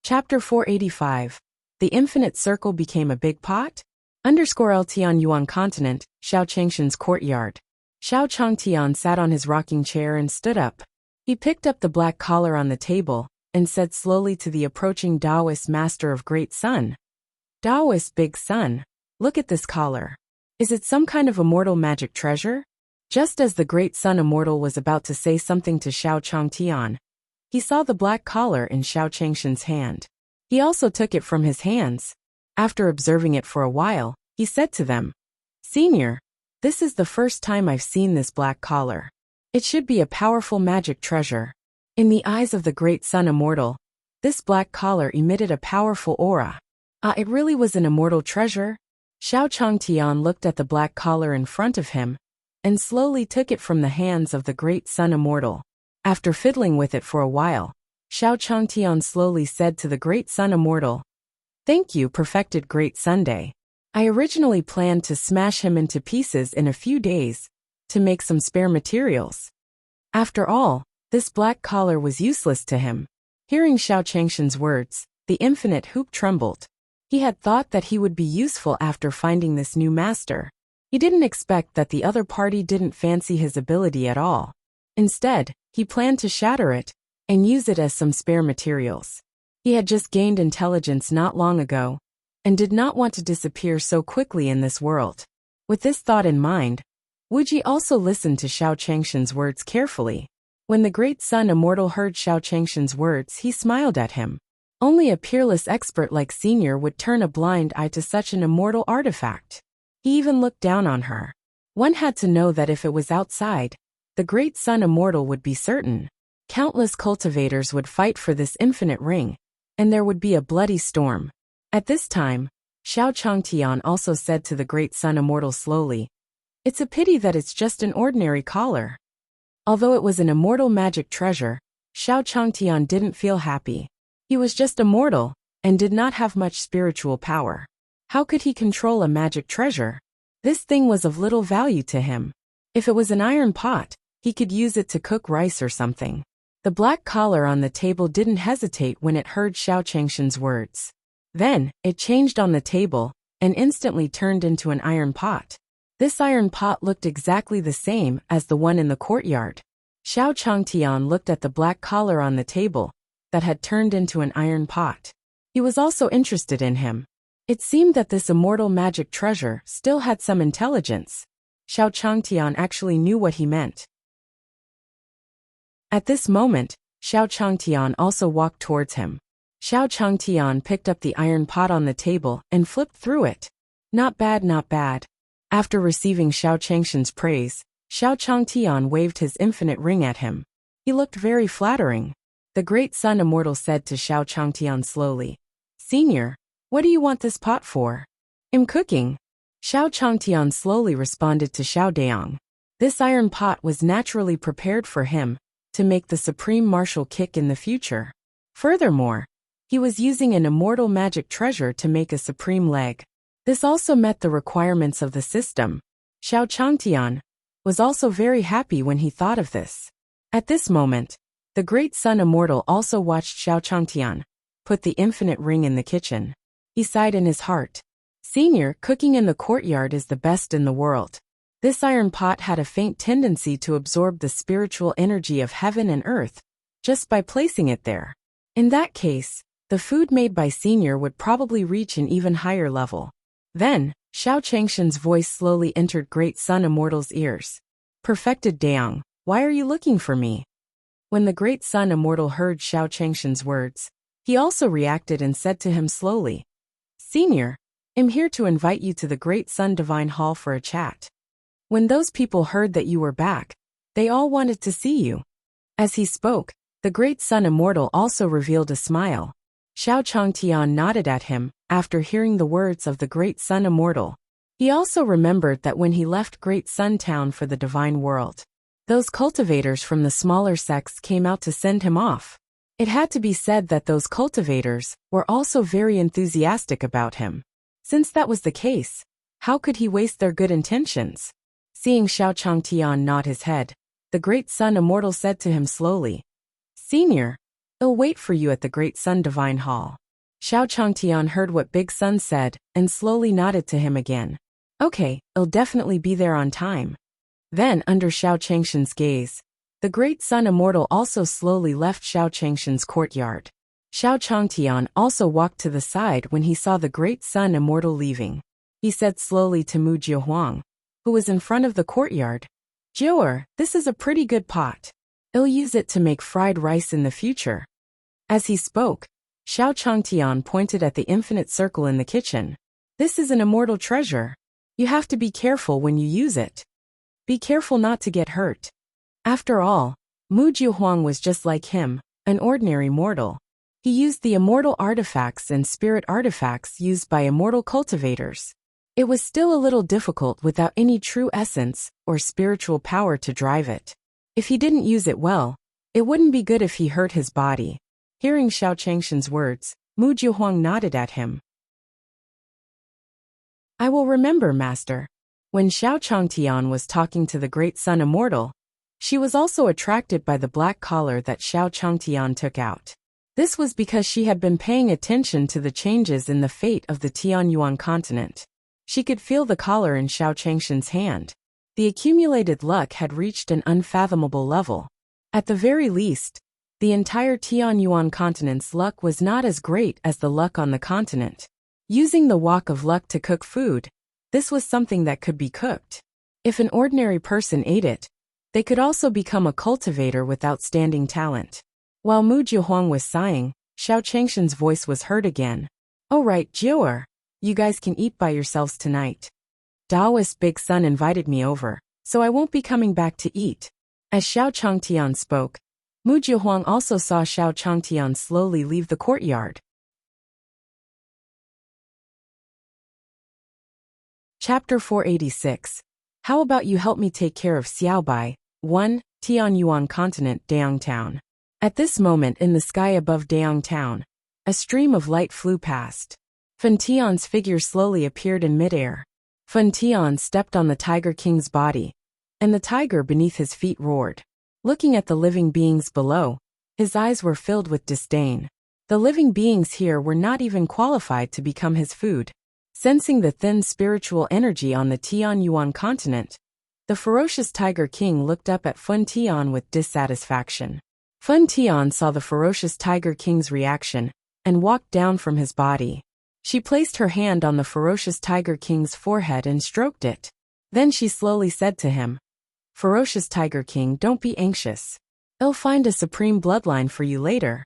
Chapter 485. The Infinite Circle Became a Big Pot? _LT on Yuan Continent, Xiao Changshan's courtyard. Xiao Changtian sat on his rocking chair and stood up. He picked up the black collar on the table and said slowly to the approaching Taoist master of Great Sun. Taoist Big Sun, look at this collar. Is it some kind of immortal magic treasure? Just as the Great Sun Immortal was about to say something to Xiao Changtian, he saw the black collar in Xiao Changshan's hand. He also took it from his hands. After observing it for a while, he said to them, Senior, this is the first time I've seen this black collar. It should be a powerful magic treasure. In the eyes of the Great Sun Immortal, this black collar emitted a powerful aura. It really was an immortal treasure? Xiao Changtian looked at the black collar in front of him, and slowly took it from the hands of the Great Sun Immortal. After fiddling with it for a while, Xiao Changtian slowly said to the Great Sun Immortal, Thank you, perfected Great Sunday. I originally planned to smash him into pieces in a few days, to make some spare materials. After all, this black collar was useless to him. Hearing Xiao Changshan's words, the infinite hoop trembled. He had thought that he would be useful after finding this new master. He didn't expect that the other party didn't fancy his ability at all. Instead, he planned to shatter it and use it as some spare materials. He had just gained intelligence not long ago and did not want to disappear so quickly in this world. With this thought in mind, Wuxia also listened to Xiao Changshan's words carefully. When the Great Sun Immortal heard Xiao Changshan's words, he smiled at him. Only a peerless expert like Senior would turn a blind eye to such an immortal artifact. He even looked down on her. One had to know that if it was outside, the Great Sun Immortal would be certain. Countless cultivators would fight for this infinite ring, and there would be a bloody storm. At this time, Xiao Changtian also said to the Great Sun Immortal slowly, It's a pity that it's just an ordinary collar. Although it was an immortal magic treasure, Xiao Changtian didn't feel happy. He was just a mortal, and did not have much spiritual power. How could he control a magic treasure? This thing was of little value to him. If it was an iron pot, he could use it to cook rice or something. The black collar on the table didn't hesitate when it heard Xiao Changshan's words. Then, it changed on the table, and instantly turned into an iron pot. This iron pot looked exactly the same as the one in the courtyard. Xiao Changtian looked at the black collar on the table, that had turned into an iron pot. He was also interested in him. It seemed that this immortal magic treasure still had some intelligence. Xiao Changtian actually knew what he meant. At this moment, Xiao Changtian also walked towards him. Xiao Changtian picked up the iron pot on the table and flipped through it. Not bad, not bad. After receiving Xiao Changshan's praise, Xiao Changtian waved his infinite ring at him. He looked very flattering. The Great Sun Immortal said to Xiao Changtian slowly, Senior, what do you want this pot for? I'm cooking. Xiao Changtian slowly responded to Xiao Daong. This iron pot was naturally prepared for him to make the supreme martial kick in the future. Furthermore, he was using an immortal magic treasure to make a supreme leg. This also met the requirements of the system. Xiao Changtian was also very happy when he thought of this. At this moment, the Great Sun Immortal also watched Xiao Changtian put the infinite ring in the kitchen. He sighed in his heart. Senior, cooking in the courtyard is the best in the world. This iron pot had a faint tendency to absorb the spiritual energy of heaven and earth, just by placing it there. In that case, the food made by Senior would probably reach an even higher level. Then, Xiao Changshan's voice slowly entered Great Sun Immortal's ears. Perfected Daong, why are you looking for me? When the Great Sun Immortal heard Xiao Changshan's words, he also reacted and said to him slowly, Senior, I'm here to invite you to the Great Sun Divine Hall for a chat. When those people heard that you were back, they all wanted to see you. As he spoke, the Great Sun Immortal also revealed a smile. Xiao Changtian nodded at him, after hearing the words of the Great Sun Immortal. He also remembered that when he left Great Sun Town for the Divine World, those cultivators from the smaller sects came out to send him off. It had to be said that those cultivators were also very enthusiastic about him. Since that was the case, how could he waste their good intentions? Seeing Xiao Changtian nod his head, the Great Sun Immortal said to him slowly, Senior, I'll wait for you at the Great Sun Divine Hall. Xiao Changtian heard what Big Sun said and slowly nodded to him again. Okay, I'll definitely be there on time. Then, under Xiao Changshan's gaze, the Great Sun Immortal also slowly left Xiao Changshan's courtyard. Xiao Changtian also walked to the side when he saw the Great Sun Immortal leaving. He said slowly to Mu Jiehuang, who was in front of the courtyard, Jiuer, this is a pretty good pot. I'll use it to make fried rice in the future. As he spoke, Xiao Changtian pointed at the infinite circle in the kitchen. This is an immortal treasure. You have to be careful when you use it. Be careful not to get hurt. After all, Mu Jiehuang was just like him, an ordinary mortal. He used the immortal artifacts and spirit artifacts used by immortal cultivators. It was still a little difficult without any true essence or spiritual power to drive it. If he didn't use it well, it wouldn't be good if he hurt his body. Hearing Xiao Changshan's words, Mu Jiehuang nodded at him. I will remember, Master. When Xiao Changtian was talking to the Great Sun Immortal, she was also attracted by the black collar that Xiao Changtian took out. This was because she had been paying attention to the changes in the fate of the Tianyuan continent. She could feel the collar in Xiao Changshan's hand. The accumulated luck had reached an unfathomable level. At the very least, the entire Tianyuan continent's luck was not as great as the luck on the continent. Using the walk of luck to cook food, this was something that could be cooked. If an ordinary person ate it, they could also become a cultivator with outstanding talent. While Mu Jiehuang was sighing, Xiao Changshan's voice was heard again. Oh right, Jiuer, you guys can eat by yourselves tonight. Taoist Big Sun invited me over, so I won't be coming back to eat. As Xiao Changtian spoke, Mu Jiehuang also saw Xiao Changtian slowly leave the courtyard. Chapter 486. How about you help me take care of Xiaobai, 1, Tianyuan Continent, Daong Town. At this moment in the sky above Daong Town, a stream of light flew past. Fen Tian's figure slowly appeared in midair. Fen Tian stepped on the Tiger King's body, and the tiger beneath his feet roared. Looking at the living beings below, his eyes were filled with disdain. The living beings here were not even qualified to become his food. Sensing the thin spiritual energy on the Tianyuan continent, the ferocious Tiger King looked up at Fen Tian with dissatisfaction. Fen Tian saw the ferocious Tiger King's reaction and walked down from his body. She placed her hand on the ferocious Tiger King's forehead and stroked it. Then she slowly said to him, Ferocious Tiger King, don't be anxious. I'll find a supreme bloodline for you later.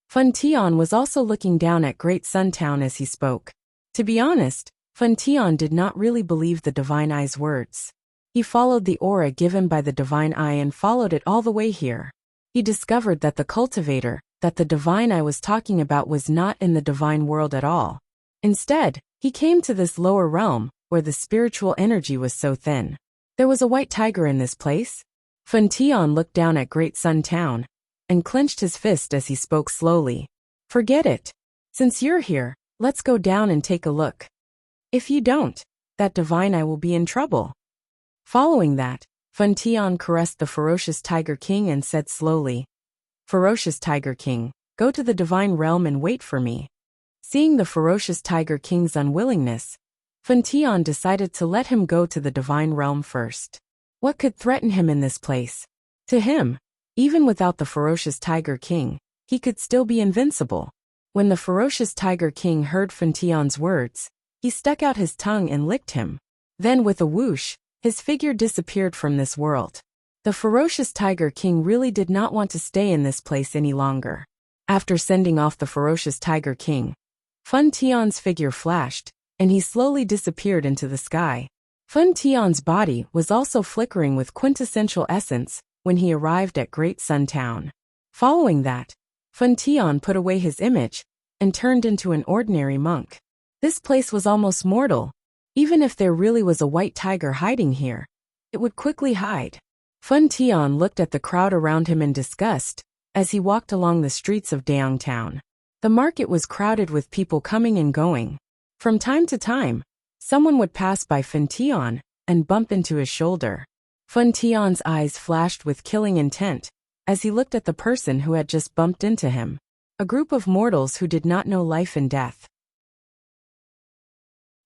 Fen Tian was also looking down at Great Sun Town as he spoke. To be honest, Fen Tian did not really believe the Divine Eye's words. He followed the aura given by the Divine Eye and followed it all the way here. He discovered that the cultivator that the Divine Eye was talking about was not in the divine world at all. Instead, he came to this lower realm, where the spiritual energy was so thin. There was a white tiger in this place. Fen Tian looked down at Great Sun Town, and clenched his fist as he spoke slowly. Forget it. Since you're here, let's go down and take a look. If you don't, that Divine Eye will be in trouble. Following that, Fen Tian caressed the ferocious Tiger King and said slowly, Ferocious Tiger King, go to the divine realm and wait for me. Seeing the ferocious Tiger King's unwillingness, Fan Tian decided to let him go to the divine realm first. What could threaten him in this place? To him, even without the ferocious Tiger King, he could still be invincible. When the ferocious Tiger King heard Fan Tian's words, he stuck out his tongue and licked him. Then with a whoosh, his figure disappeared from this world. The ferocious Tiger King really did not want to stay in this place any longer. After sending off the ferocious Tiger King, Fan Tian's figure flashed, and he slowly disappeared into the sky. Fan Tian's body was also flickering with quintessential essence when he arrived at Great Sun Town. Following that, Fan Tian put away his image and turned into an ordinary monk. This place was almost mortal. Even if there really was a white tiger hiding here, it would quickly hide. Fan Tian looked at the crowd around him in disgust as he walked along the streets of Daong Town. The market was crowded with people coming and going. From time to time, someone would pass by Fan Tian and bump into his shoulder. Fan Tian's eyes flashed with killing intent as he looked at the person who had just bumped into him. A group of mortals who did not know life and death.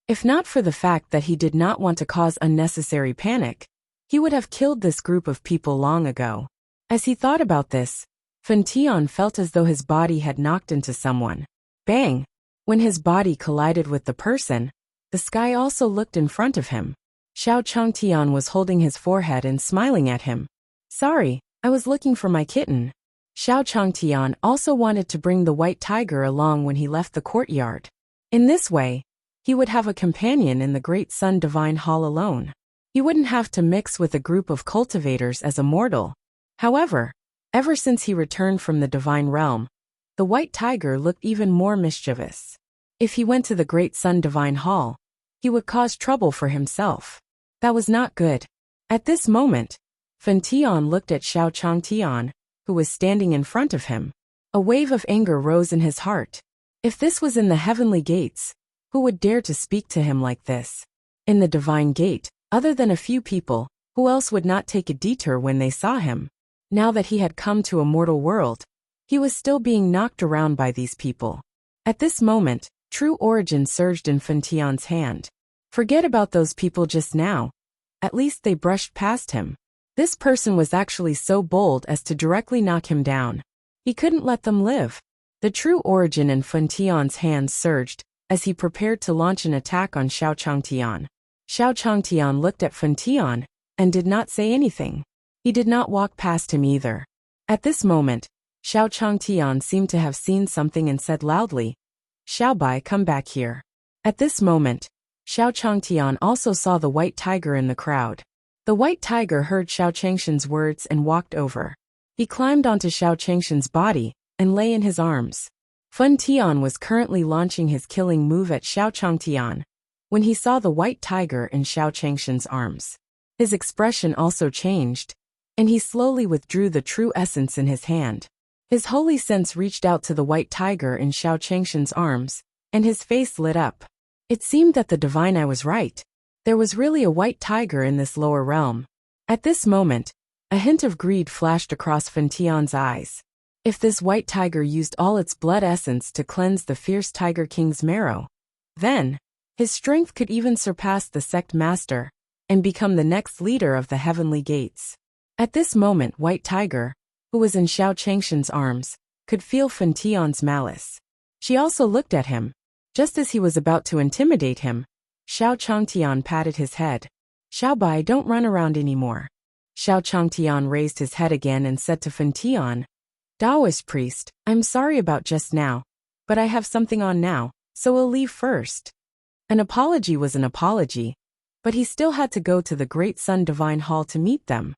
If not for the fact that he did not want to cause unnecessary panic, he would have killed this group of people long ago. As he thought about this, Fan Tian felt as though his body had knocked into someone. Bang! When his body collided with the person, the sky also looked in front of him. Xiao Changtian was holding his forehead and smiling at him. Sorry, I was looking for my kitten. Xiao Changtian also wanted to bring the white tiger along when he left the courtyard. In this way, he would have a companion in the Great Sun Divine Hall alone. He wouldn't have to mix with a group of cultivators as a mortal. However, ever since he returned from the divine realm, the white tiger looked even more mischievous. If he went to the Great Sun Divine Hall, he would cause trouble for himself. That was not good. At this moment, Fan Tian looked at Xiao Changtian, who was standing in front of him. A wave of anger rose in his heart. If this was in the heavenly gates, who would dare to speak to him like this? In the divine gate, other than a few people, who else would not take a detour when they saw him? Now that he had come to a mortal world, he was still being knocked around by these people. At this moment, true origin surged in Fan Tian's hand. Forget about those people just now. At least they brushed past him. This person was actually so bold as to directly knock him down. He couldn't let them live. The true origin in Fan Tian's hands surged as he prepared to launch an attack on Xiao Changtian. Xiao Changtian looked at Fan Tian and did not say anything. He did not walk past him either. At this moment, Xiao Changtian seemed to have seen something and said loudly, "Xiaobai, come back here." At this moment, Xiao Changtian also saw the white tiger in the crowd. The white tiger heard Xiao Changshan's words and walked over. He climbed onto Xiao Changshan's body and lay in his arms. Fan Tian was currently launching his killing move at Xiao Changtian when he saw the white tiger in Xiao Changshan's arms. His expression also changed, and he slowly withdrew the true essence in his hand. His holy sense reached out to the white tiger in Xiao Changshan's arms, and his face lit up. It seemed that the divine eye was right. There was really a white tiger in this lower realm. At this moment, a hint of greed flashed across Fan Tian's eyes. If this white tiger used all its blood essence to cleanse the fierce Tiger King's marrow, then his strength could even surpass the sect master and become the next leader of the heavenly gates. At this moment, White Tiger, who was in Xiao Changshan's arms, could feel Fan Tian's malice. She also looked at him. Just as he was about to intimidate him, Xiao Changtian patted his head. "Xiaobai, don't run around anymore." Xiao Changtian raised his head again and said to Fan Tian, "Taoist priest, I'm sorry about just now, but I have something on now, so we'll leave first." An apology was an apology, but he still had to go to the Great Sun Divine Hall to meet them.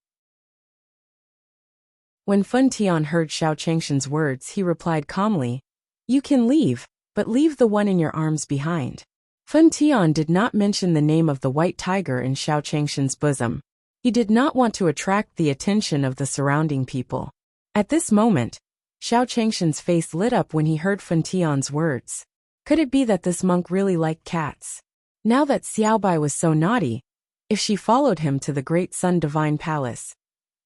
When Fan Tian heard Xiao Changshan's words, he replied calmly, "You can leave, but leave the one in your arms behind." Fan Tian did not mention the name of the white tiger in Xiao Changshan's bosom. He did not want to attract the attention of the surrounding people. At this moment, Xiao Changshan's face lit up when he heard Fan Tian's words. Could it be that this monk really liked cats? Now that Xiaobai was so naughty, if she followed him to the Great Sun Divine Palace,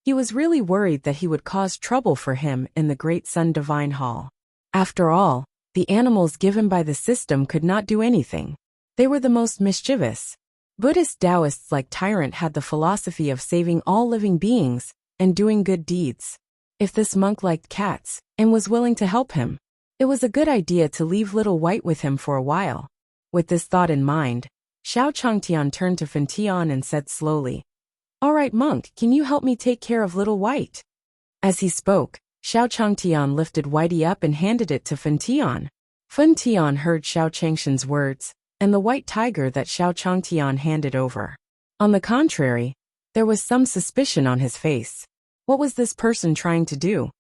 he was really worried that he would cause trouble for him in the Great Sun Divine Hall. After all, the animals given by the system could not do anything. They were the most mischievous. Buddhist Taoists like Tyrant had the philosophy of saving all living beings and doing good deeds. If this monk liked cats and was willing to help him, it was a good idea to leave Little White with him for a while. With this thought in mind, Xiao Changtian turned to Fan Tian and said slowly, "All right, monk, can you help me take care of Little White?" As he spoke, Xiao Changtian lifted Whitey up and handed it to Fan Tian. Fan Tian heard Xiao Changshan's words and the white tiger that Xiao Changtian handed over. On the contrary, there was some suspicion on his face. What was this person trying to do?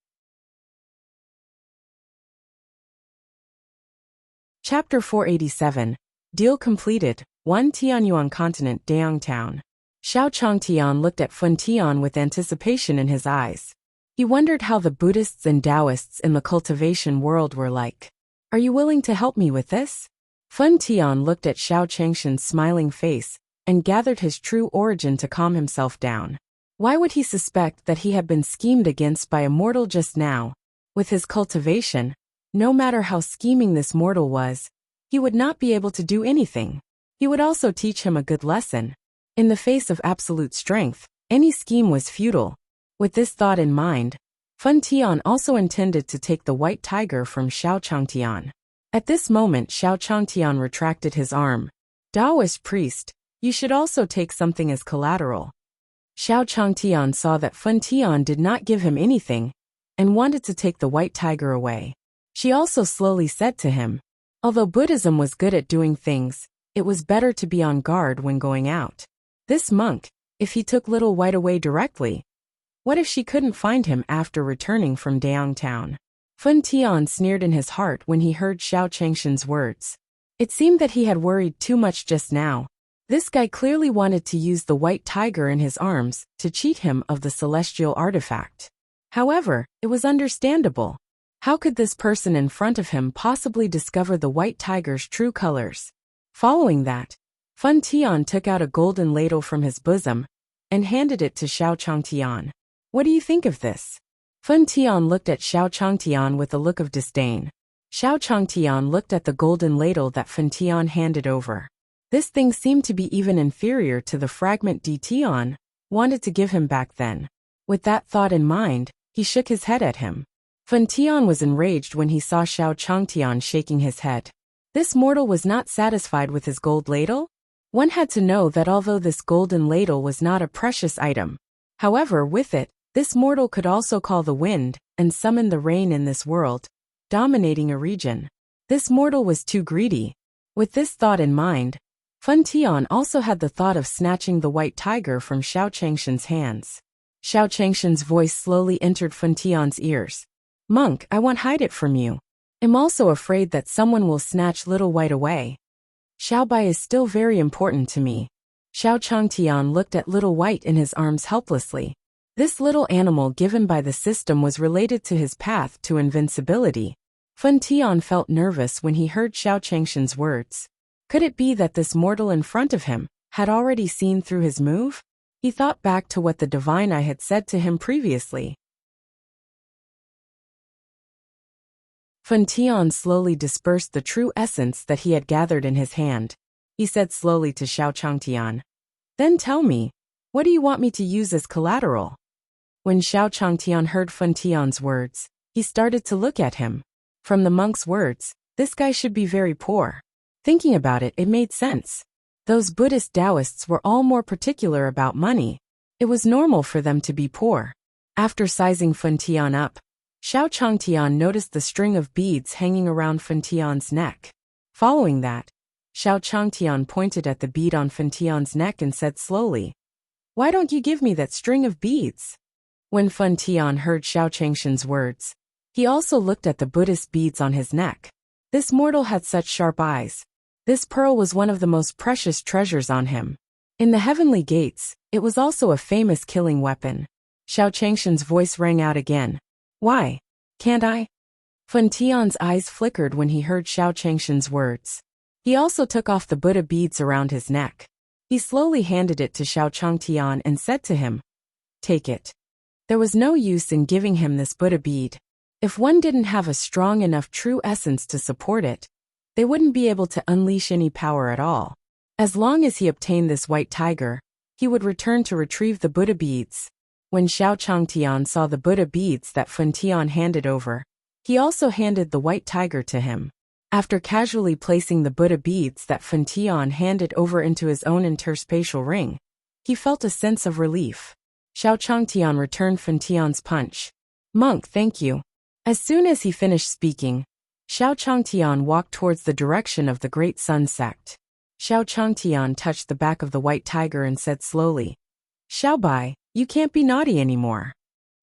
Chapter 487. Deal completed. 1 Tianyuan Continent, Dayang Town. Xiao Changtian looked at Fan Tian with anticipation in his eyes. He wondered how the Buddhists and Taoists in the cultivation world were like. "Are you willing to help me with this?" Fan Tian looked at Xiao Changshan's smiling face and gathered his true origin to calm himself down. Why would he suspect that he had been schemed against by a mortal just now? With his cultivation, no matter how scheming this mortal was, he would not be able to do anything. He would also teach him a good lesson. In the face of absolute strength, any scheme was futile. With this thought in mind, Fan Tian also intended to take the white tiger from Xiao Changtian. At this moment Xiao Changtian retracted his arm. "Taoist priest, you should also take something as collateral." Xiao Changtian saw that Fan Tian did not give him anything and wanted to take the white tiger away. She also slowly said to him, "Although Buddhism was good at doing things, it was better to be on guard when going out. This monk, if he took Little White away directly, what if she couldn't find him after returning from Dayang Town?" Fan Tian sneered in his heart when he heard Xiao Changshan's words. It seemed that he had worried too much just now. This guy clearly wanted to use the white tiger in his arms to cheat him of the celestial artifact. However, it was understandable. How could this person in front of him possibly discover the white tiger's true colors? Following that, Fan Tian took out a golden ladle from his bosom and handed it to Xiao Changtian. "What do you think of this?" Fan Tian looked at Xiao Changtian with a look of disdain. Xiao Changtian looked at the golden ladle that Fan Tian handed over. This thing seemed to be even inferior to the fragment Tian wanted to give him back then. With that thought in mind, he shook his head at him. Fan Tian was enraged when he saw Xiao Changtian shaking his head. This mortal was not satisfied with his gold ladle? One had to know that although this golden ladle was not a precious item, however, with it, this mortal could also call the wind and summon the rain in this world, dominating a region. This mortal was too greedy. With this thought in mind, Fan Tian also had the thought of snatching the white tiger from Xiao Changshan's hands. Xiao Changshan's voice slowly entered Fan Tian's ears. "Monk, I won't hide it from you. I'm also afraid that someone will snatch Little White away. Xiao Bai is still very important to me." Xiao Changtian looked at Little White in his arms helplessly. This little animal given by the system was related to his path to invincibility. Fan Tian felt nervous when he heard Xiao Changshan's words. Could it be that this mortal in front of him had already seen through his move? He thought back to what the Divine Eye had said to him previously. Fan Tian slowly dispersed the true essence that he had gathered in his hand. He said slowly to Xiao Changtian, "Then tell me, what do you want me to use as collateral?" When Xiao Changtian heard Fan Tian's words, he started to look at him. From the monk's words, this guy should be very poor. Thinking about it, it made sense. Those Buddhist Taoists were all more particular about money. It was normal for them to be poor. After sizing Fan Tian up, Xiao Changtian noticed the string of beads hanging around Fan Tian's neck. Following that, Xiao Changtian pointed at the bead on Fan Tian's neck and said slowly, "Why don't you give me that string of beads?" When Fan Tian heard Xiao Changshan's words, he also looked at the Buddhist beads on his neck. This mortal had such sharp eyes. This pearl was one of the most precious treasures on him. In the heavenly gates, it was also a famous killing weapon. Xiao Changshan's voice rang out again. "Why? Can't I?" Fan Tian's eyes flickered when he heard Xiao Changshan's words. He also took off the Buddha beads around his neck. He slowly handed it to Xiao Changtian and said to him, "Take it." There was no use in giving him this Buddha bead. If one didn't have a strong enough true essence to support it, they wouldn't be able to unleash any power at all. As long as he obtained this white tiger, he would return to retrieve the Buddha beads. When Xiao Changtian saw the Buddha beads that Fan Tian handed over, he also handed the white tiger to him. After casually placing the Buddha beads that Fan Tian handed over into his own interspatial ring, he felt a sense of relief. Xiao Changtian returned Fan Tian's punch. "Monk, thank you." As soon as he finished speaking, Xiao Changtian walked towards the direction of the Great Sun sect. Xiao Changtian touched the back of the white tiger and said slowly, "Xiaobai, you can't be naughty anymore."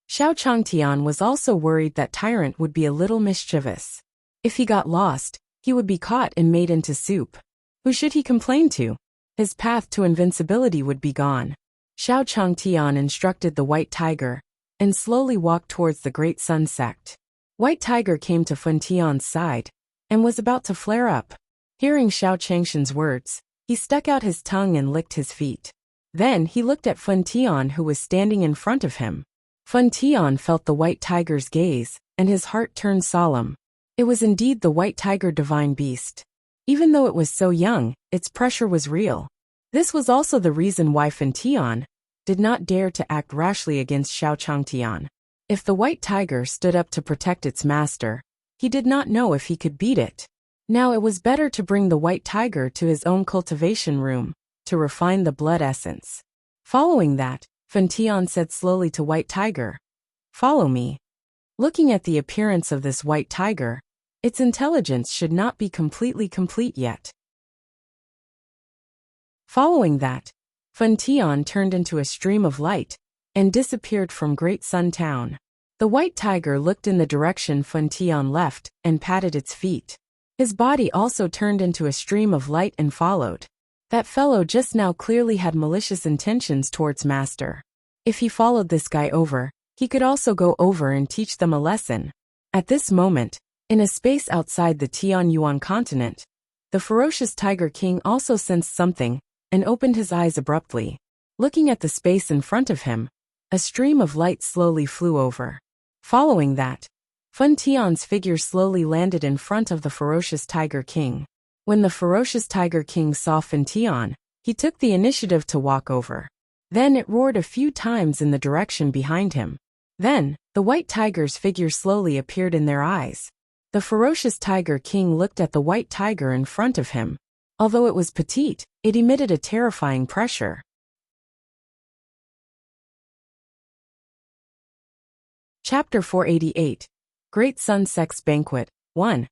Xiao Changtian was also worried that Tyrant would be a little mischievous. If he got lost, he would be caught and made into soup. Who should he complain to? His path to invincibility would be gone. Xiao Changtian instructed the white tiger, and slowly walked towards the Great Sun sect. White Tiger came to Fan Tian's side, and was about to flare up. Hearing Xiao Changshan's words, he stuck out his tongue and licked his feet. Then he looked at Fan Tian, who was standing in front of him. Fan Tian felt the white tiger's gaze, and his heart turned solemn. It was indeed the white tiger divine beast. Even though it was so young, its pressure was real. This was also the reason why Fan Tian did not dare to act rashly against Xiao Changtian. If the white tiger stood up to protect its master, he did not know if he could beat it. Now it was better to bring the white tiger to his own cultivation room, to refine the blood essence. Following that, Fan Tian said slowly to White Tiger, "Follow me." Looking at the appearance of this white tiger, its intelligence should not be completely complete yet. Following that, Fan Tian turned into a stream of light, and disappeared from Great Sun Town. The white tiger looked in the direction Fan Tian left, and patted its feet. His body also turned into a stream of light and followed. That fellow just now clearly had malicious intentions towards Master. If he followed this guy over, he could also go over and teach them a lesson. At this moment, in a space outside the Tianyuan continent, the ferocious Tiger King also sensed something, and opened his eyes abruptly. Looking at the space in front of him, a stream of light slowly flew over. Following that, Fan Tian's figure slowly landed in front of the ferocious Tiger King. When the ferocious Tiger King saw Fan Tian, he took the initiative to walk over. Then it roared a few times in the direction behind him. Then, the white tiger's figure slowly appeared in their eyes. The ferocious Tiger King looked at the white tiger in front of him. Although it was petite, it emitted a terrifying pressure. Chapter 488. Great Sun Sect's Banquet. 1.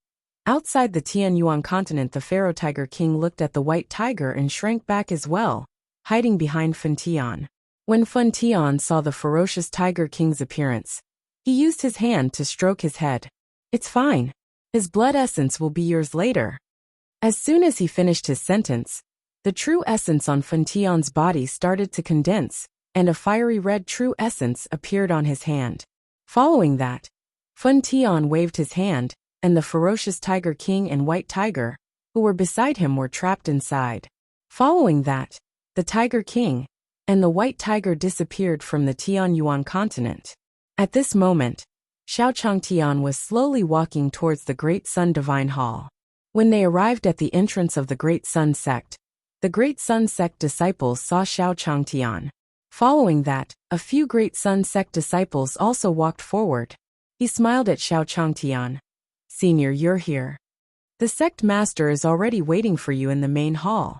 Outside the Tianyuan continent, the Pharaoh Tiger King looked at the white tiger and shrank back as well, hiding behind Fan Tian. When Fan Tian saw the ferocious Tiger King's appearance, he used his hand to stroke his head. "It's fine. His blood essence will be yours later." As soon as he finished his sentence, the true essence on Fan Tian's body started to condense, and a fiery red true essence appeared on his hand. Following that, Fan Tian waved his hand, and the ferocious Tiger King and White Tiger, who were beside him, were trapped inside. Following that, the Tiger King and the White Tiger disappeared from the Tianyuan continent. At this moment, Xiao Changtian was slowly walking towards the Great Sun Divine Hall. When they arrived at the entrance of the Great Sun Sect, the Great Sun Sect disciples saw Xiao Changtian. Following that, a few Great Sun Sect disciples also walked forward. He smiled at Xiao Changtian. "Senior, you're here. The sect master is already waiting for you in the main hall."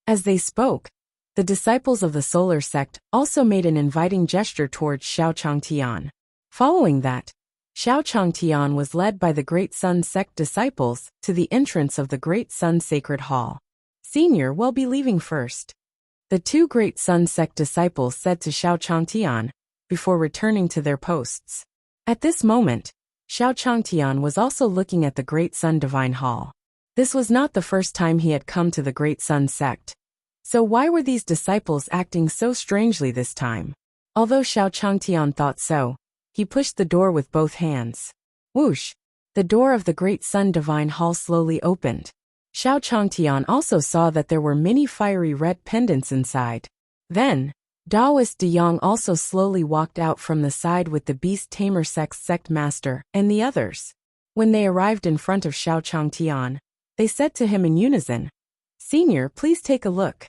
As they spoke, the disciples of the solar sect also made an inviting gesture towards Xiao Changtian. Following that, Xiao Changtian was led by the Great Sun Sect disciples to the entrance of the Great Sun Sacred Hall. "Senior will be leaving first," the two Great Sun Sect disciples said to Xiao Changtian, before returning to their posts. At this moment, Xiao Changtian was also looking at the Great Sun Divine Hall. This was not the first time he had come to the Great Sun Sect. So why were these disciples acting so strangely this time? Although Xiao Changtian thought so, he pushed the door with both hands. Whoosh! The door of the Great Sun Divine Hall slowly opened. Xiao Changtian also saw that there were many fiery red pendants inside. Then, Taoist De Yang also slowly walked out from the side with the beast tamer sect master and the others. When they arrived in front of Xiao Changtian, they said to him in unison, "Senior, please take a look."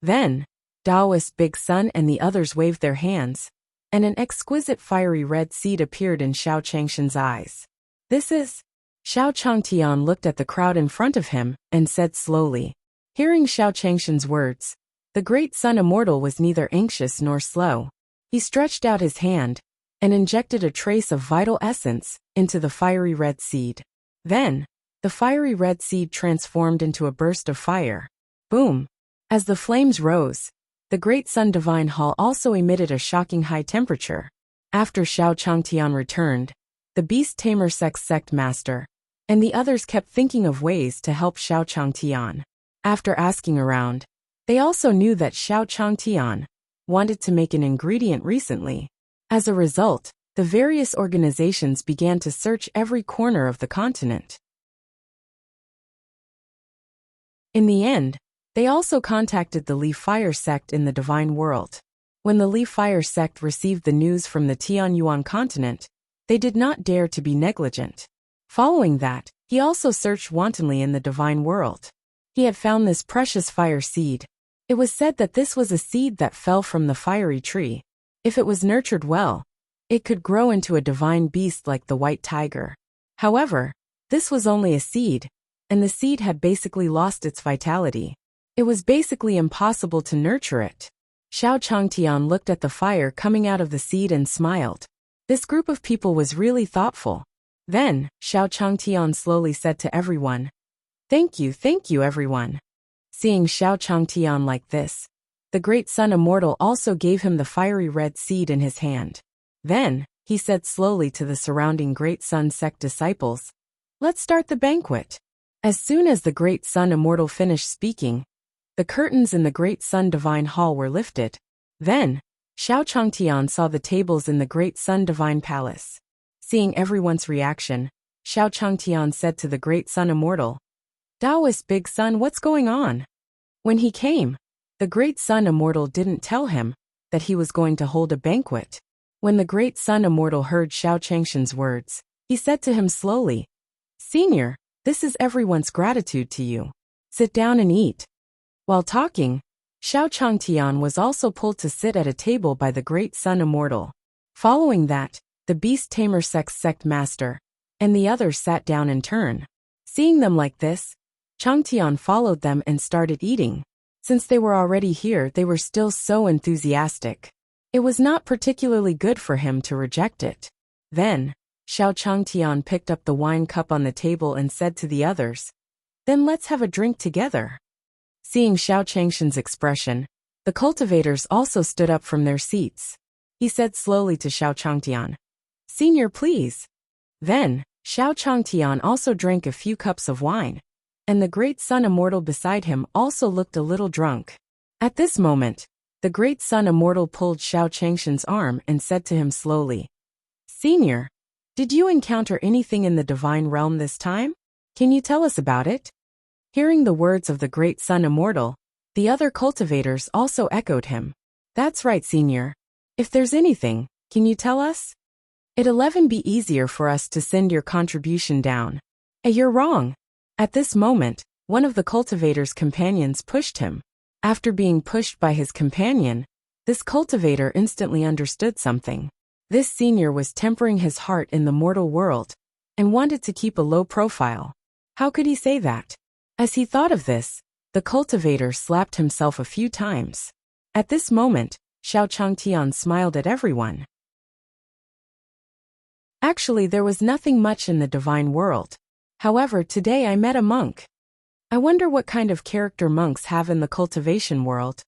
Then, Taoist Big Sun and the others waved their hands, and an exquisite fiery red seed appeared in Xiao Changshan's eyes. "This is..." Xiao Changtian looked at the crowd in front of him and said slowly. Hearing Xiao Changshan's words, the great Sun Immortal was neither anxious nor slow. He stretched out his hand and injected a trace of vital essence into the fiery red seed. Then, the fiery red seed transformed into a burst of fire. Boom! As the flames rose, the great Sun Divine Hall also emitted a shocking high temperature. After Xiao Changtian returned, the beast tamer sect master and the others kept thinking of ways to help Xiao Changtian. After asking around, they also knew that Xiao Changtian wanted to make an ingredient recently. As a result, the various organizations began to search every corner of the continent. In the end, they also contacted the Li Fire sect in the Divine World. When the Li Fire sect received the news from the Tianyuan continent, they did not dare to be negligent. Following that, he also searched wantonly in the Divine World. He had found this precious fire seed. It was said that this was a seed that fell from the fiery tree. If it was nurtured well, it could grow into a divine beast like the white tiger. However, this was only a seed, and the seed had basically lost its vitality. It was basically impossible to nurture it. Xiao Changtian looked at the fire coming out of the seed and smiled. This group of people was really thoughtful. Then, Xiao Changtian slowly said to everyone, thank you everyone." Seeing Xiao Changtian like this, the great Sun Immortal also gave him the fiery red seed in his hand. Then, he said slowly to the surrounding Great Sun sect disciples, "Let's start the banquet." As soon as the great Sun Immortal finished speaking, the curtains in the Great Sun Divine Hall were lifted. Then, Xiao Changtian saw the tables in the Great Sun Divine Palace. Seeing everyone's reaction, Xiao Changtian said to the Great Sun Immortal, "Taoist Big Sun, what's going on?" When he came, the Great Sun Immortal didn't tell him that he was going to hold a banquet. When the Great Sun Immortal heard Xiao Changshan's words, he said to him slowly, "Senior, this is everyone's gratitude to you. Sit down and eat." While talking, Xiao Changtian was also pulled to sit at a table by the Great Sun Immortal. Following that, the beast tamer sect master and the others sat down in turn. Seeing them like this, Changtian followed them and started eating. Since they were already here, they were still so enthusiastic. It was not particularly good for him to reject it. Then, Xiao Changtian picked up the wine cup on the table and said to the others, "Then let's have a drink together." Seeing Xiao Changshan's expression, the cultivators also stood up from their seats. He said slowly to Xiao Changtian, "Senior, please." Then, Xiao Changtian also drank a few cups of wine, and the Great Sun Immortal beside him also looked a little drunk. At this moment, the Great Sun Immortal pulled Xiao Changshan's arm and said to him slowly, "Senior, did you encounter anything in the divine realm this time? Can you tell us about it?" Hearing the words of the Great Sun Immortal, the other cultivators also echoed him. "That's right, Senior. If there's anything, can you tell us? It'll even be easier for us to send your contribution down." You're wrong." At this moment, one of the cultivator's companions pushed him. After being pushed by his companion, this cultivator instantly understood something. This senior was tempering his heart in the mortal world and wanted to keep a low profile. How could he say that? As he thought of this, the cultivator slapped himself a few times. At this moment, Xiao Changtian smiled at everyone. Actually, there was nothing much in the divine world. However, today I met a monk. I wonder what kind of character monks have in the cultivation world.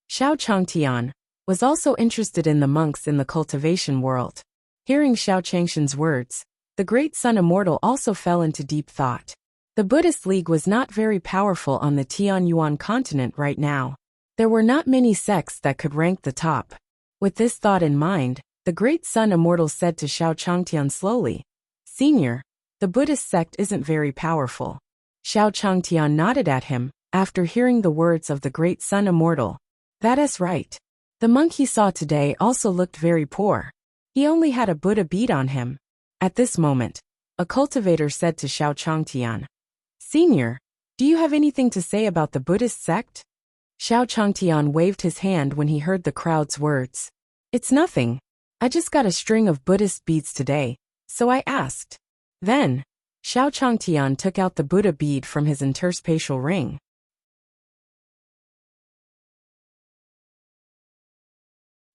Xiao Changtian was also interested in the monks in the cultivation world. Hearing Xiao Changshan's words, the Great Sun Immortal also fell into deep thought. The Buddhist League was not very powerful on the Tianyuan continent right now. There were not many sects that could rank the top. With this thought in mind, the Great Sun Immortal said to Xiao Changtian slowly, "Senior, the Buddhist sect isn't very powerful." Xiao Changtian nodded at him, after hearing the words of the Great Sun Immortal. "That is right. The monk he saw today also looked very poor. He only had a Buddha bead on him. At this moment, a cultivator said to Xiao Changtian, "Senior, do you have anything to say about the Buddhist sect?" Xiao Changtian waved his hand when he heard the crowd's words. "It's nothing. I just got a string of Buddhist beads today, so I asked." Then, Xiao Changtian took out the Buddha bead from his interspatial ring.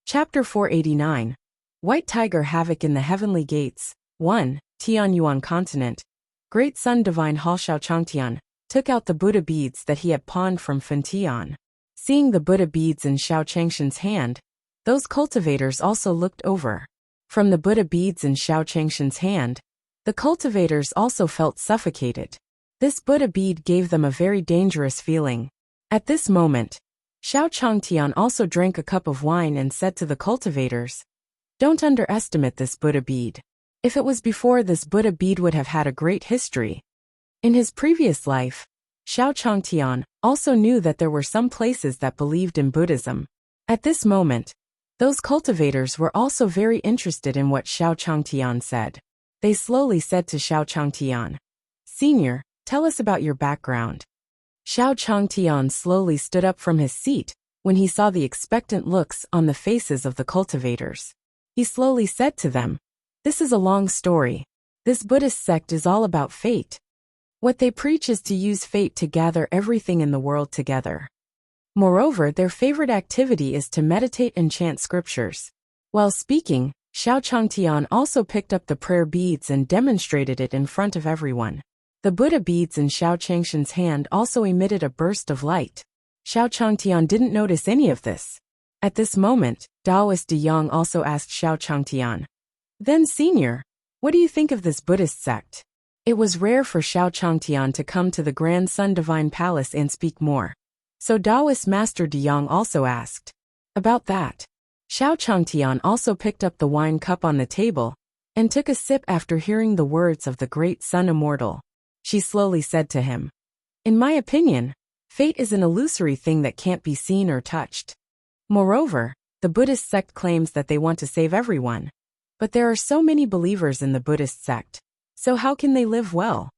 Chapter 489. White Tiger Havoc in the Heavenly Gates. 1. Tianyuan Continent. Great Sun Divine Hall. Xiao Changtian took out the Buddha beads that he had pawned from Fentian. Seeing the Buddha beads in Xiao Changshan's hand, those cultivators also looked over. From the Buddha beads in Xiao Changshan's hand, the cultivators also felt suffocated. This Buddha bead gave them a very dangerous feeling. At this moment, Xiao Changtian also drank a cup of wine and said to the cultivators, "Don't underestimate this Buddha bead. If it was before, this Buddha bead would have had a great history." In his previous life, Xiao Changtian also knew that there were some places that believed in Buddhism. At this moment, those cultivators were also very interested in what Xiao Changtian said. They slowly said to Xiao Changtian, "Senior, tell us about your background." Xiao Changtian slowly stood up from his seat when he saw the expectant looks on the faces of the cultivators. He slowly said to them, "This is a long story. This Buddhist sect is all about fate. What they preach is to use fate to gather everything in the world together. Moreover, their favorite activity is to meditate and chant scriptures." While speaking, Xiao Changtian also picked up the prayer beads and demonstrated it in front of everyone. The Buddha beads in Xiao Changshan's hand also emitted a burst of light. Xiao Changtian didn't notice any of this. At this moment, Taoist De Yang also asked Xiao Changtian, "Then senior, what do you think of this Buddhist sect?" It was rare for Xiao Changtian to come to the Grand Sun Divine Palace and speak more. So Taoist Master De Yang also asked about that. Xiao Changtian also picked up the wine cup on the table and took a sip after hearing the words of the great Sun Immortal. She slowly said to him, "In my opinion, fate is an illusory thing that can't be seen or touched. Moreover, the Buddhist sect claims that they want to save everyone. But there are so many believers in the Buddhist sect, so how can they live well?"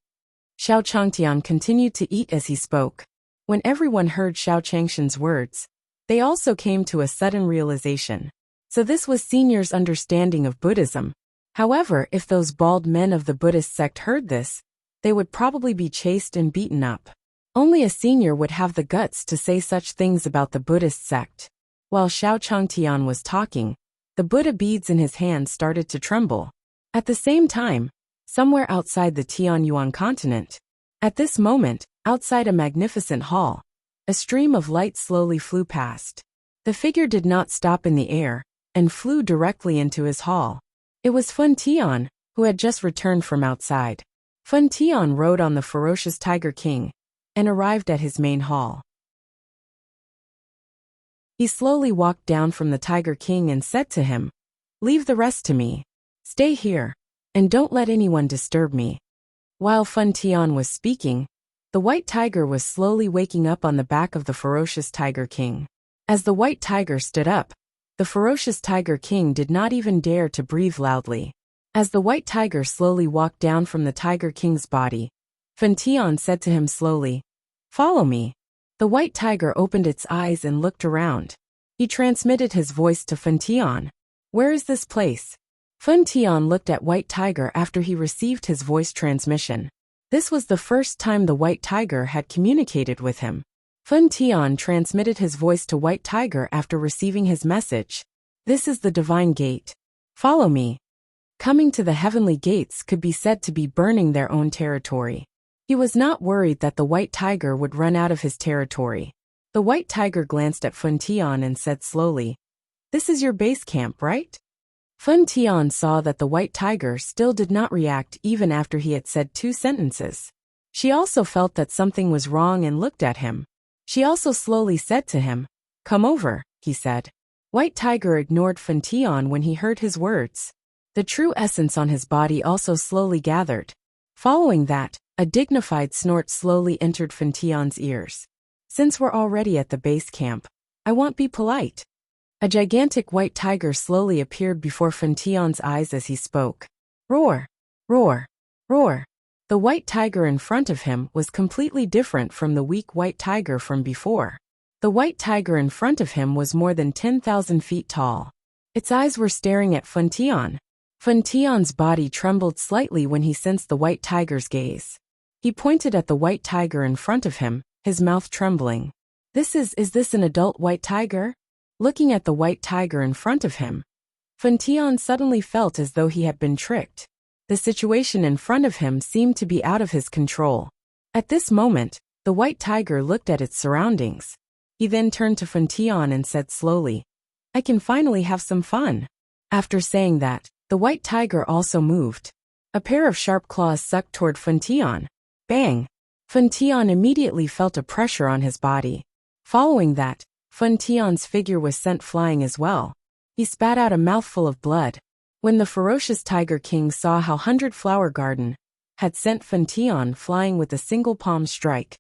Xiao Changtian continued to eat as he spoke. When everyone heard Xiao Changshan's words, they also came to a sudden realization. So this was senior's understanding of Buddhism. However, if those bald men of the Buddhist sect heard this, they would probably be chased and beaten up. Only a senior would have the guts to say such things about the Buddhist sect. While Xiao Changtian was talking, the Buddha beads in his hand started to tremble. At the same time, somewhere outside the Tianyuan continent, at this moment, outside a magnificent hall, a stream of light slowly flew past. The figure did not stop in the air and flew directly into his hall. It was Fun Tian, who had just returned from outside. Fun Tian rode on the ferocious Tiger King and arrived at his main hall. He slowly walked down from the Tiger King and said to him, "Leave the rest to me. Stay here, and don't let anyone disturb me." While Fun Tian was speaking, the white tiger was slowly waking up on the back of the ferocious Tiger King. As the white tiger stood up, the ferocious Tiger King did not even dare to breathe loudly. As the white tiger slowly walked down from the Tiger King's body, Fun Tian said to him slowly, "Follow me." The white tiger opened its eyes and looked around. He transmitted his voice to Fun Tian. "Where is this place?" Fun Tian looked at White Tiger after he received his voice transmission. This was the first time the White Tiger had communicated with him. Fun Tian transmitted his voice to White Tiger after receiving his message. "This is the Divine Gate. Follow me." Coming to the heavenly gates could be said to be burning their own territory. He was not worried that the White Tiger would run out of his territory. The White Tiger glanced at Fun Tian and said slowly, "This is your base camp, right?" Fun Tian saw that the White Tiger still did not react even after he had said 2 sentences. She also felt that something was wrong and looked at him. She also slowly said to him, "Come over," he said. White Tiger ignored Fun Tian when he heard his words. The true essence on his body also slowly gathered. Following that, a dignified snort slowly entered Fun Tian's ears. "Since we're already at the base camp, I won't be polite. A gigantic white tiger slowly appeared before Fantion's eyes as he spoke. Roar! Roar! Roar! The white tiger in front of him was completely different from the weak white tiger from before. The white tiger in front of him was more than 10,000 feet tall. Its eyes were staring at Fantion. Fantion's body trembled slightly when he sensed the white tiger's gaze. He pointed at the white tiger in front of him, his mouth trembling. Is this an adult white tiger? Looking at the white tiger in front of him, Fantion suddenly felt as though he had been tricked. The situation in front of him seemed to be out of his control. At this moment, the white tiger looked at its surroundings. He then turned to Fantion and said slowly, I can finally have some fun. After saying that, the white tiger also moved. A pair of sharp claws sucked toward Fantion. Bang! Fantion immediately felt a pressure on his body. Following that, Fantion's figure was sent flying as well. He spat out a mouthful of blood. When the ferocious Tiger King saw how 100 Flower Garden had sent Fantion flying with a single palm strike,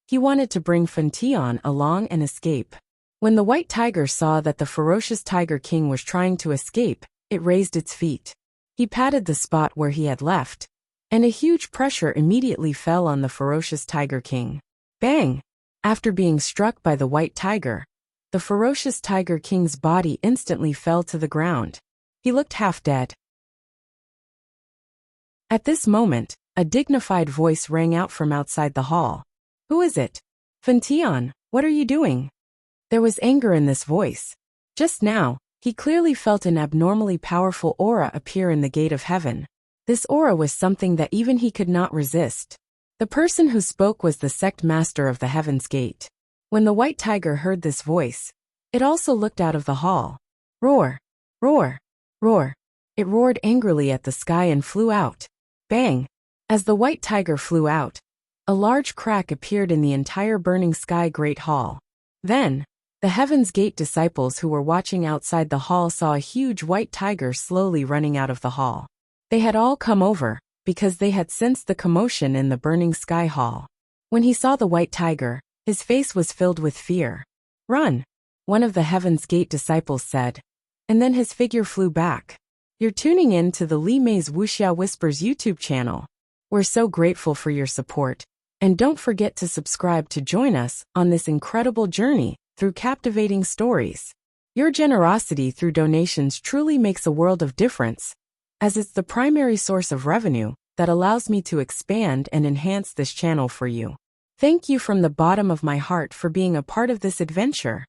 he wanted to bring Fantion along and escape. When the white tiger saw that the ferocious Tiger King was trying to escape, it raised its feet. He patted the spot where he had left, and a huge pressure immediately fell on the ferocious Tiger King. Bang! After being struck by the white tiger, the ferocious Tiger King's body instantly fell to the ground. He looked half dead. At this moment, a dignified voice rang out from outside the hall. Who is it? Fantion, what are you doing? There was anger in this voice. Just now, he clearly felt an abnormally powerful aura appear in the gate of heaven. This aura was something that even he could not resist. The person who spoke was the sect master of the Heaven's Gate. When the white tiger heard this voice, it also looked out of the hall. Roar! Roar! Roar! It roared angrily at the sky and flew out. Bang! As the white tiger flew out, a large crack appeared in the entire burning sky great hall. Then, the Heaven's Gate disciples who were watching outside the hall saw a huge white tiger slowly running out of the hall. They had all come over, because they had sensed the commotion in the burning sky hall. When he saw the white tiger, his face was filled with fear. Run! One of the Heaven's Gate disciples said. And then his figure flew back. You're tuning in to the Li Mei's Wuxia Whispers YouTube channel. We're so grateful for your support. And don't forget to subscribe to join us on this incredible journey through captivating stories. Your generosity through donations truly makes a world of difference, as it's the primary source of revenue that allows me to expand and enhance this channel for you. Thank you from the bottom of my heart for being a part of this adventure.